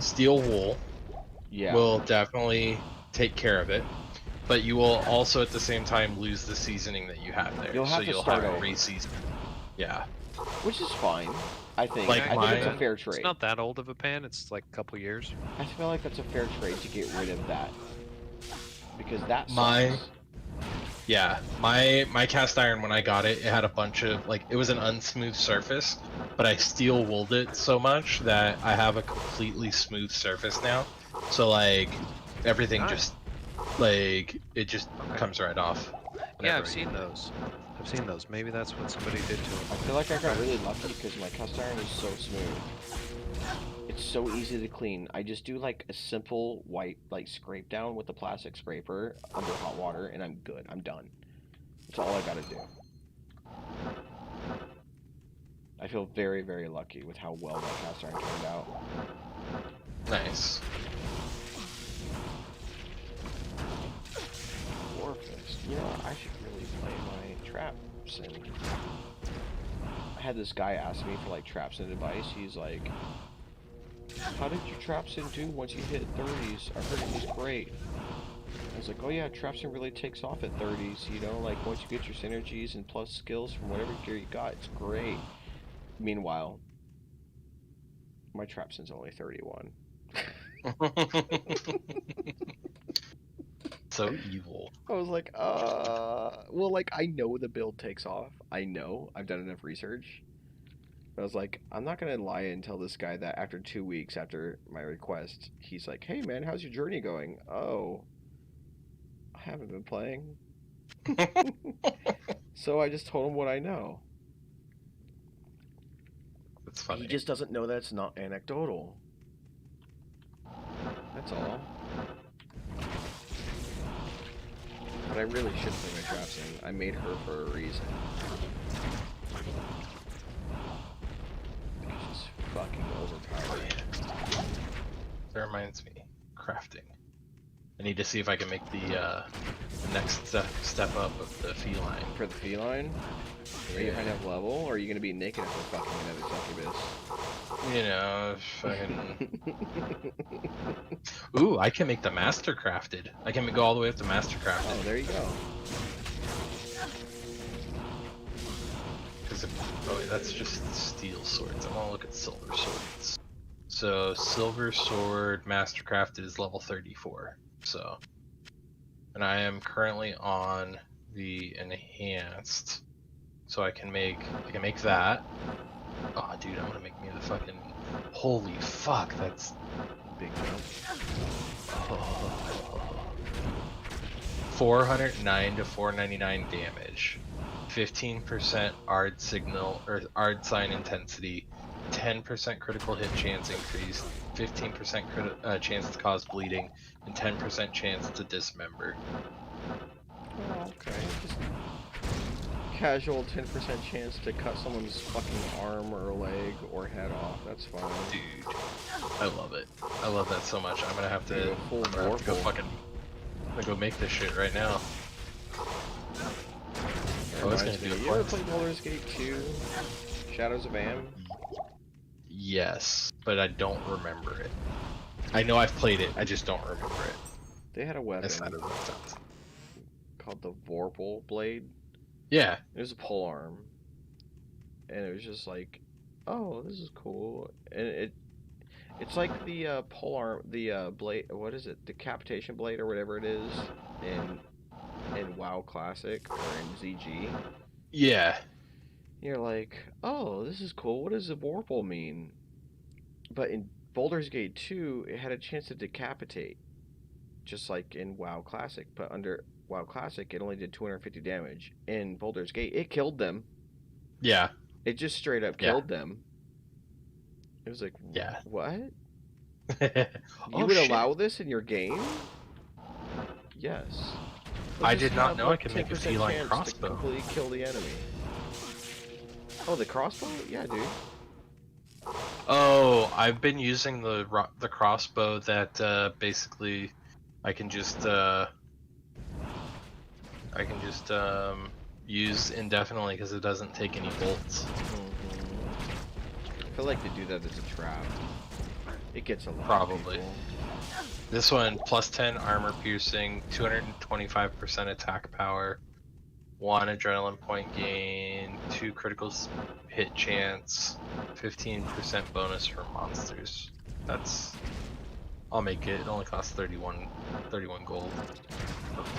steel wool
Yeah.
will definitely take care of it, but you will also at the same time lose the seasoning that you have there.
You'll have
so
to
you'll
start
have to
over.
re-season. Yeah.
Which is fine, I think.
Like
I think it's a
mine-
fair trade.
It's not that old of a pan. It's like a couple years.
I feel like that's a fair trade to get rid of that. Because that sucks.
Mine- Yeah, my cast iron when I got it, it had a bunch of like it was an unsmooth surface, but I steel wooled it so much that I have a completely smooth surface now. So like everything
Nice.
just like it just
Okay.
comes right off.
Yeah,
whenever
I've
I
seen
use it.
those. I've seen those. Maybe that's what somebody did to
I
him.
feel like I got really lucky because my cast iron is so smooth. It's so easy to clean. I just do like a simple white like scrape down with the plastic scraper under hot water and I'm good. I'm done. That's all I gotta do. I feel very, very lucky with how well that cast iron turned out.
Nice.
Warfist. You know, I should really play my traps in. I had this guy ask me for like traps and advice. He's like, how did your trapsin do once you hit 30s? I heard it was great. I was like, oh yeah, trapsin really takes off at 30s, you know, like once you get your synergies and plus skills from whatever gear you got, it's great. Meanwhile, my trapsin's only 31.
So evil.
I was like, well, like, I know the build takes off. I know. I've done enough research. I was like, I'm not gonna lie and tell this guy that after 2 weeks after my request, he's like, hey man, how's your journey going? Oh, I haven't been playing. So I just told him what I know.
That's funny.
He just doesn't know that it's not anecdotal. That's all. But I really should play my traps in. I made her for a reason. She's fucking overpowered.
That reminds me, crafting. I need to see if I can make the next step up of the feline.
For the feline? Are you high enough level, or are you gonna be naked if we're fucking another succubus?
You know, fucking. Ooh, I can make the master crafted. I can go all the way up to master
Oh,
crafted.
there you go.
Oh, wait, that's just steel swords. I want to look at silver swords. So silver sword master crafted is level 34. So, and I am currently on the enhanced. So I can make that. Oh, dude, I'm gonna make me the fucking. Holy fuck, that's
Big jump.
409 to 499 damage, 15% ARD signal or ARD sign intensity, 10% critical hit chance increase, 15% chance to cause bleeding, and 10% chance to dismember.
Oh, okay. Just casual 10% chance to cut someone's fucking arm or leg or head off. That's fine.
Dude, I love it. I love that so much. I'm gonna have to,
Dude, a full
I'm gonna have to go
warful.
fucking. I'm gonna go make this shit right now. Oh, it's gonna be a
You ever played Baldur's Gate 2? Shadows of Am?
Yes, but I don't remember it. I know I've played it, I just don't remember it.
They had a weapon
That's not a rough sense.
called the Vorpal Blade.
Yeah,
It was a pole arm. And it was just like, oh, this is cool. And it's like the pole arm, the blade, what is it? Decapitation blade or whatever it is in WoW Classic or in ZG.
yeah,
You're like, oh, this is cool. What does the Vorpal mean? But in Baldur's Gate 2, it had a chance to decapitate, just like in WoW Classic. But under WoW Classic, it only did 250 damage. In Baldur's Gate, it killed them.
yeah,
It just straight up
Yeah.
killed them. It was like,
Yeah.
what?
You
You would allow this in your game? Yes.
I
Just
did not
have,
know I
like,
could make a
10%
feline
chance
crossbow.
To completely kill the enemy. Oh, the crossbow? Yeah, dude.
Oh, I've been using the crossbow that basically I can just use indefinitely because it doesn't take any bolts.
I feel like they do that as a trap. It gets a lot.
Probably.
Of people.
This one plus 10 armor piercing, 225% attack power, 1 adrenaline point gain, 2 critical hit chance, 15% bonus for monsters. That's. I'll make it. It only costs 31 gold.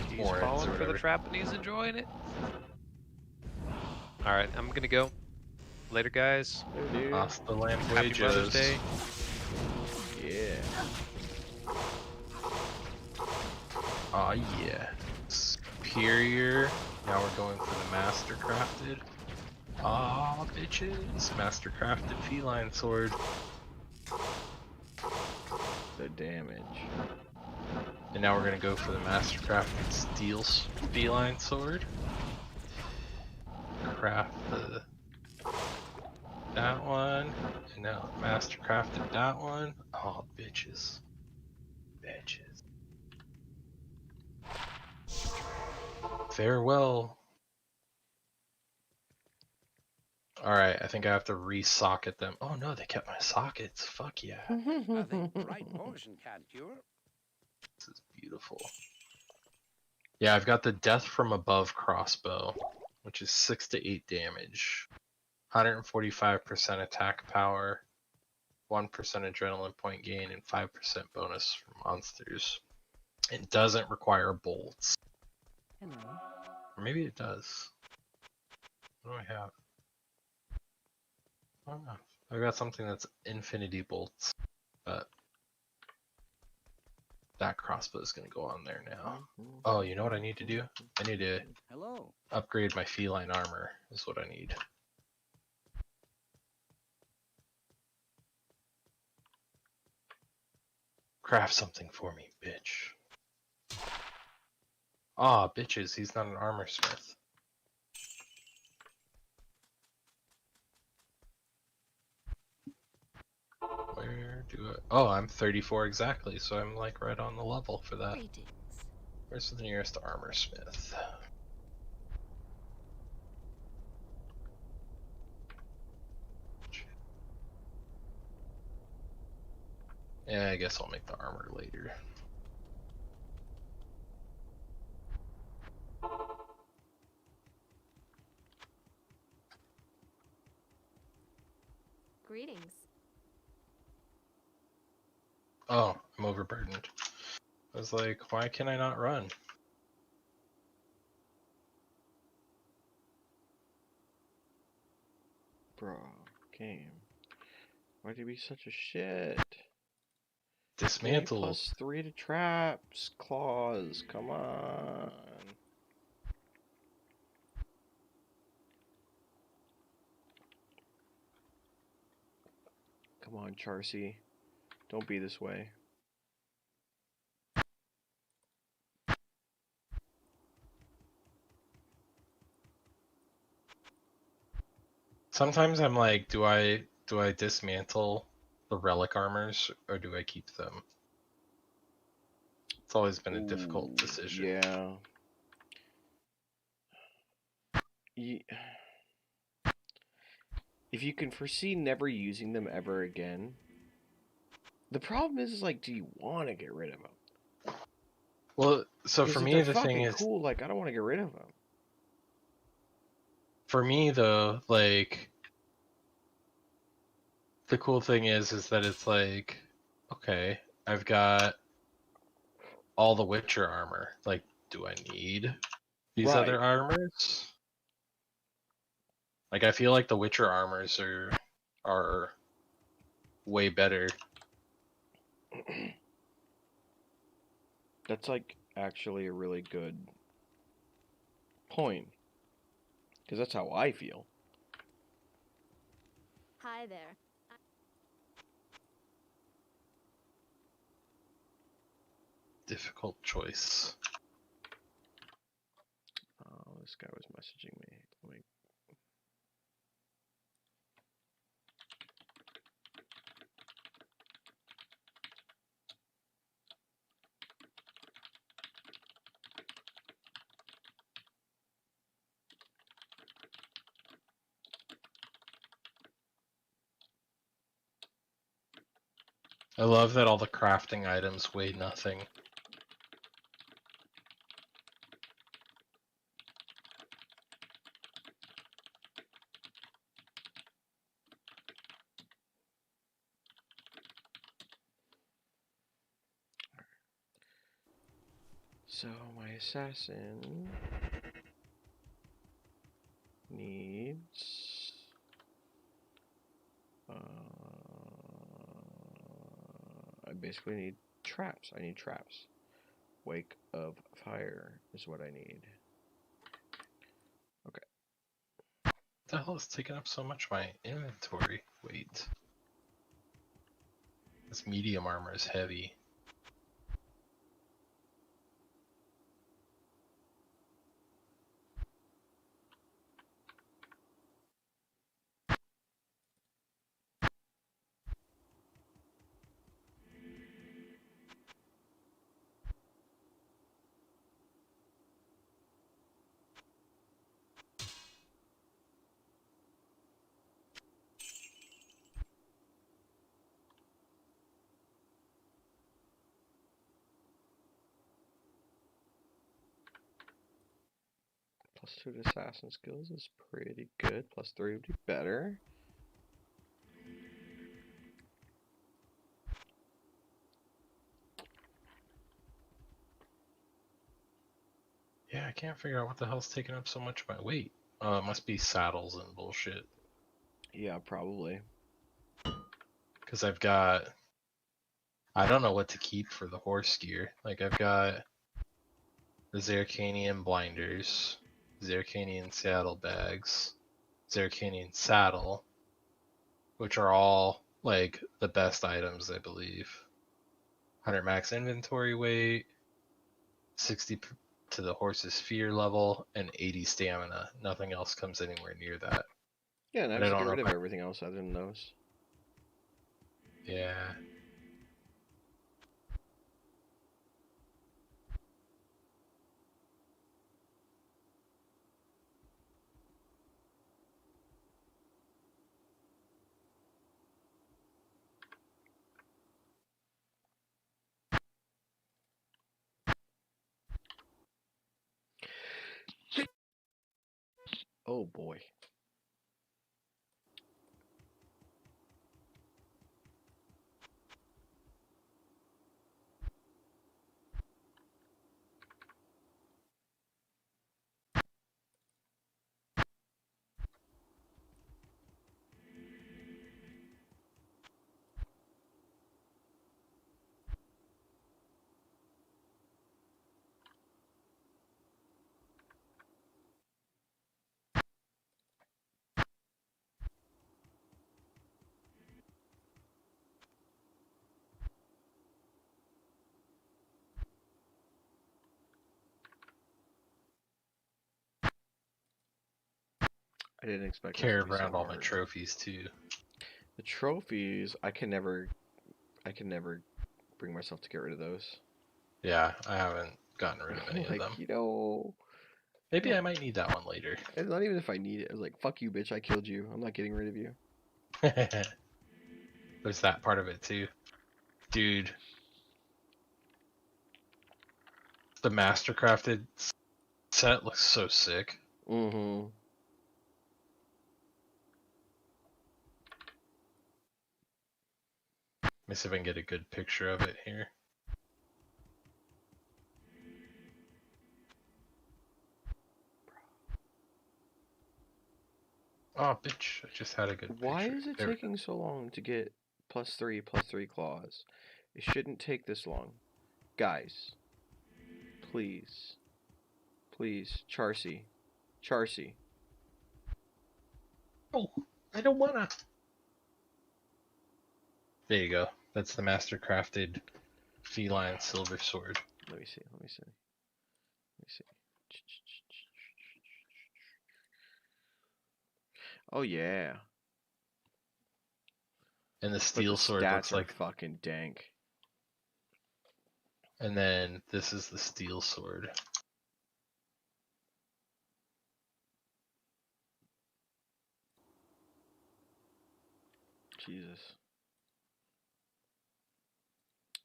He's
Horns or
falling for the
whatever.
trap and he's enjoying it. Alright, I'm gonna go. Later, guys.
There, dude.
Hasta
Happy Mother's Day.
Yeah.
Aw, yeah. Superior. Now we're going for the Master Crafted. Aw, bitches. Master Crafted Feline Sword.
The damage.
And now we're gonna go for the Master Crafted Steel Feline Sword. Craft that one. And now Master Crafted that one. Aw, bitches. Bitches. Farewell. Alright, I think I have to re-socket them. Oh no, they kept my sockets. Fuck yeah.
Nothing right poison can't cure.
This is beautiful. Yeah, I've got the Death from Above crossbow, which is 6 to 8 damage. 145% attack power, 1% adrenaline point gain, and 5% bonus for monsters. It doesn't require bolts.
Hello.
Or maybe it does. What do I have? I don't know. I've got something that's infinity bolts, but that crossbow is going to go on there now. Oh, you know what I need to do? I need to
Hello.
upgrade my feline armor, is what I need. Craft something for me, bitch. Aw, bitches, he's not an armor smith. Where do I... Oh, I'm 34 exactly, so I'm like right on the level for that.
Greetings.
Where's the nearest armor smith? Yeah, I guess I'll make the armor later.
Greetings.
Oh, I'm overburdened. I was like, why can I not run?
Bro, game. Why'd you be such a shit?
Dismantle.
+3 to traps, claws, come on. Come on, Charcy. Don't be this way.
Sometimes I'm like, do I dismantle the relic armors or do I keep them? It's always been a difficult
Ooh,
decision.
Yeah. Ye- If you can foresee never using them ever again, the problem is like, do you want to get rid of them?
Well, so
Because
for
if
me
they're
the
fucking
thing is,
cool, like I don't want to get rid of them.
for me though, like the cool thing is that it's like, okay, I've got all the Witcher armor. Like, do I need these
Right.
other armors? Like, I feel like the Witcher armors are way better.
That's like actually a really good point. Because that's how I feel.
Hi there.
Difficult choice.
Oh, this guy was messaging me. Let me...
I love that all the crafting items weigh nothing.
So my assassin needs I basically need traps. I need traps. Wake of fire is what I need. Okay.
What the hell is taking up so much of my inventory? Wait. This medium armor is heavy.
+2 to assassin skills is pretty good. +3 would be better.
Yeah, I can't figure out what the hell's taking up so much of my weight. Oh, it must be saddles and bullshit.
Yeah, probably.
Because I've got... I don't know what to keep for the horse gear. Like, I've got the Zercanian blinders, Zercanian saddlebags, Zercanian saddle, which are all, like, the best items, I believe. 100 max inventory weight, 60 to the horse's fear level, and 80 stamina. Nothing else comes anywhere near that.
Yeah, and I
But I
just
don't
get
know
rid
if
of
I...
everything else other than those.
Yeah.
Oh boy. I didn't expect this
Carry
to be so
around all my
hard.
trophies too.
The trophies, I can never bring myself to get rid of those.
Yeah, I haven't gotten rid of any of
Like,
them.
you know,
Maybe I might need that one later.
it's not even if I need it. It's like, fuck you, bitch, I killed you. I'm not getting rid of you.
There's that part of it too. Dude. The Mastercrafted set looks so sick.
Mm-hmm.
Let me see if I can get a good picture of it here. Oh, bitch. I just had a good
Why
picture.
is it
There we go.
taking so long to get +3 claws? It shouldn't take this long. Guys, please. Please, Charcy. Charcy.
Oh, I don't wanna. There you go. That's the Mastercrafted feline silver sword.
Let me see. Let me see. Let me see. Oh yeah.
And the
But
steel
the
sword
stats
looks
are
like.
fucking dank.
And then this is the steel sword.
Jesus.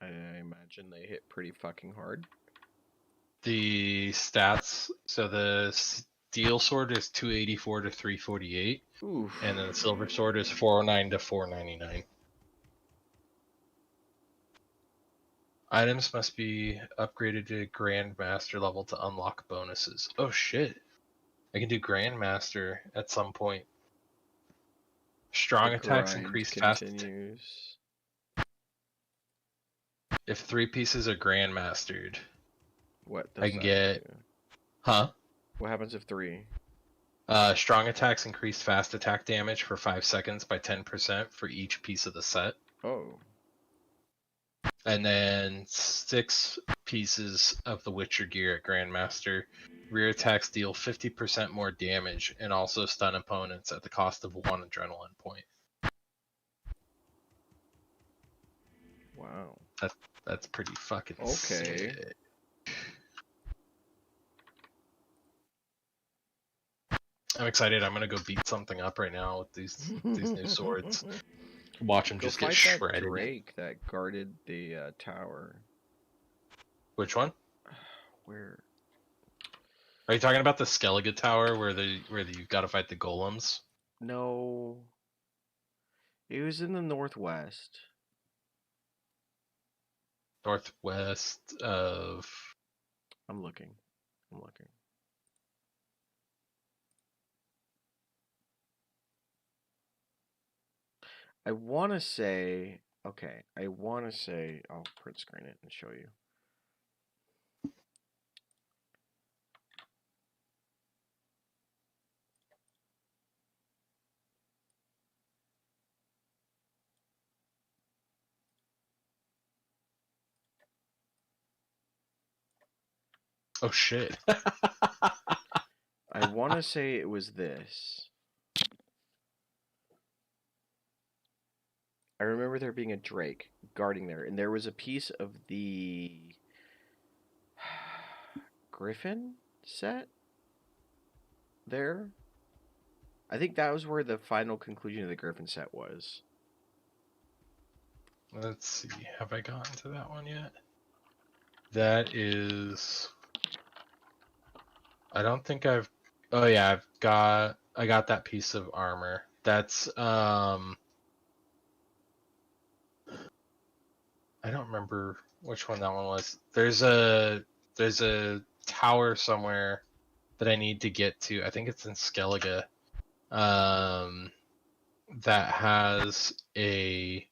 I imagine they hit pretty fucking hard.
The stats. So the steel sword is 284 to 348.
Oof.
And then the silver sword is 409 to 499. Items must be upgraded to Grandmaster level to unlock bonuses. Oh shit. I can do Grandmaster at some point. Strong
The
attacks
grind
increase fast.
continues.
If 3 pieces are Grandmastered,
What
I
does
can
that
get.
do?
Huh?
What happens if 3?
Strong attacks increase fast attack damage for 5 seconds by 10% for each piece of the set.
Oh.
And then 6 pieces of the Witcher gear at Grandmaster. Rear attacks deal 50% more damage and also stun opponents at the cost of 1 adrenaline point.
Wow.
That's pretty fucking
Okay.
sick. I'm excited. I'm gonna go beat something up right now with these new swords. Watch them
Go
just get
fight that
shredded.
Drake that guarded the tower.
Which one?
Where?
Are you talking about the Skellige Tower where you've got to fight the golems?
No. It was in the northwest.
Northwest of.
I'm looking. I want to say. Okay. I want to say. I'll print screen it and show you.
Oh shit.
I want to say it was this. I remember there being a Drake guarding there, and there was a piece of the Griffin set there. I think that was where the final conclusion of the Griffin set was.
Let's see. Have I gotten to that one yet? That is. I don't think I've. Oh yeah, I got that piece of armor. That's I don't remember which one that one was. There's a tower somewhere that I need to get to. I think it's in Skellige. That has a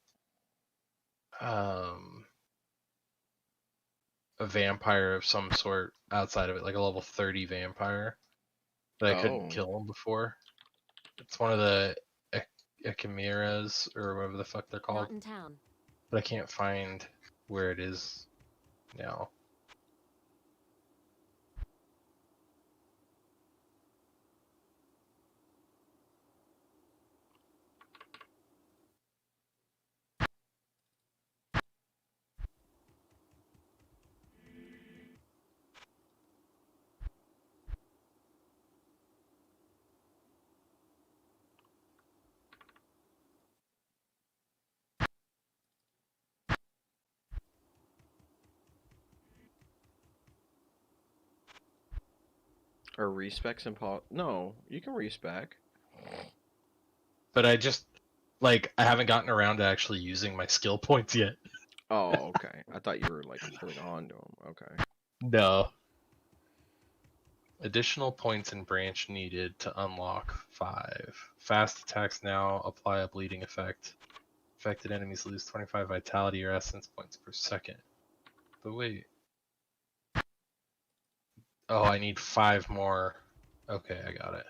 vampire of some sort outside of it, like a level 30 vampire that I couldn't
Oh.
kill him before. It's one of the Echimeras or whatever the fuck they're called,
Not in town.
but I can't find where it is now.
Or respecs and No, you can respec.
But I just like I haven't gotten around to actually using my skill points yet.
Oh, okay. I thought you were like holding on to them. Okay.
No. Additional points in branch needed to unlock 5. Fast attacks now apply a bleeding effect. Affected enemies lose 25 vitality or essence points per second. But wait. Oh, I need 5 more. Okay, I got it.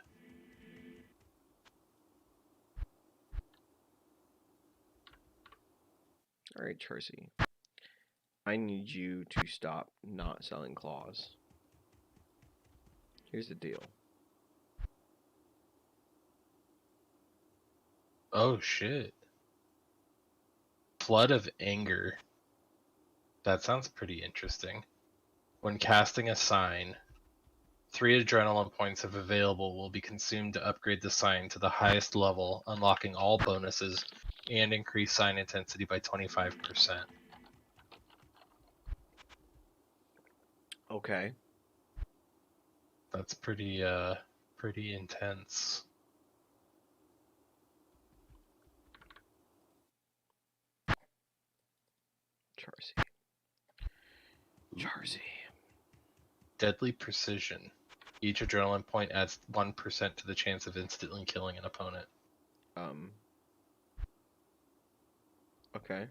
All right, Tracy. I need you to stop not selling claws. Here's the deal.
Oh shit. Flood of Anger. That sounds pretty interesting. When casting a sign, 3 adrenaline points if available will be consumed to upgrade the sign to the highest level, unlocking all bonuses and increase sign intensity by 25%.
Okay.
That's pretty intense.
Tracy. Charzy.
Deadly Precision. Each adrenaline point adds 1% to the chance of instantly killing an opponent.
Okay.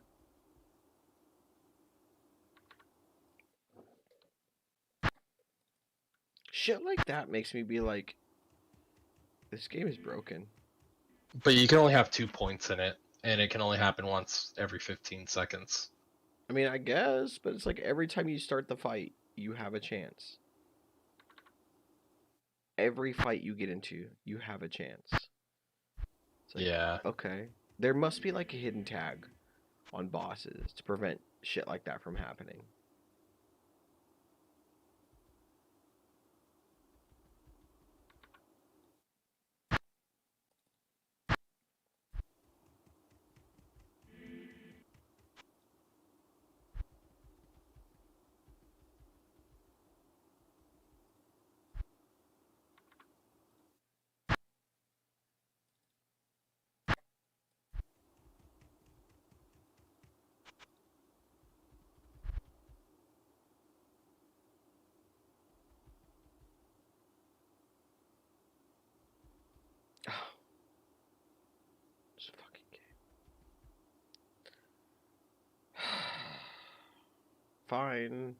Shit like that makes me be like, this game is broken.
But you can only have 2 points in it, and it can only happen once every 15 seconds.
I mean, I guess, but it's like every time you start the fight, you have a chance. Every fight you get into, you have a chance. It's like,
Yeah.
okay. There must be like a hidden tag on bosses to prevent shit like that from happening. This fucking game. Fine.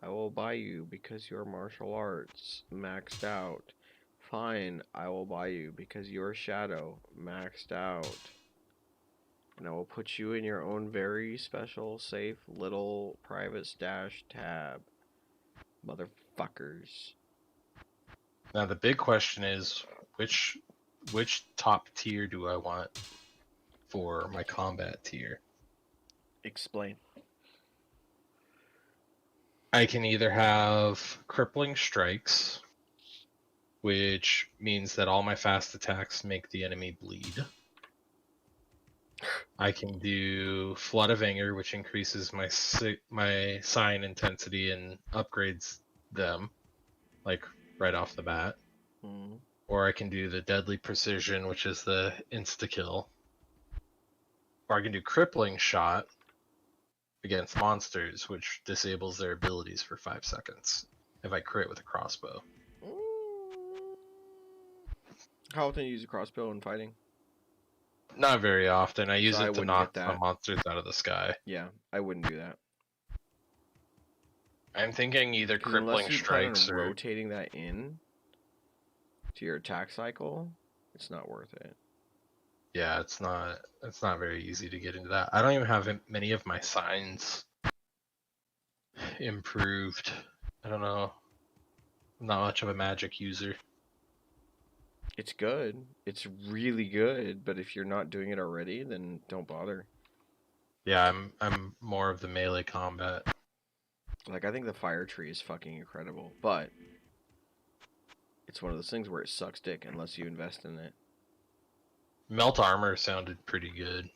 I will buy you because your martial arts maxed out. Fine, I will buy you because your shadow maxed out. And I will put you in your own very special, safe, little private stash tab. Motherfuckers.
Now the big question is, which top tier do I want for my combat tier?
Explain.
I can either have Crippling Strikes, which means that all my fast attacks make the enemy bleed. I can do Flood of Anger, which increases my sign intensity and upgrades them, like right off the bat.
Mm.
Or I can do the Deadly Precision, which is the insta-kill. Or I can do Crippling Shot against monsters, which disables their abilities for 5 seconds if I crit with a crossbow.
How often do you use a crossbow in fighting?
Not very often. I use
So I
it to
wouldn't
knock
get
the
that.
monsters out of the sky.
Yeah, I wouldn't do that.
I'm thinking either
'Cause
Crippling
unless you plan
Strikes
on
or...
rotating that in to your attack cycle, it's not worth it.
Yeah, it's not very easy to get into that. I don't even have many of my signs improved. I don't know. I'm not much of a magic user.
It's good. It's really good, but if you're not doing it already, then don't bother.
Yeah, I'm more of the melee combat.
Like, I think the fire tree is fucking incredible, but it's one of those things where it sucks dick unless you invest in it.
Melt armor sounded pretty good.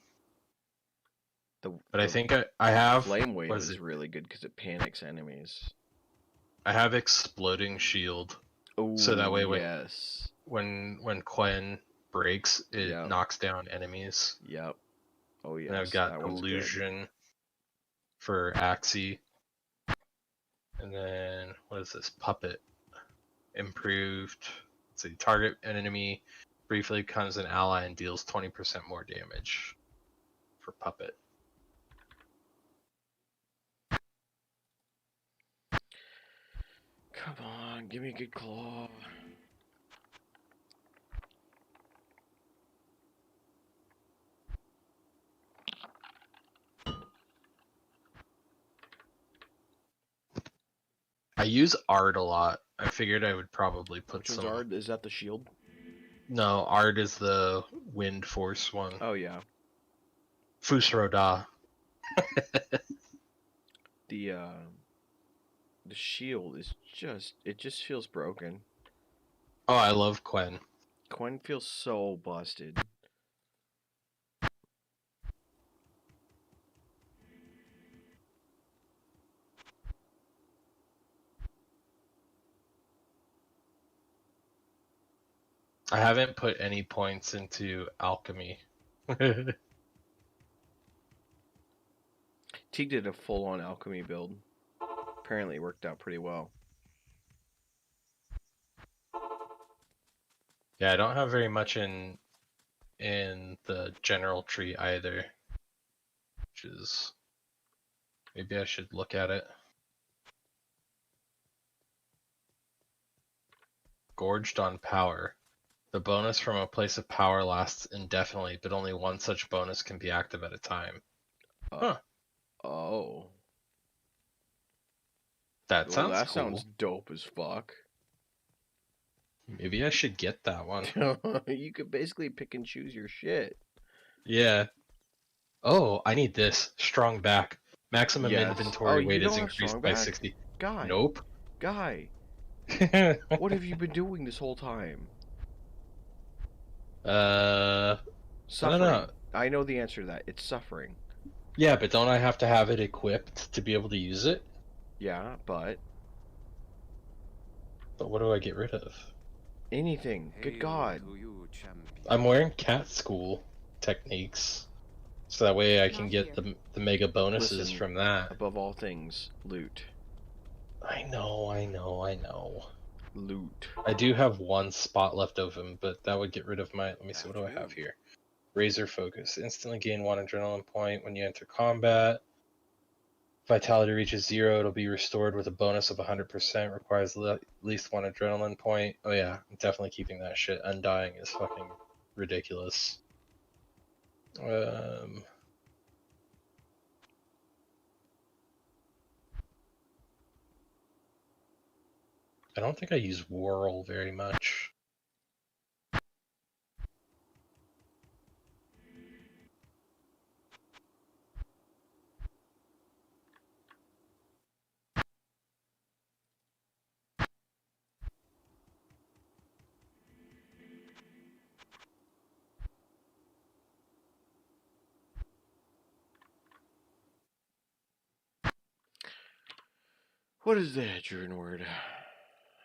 But I
The
think I have...
flame wave
was
is
it?
really good because it panics enemies.
I have Exploding Shield.
Oh,
So that way
yes.
when Quen breaks, it
Yep.
knocks down enemies.
Yep. Oh, yes.
And I've got
that one's good.
Illusion for Axie. And then, what is this? Puppet. Improved. Let's see, target an enemy briefly becomes an ally and deals 20% more damage for Puppet.
Come on, give me a good claw.
I use Ard a lot. I figured I would probably put
Which one's
some...
Ard? Is that the shield?
No, Ard is the Wind Force one.
Oh, yeah.
Fusroda.
The shield is it just feels broken.
Oh, I love Quen.
Quen feels so busted.
I haven't put any points into Alchemy.
Teague did a full-on alchemy build. apparently it worked out pretty well.
Yeah, I don't have very much in the general tree either, which is maybe I should look at it. Gorged on power. The bonus from a place of power lasts indefinitely, but only one such bonus can be active at a time. Huh.
Oh.
That
Well,
sounds
that
cool.
sounds dope as fuck.
Maybe I should get that one.
You could basically pick and choose your shit.
Yeah. Oh, I need this. Strong back. Maximum
Yes.
inventory
Oh, you
weight is
don't have
increased
strong
by
back?
60.
Guy.
Nope.
Guy. What have you been doing this whole time?
I don't know.
Suffering. I know the answer to that. It's suffering.
Yeah, but don't I have to have it equipped to be able to use it?
Yeah, but
But what do I get rid of?
anything. Good God.
To you, champion.
I'm wearing cat school techniques, so that way I can
Not
get
here.
the mega bonuses
Listen,
from that.
Above all things, loot.
I know.
Loot.
I do have one spot left of him, but that would get rid of my. Let me see, what do I have here? Razor focus. Instantly gain 1 adrenaline point when you enter combat. Vitality reaches 0, it'll be restored with a bonus of 100%. Requires at least 1 adrenaline point. Oh yeah, I'm definitely keeping that shit. Undying is fucking ridiculous. I don't think I use Whirl very much.
What is the Hadron word?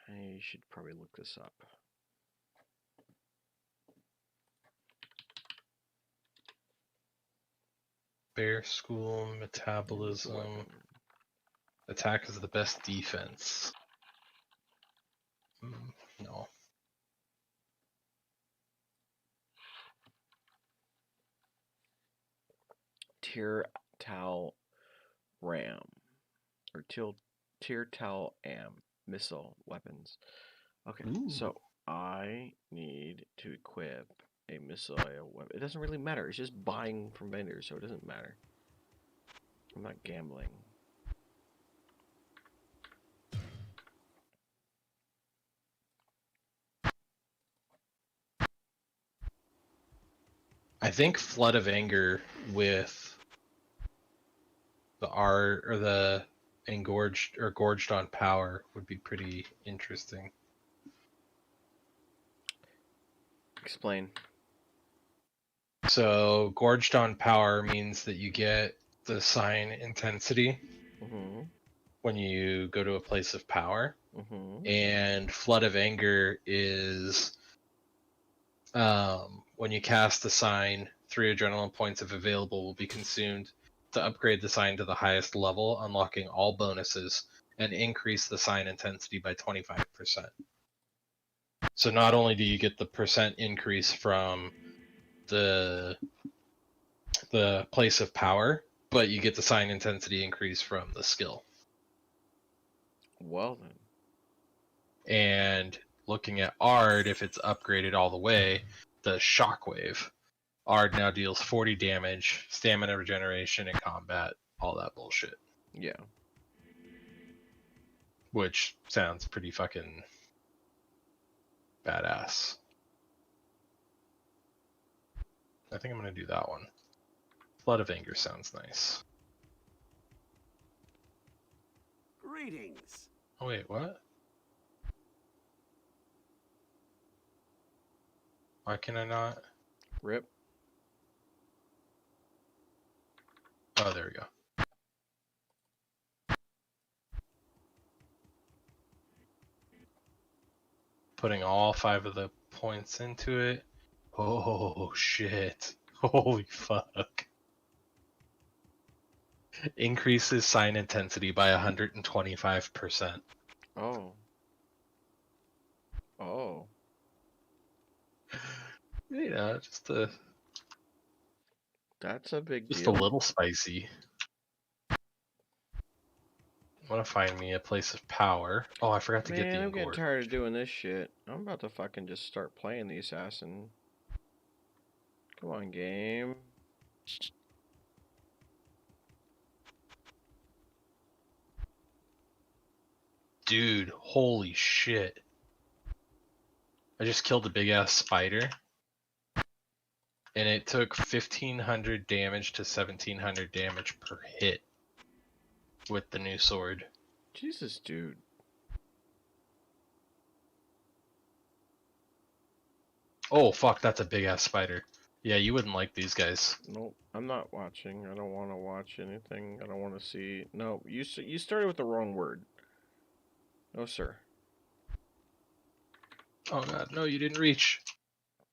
I should probably look this up.
Bear school, metabolism.
Weapon.
Attack is the best defense. No.
Tir-Tal Ram. Or Tir-Tal Am. Missile weapons. Okay,
Ooh.
so I need to equip a missile weapon. It doesn't really matter. It's just buying from vendors, so it doesn't matter. I'm not gambling.
I think Flood of Anger with the R or the engorged or gorged on power would be pretty interesting.
Explain.
So gorged on power means that you get the sign intensity
Mm-hmm.
when you go to a place of power,
Mm-hmm.
and Flood of Anger is when you cast the sign, 3 adrenaline points if available will be consumed to upgrade the sign to the highest level, unlocking all bonuses and increase the sign intensity by 25%. So not only do you get the percent increase from the place of power, but you get the sign intensity increase from the skill.
Well then.
And looking at Ard, if it's upgraded all the way, the Shockwave. Ard now deals 40 damage, stamina regeneration in combat, all that bullshit.
Yeah.
Which sounds pretty fucking badass. I think I'm gonna do that one. Flood of Anger sounds nice.
Greetings.
Oh wait, what? Why can I not?
Rip.
Oh, there we go. Putting all 5 of the points into it. Oh shit. Holy fuck. Increases sign intensity by 125%.
Oh. Oh.
You know,
That's a big
just a
deal.
little spicy. I want to find me a place of power. Oh, I forgot to get the
Man, I'm getting
Engord.
tired of doing this shit. I'm about to fucking just start playing the assassin. Come on, game.
Dude, holy shit. I just killed a big ass spider. And it took 1500 damage to 1700 damage per hit with the new sword.
Jesus, dude.
Oh fuck, that's a big ass spider. Yeah, you wouldn't like these guys.
Nope, I'm not watching. I don't want to watch anything. I don't want to see. No, you started with the wrong word. No, sir.
Oh god, no, you didn't reach.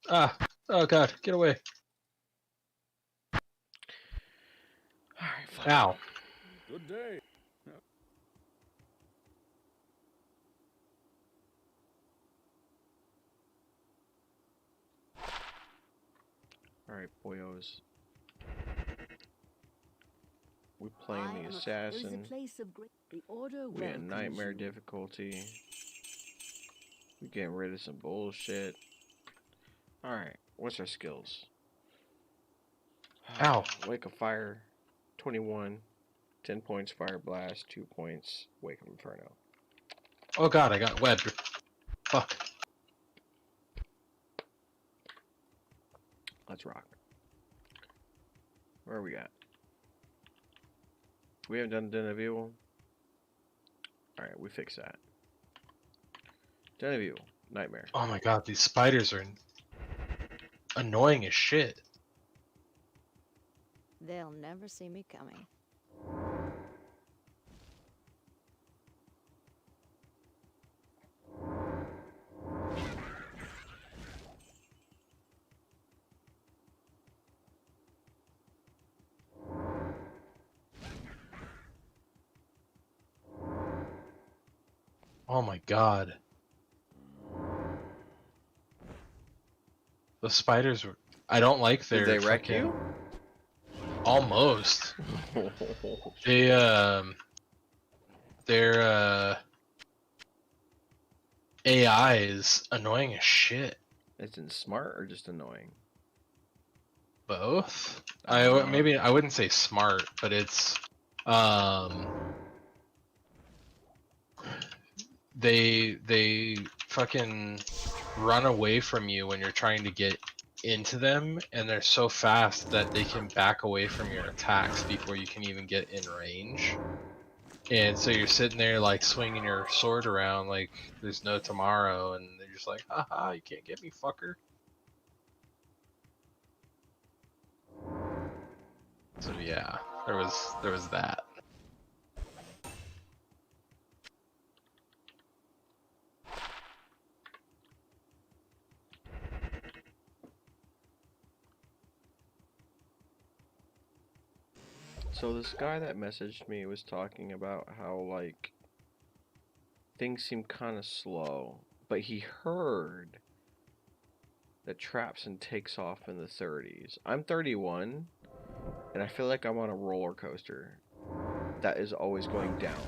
Ah, oh god, get away.
Alright, fine.
Ow.
Good day.
Alright, boyos. We playing the
There is a
assassin.
place of great. The order
We in
welcomes
nightmare
you.
difficulty. We getting rid of some bullshit. Alright, what's our skills?
Ow.
Wake of Fire, 21. 10 points Fire Blast, 2 points Wake of Inferno.
Oh god, I got webbed. Fuck.
Let's rock. Where are we at? We haven't done Den of Evil. Alright, we fix that. Den of Evil, Nightmare.
Oh my god, these spiders are annoying as shit.
They'll never see me coming.
Oh my god. The spiders were. I don't like their.
Did they wreck
fucking-
you?
Almost. They their AI is annoying as shit.
Isn't smart or just annoying?
Both.
Uh-huh.
Maybe I wouldn't say smart, but it's they fucking run away from you when you're trying to get into them, and they're so fast that they can back away from your attacks before you can even get in range. And so you're sitting there like swinging your sword around like there's no tomorrow, and they're just like, haha, you can't get me, fucker. So yeah, there was that.
So this guy that messaged me was talking about how like things seem kind of slow, but he heard that Trapson takes off in the 30s. I'm 31, and I feel like I'm on a roller coaster that is always going down.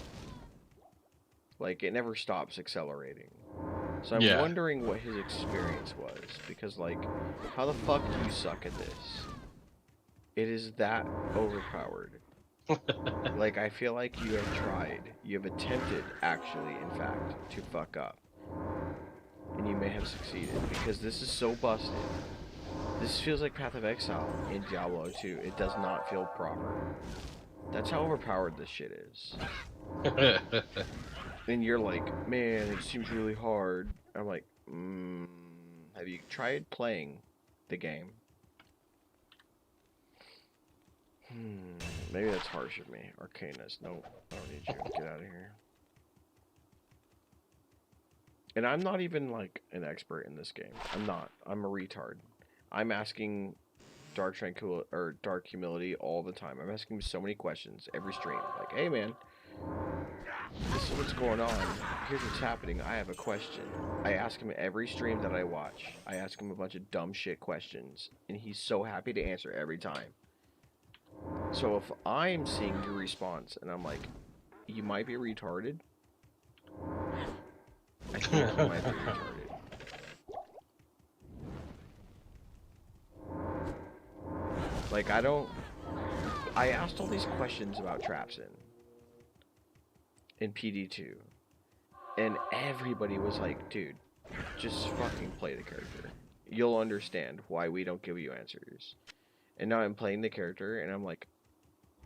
Like it never stops accelerating. So I'm
Yeah.
wondering what his experience was, because like, how the fuck do you suck at this? It is that overpowered. Like, I feel like you have tried. You have attempted, actually, in fact, to fuck up. And you may have succeeded, because this is so busted. This feels like Path of Exile in Diablo 2. It does not feel proper. That's how overpowered this shit is. And you're like, man, it seems really hard. I'm like, have you tried playing the game? Maybe that's harsh of me. Arcanus. Nope. I don't need you. Get out of here. And I'm not even like an expert in this game. I'm not. I'm a retard. I'm asking Dark Tranquil or Dark Humility all the time. I'm asking him so many questions every stream. Like, hey man, this is what's going on. Here's what's happening. I have a question. I ask him every stream that I watch. I ask him a bunch of dumb shit questions, and he's so happy to answer every time. So if I'm seeing your response and I'm like, you might be retarded, I think you might be retarded. Like, I asked all these questions about traps in PD2, and everybody was like, dude, just fucking play the character. You'll understand why we don't give you answers. And now I'm playing the character, and I'm like,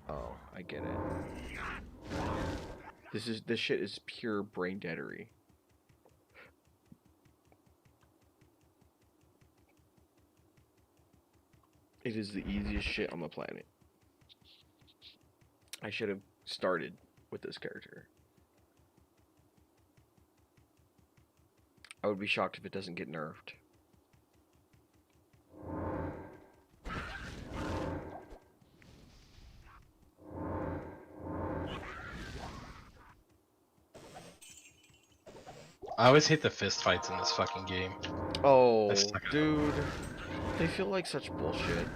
oh, I get it. This shit is pure brain deadery. It is the easiest shit on the planet. I should have started with this character. I would be shocked if it doesn't get nerfed.
I always hate the fist fights in this fucking game.
Oh, dude. They feel like such bullshit.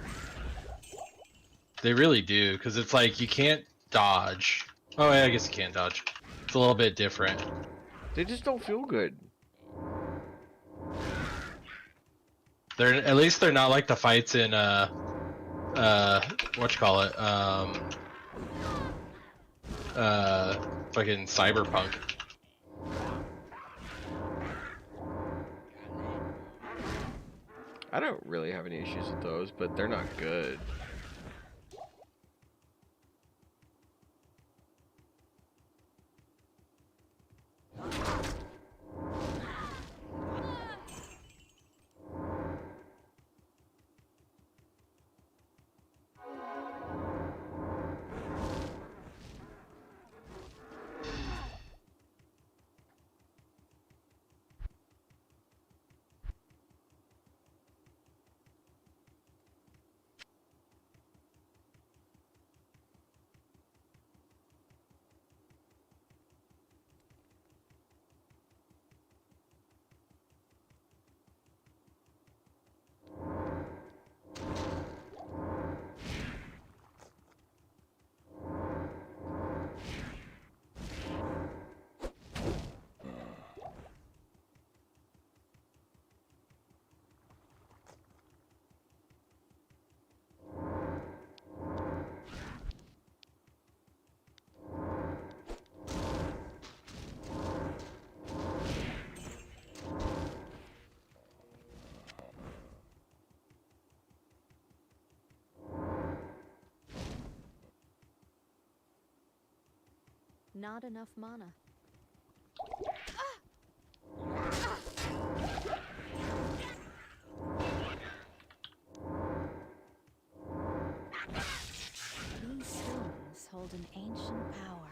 They really do, because it's like you can't dodge. Oh, yeah, I guess you can dodge. It's a little bit different.
They just don't feel good.
They're at least they're not like the fights in whatchamacallit, fucking Cyberpunk.
I don't really have any issues with those, but they're not good.
Not enough mana. These stones hold an ancient power.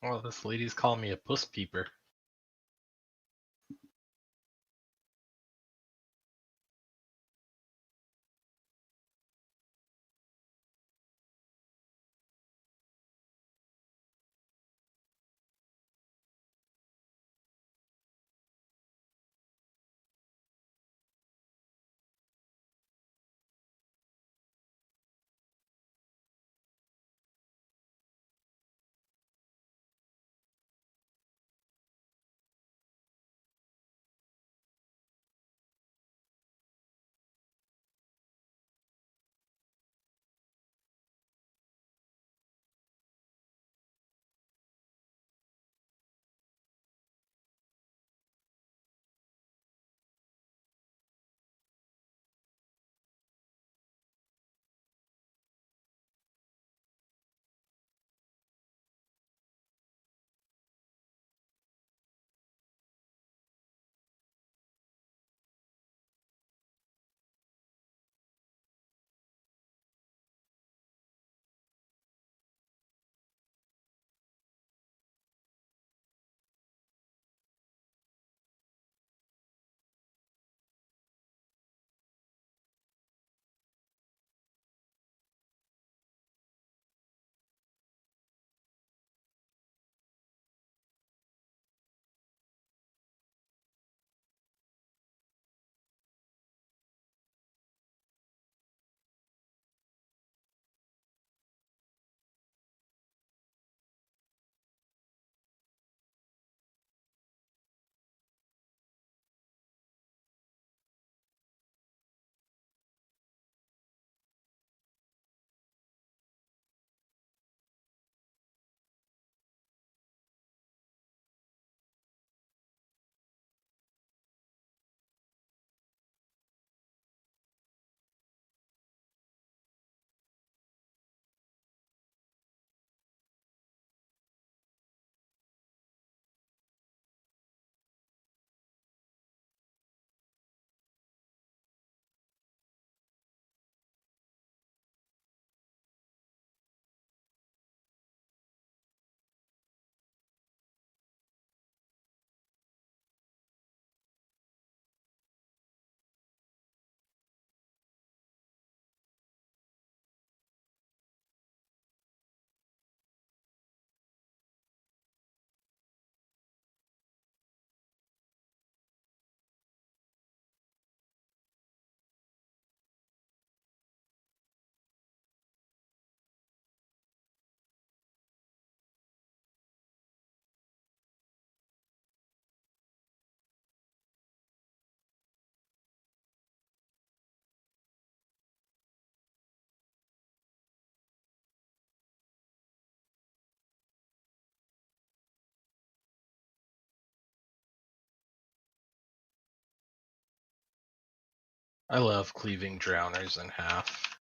Oh, this lady's calling me a puss peeper. I love cleaving drowners in half.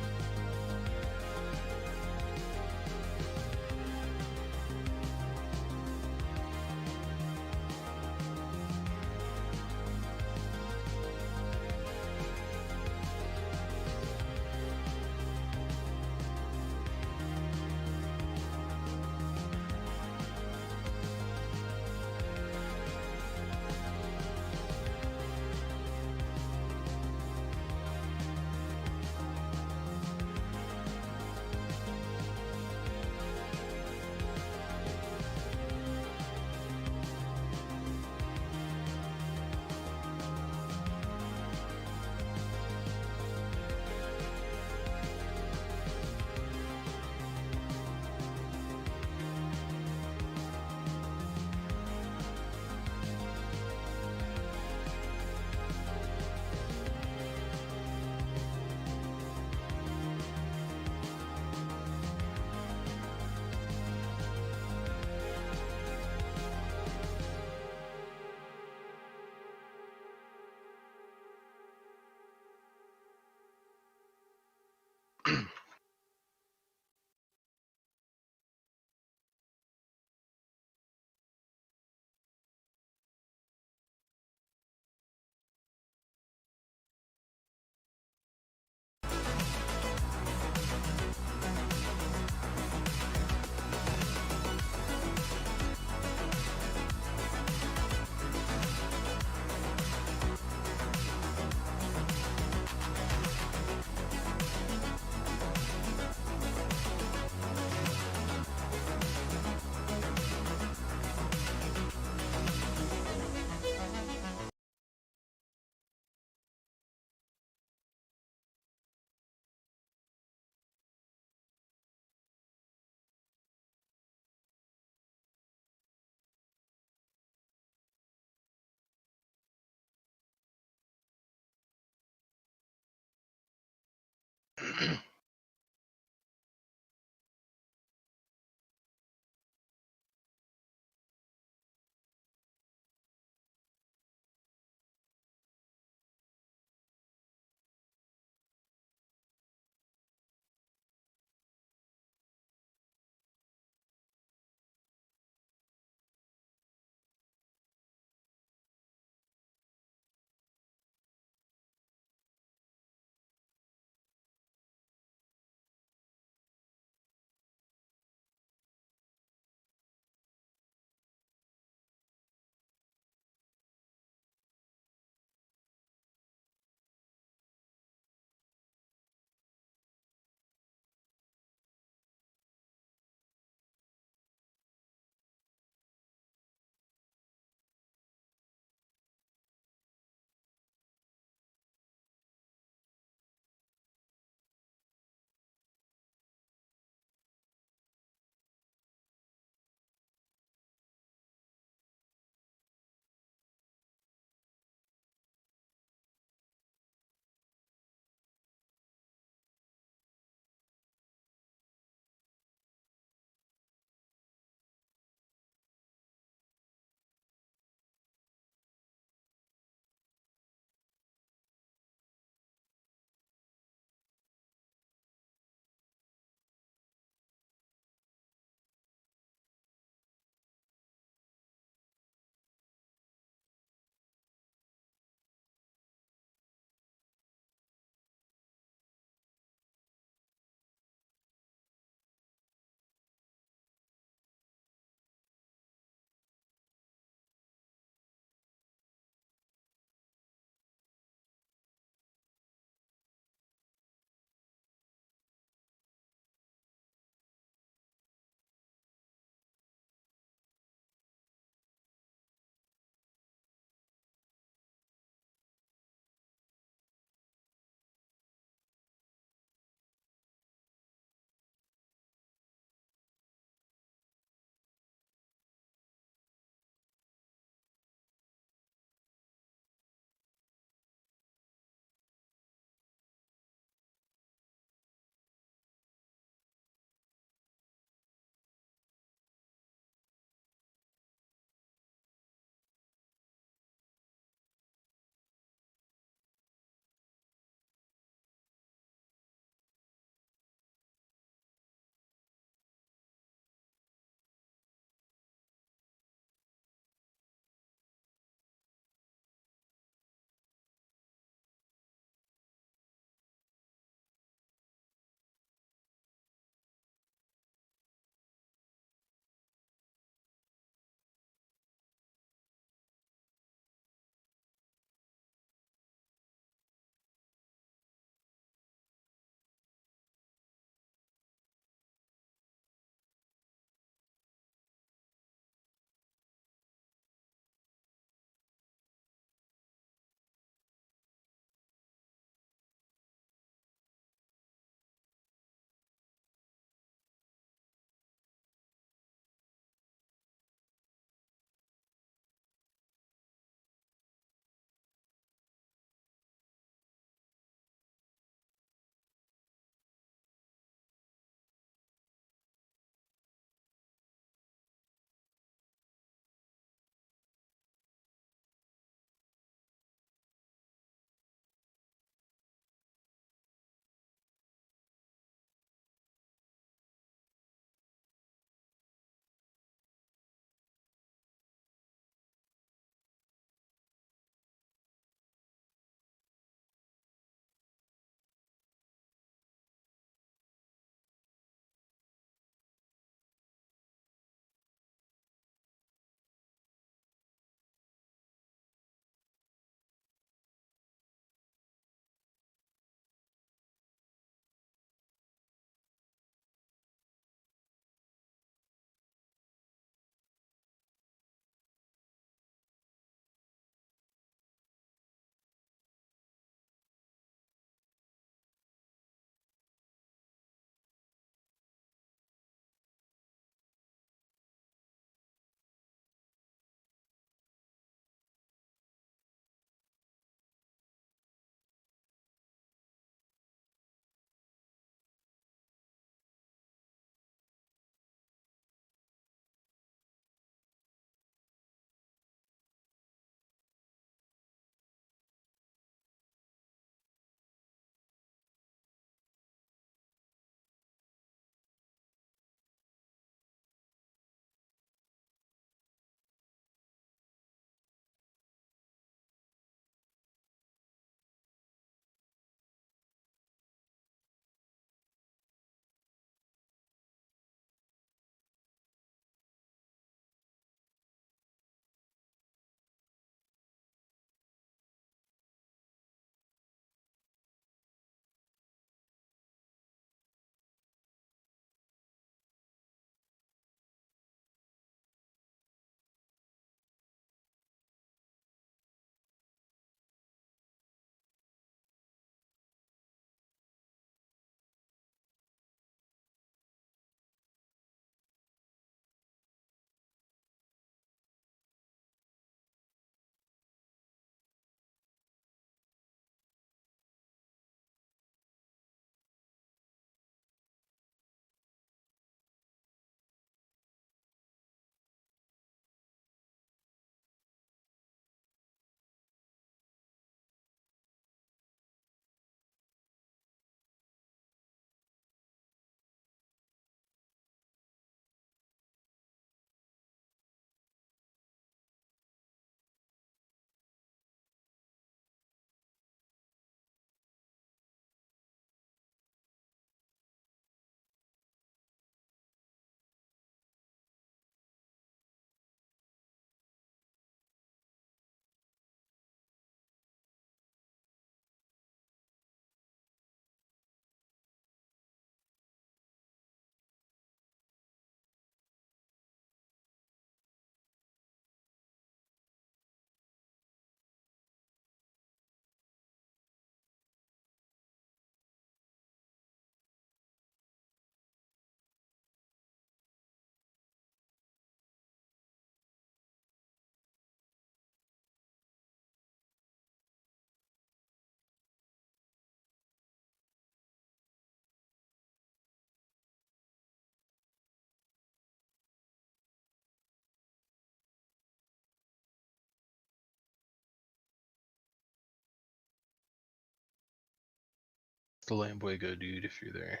It's the Lambuego, dude, if you're there.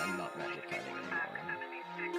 I'm not magic fighting anymore.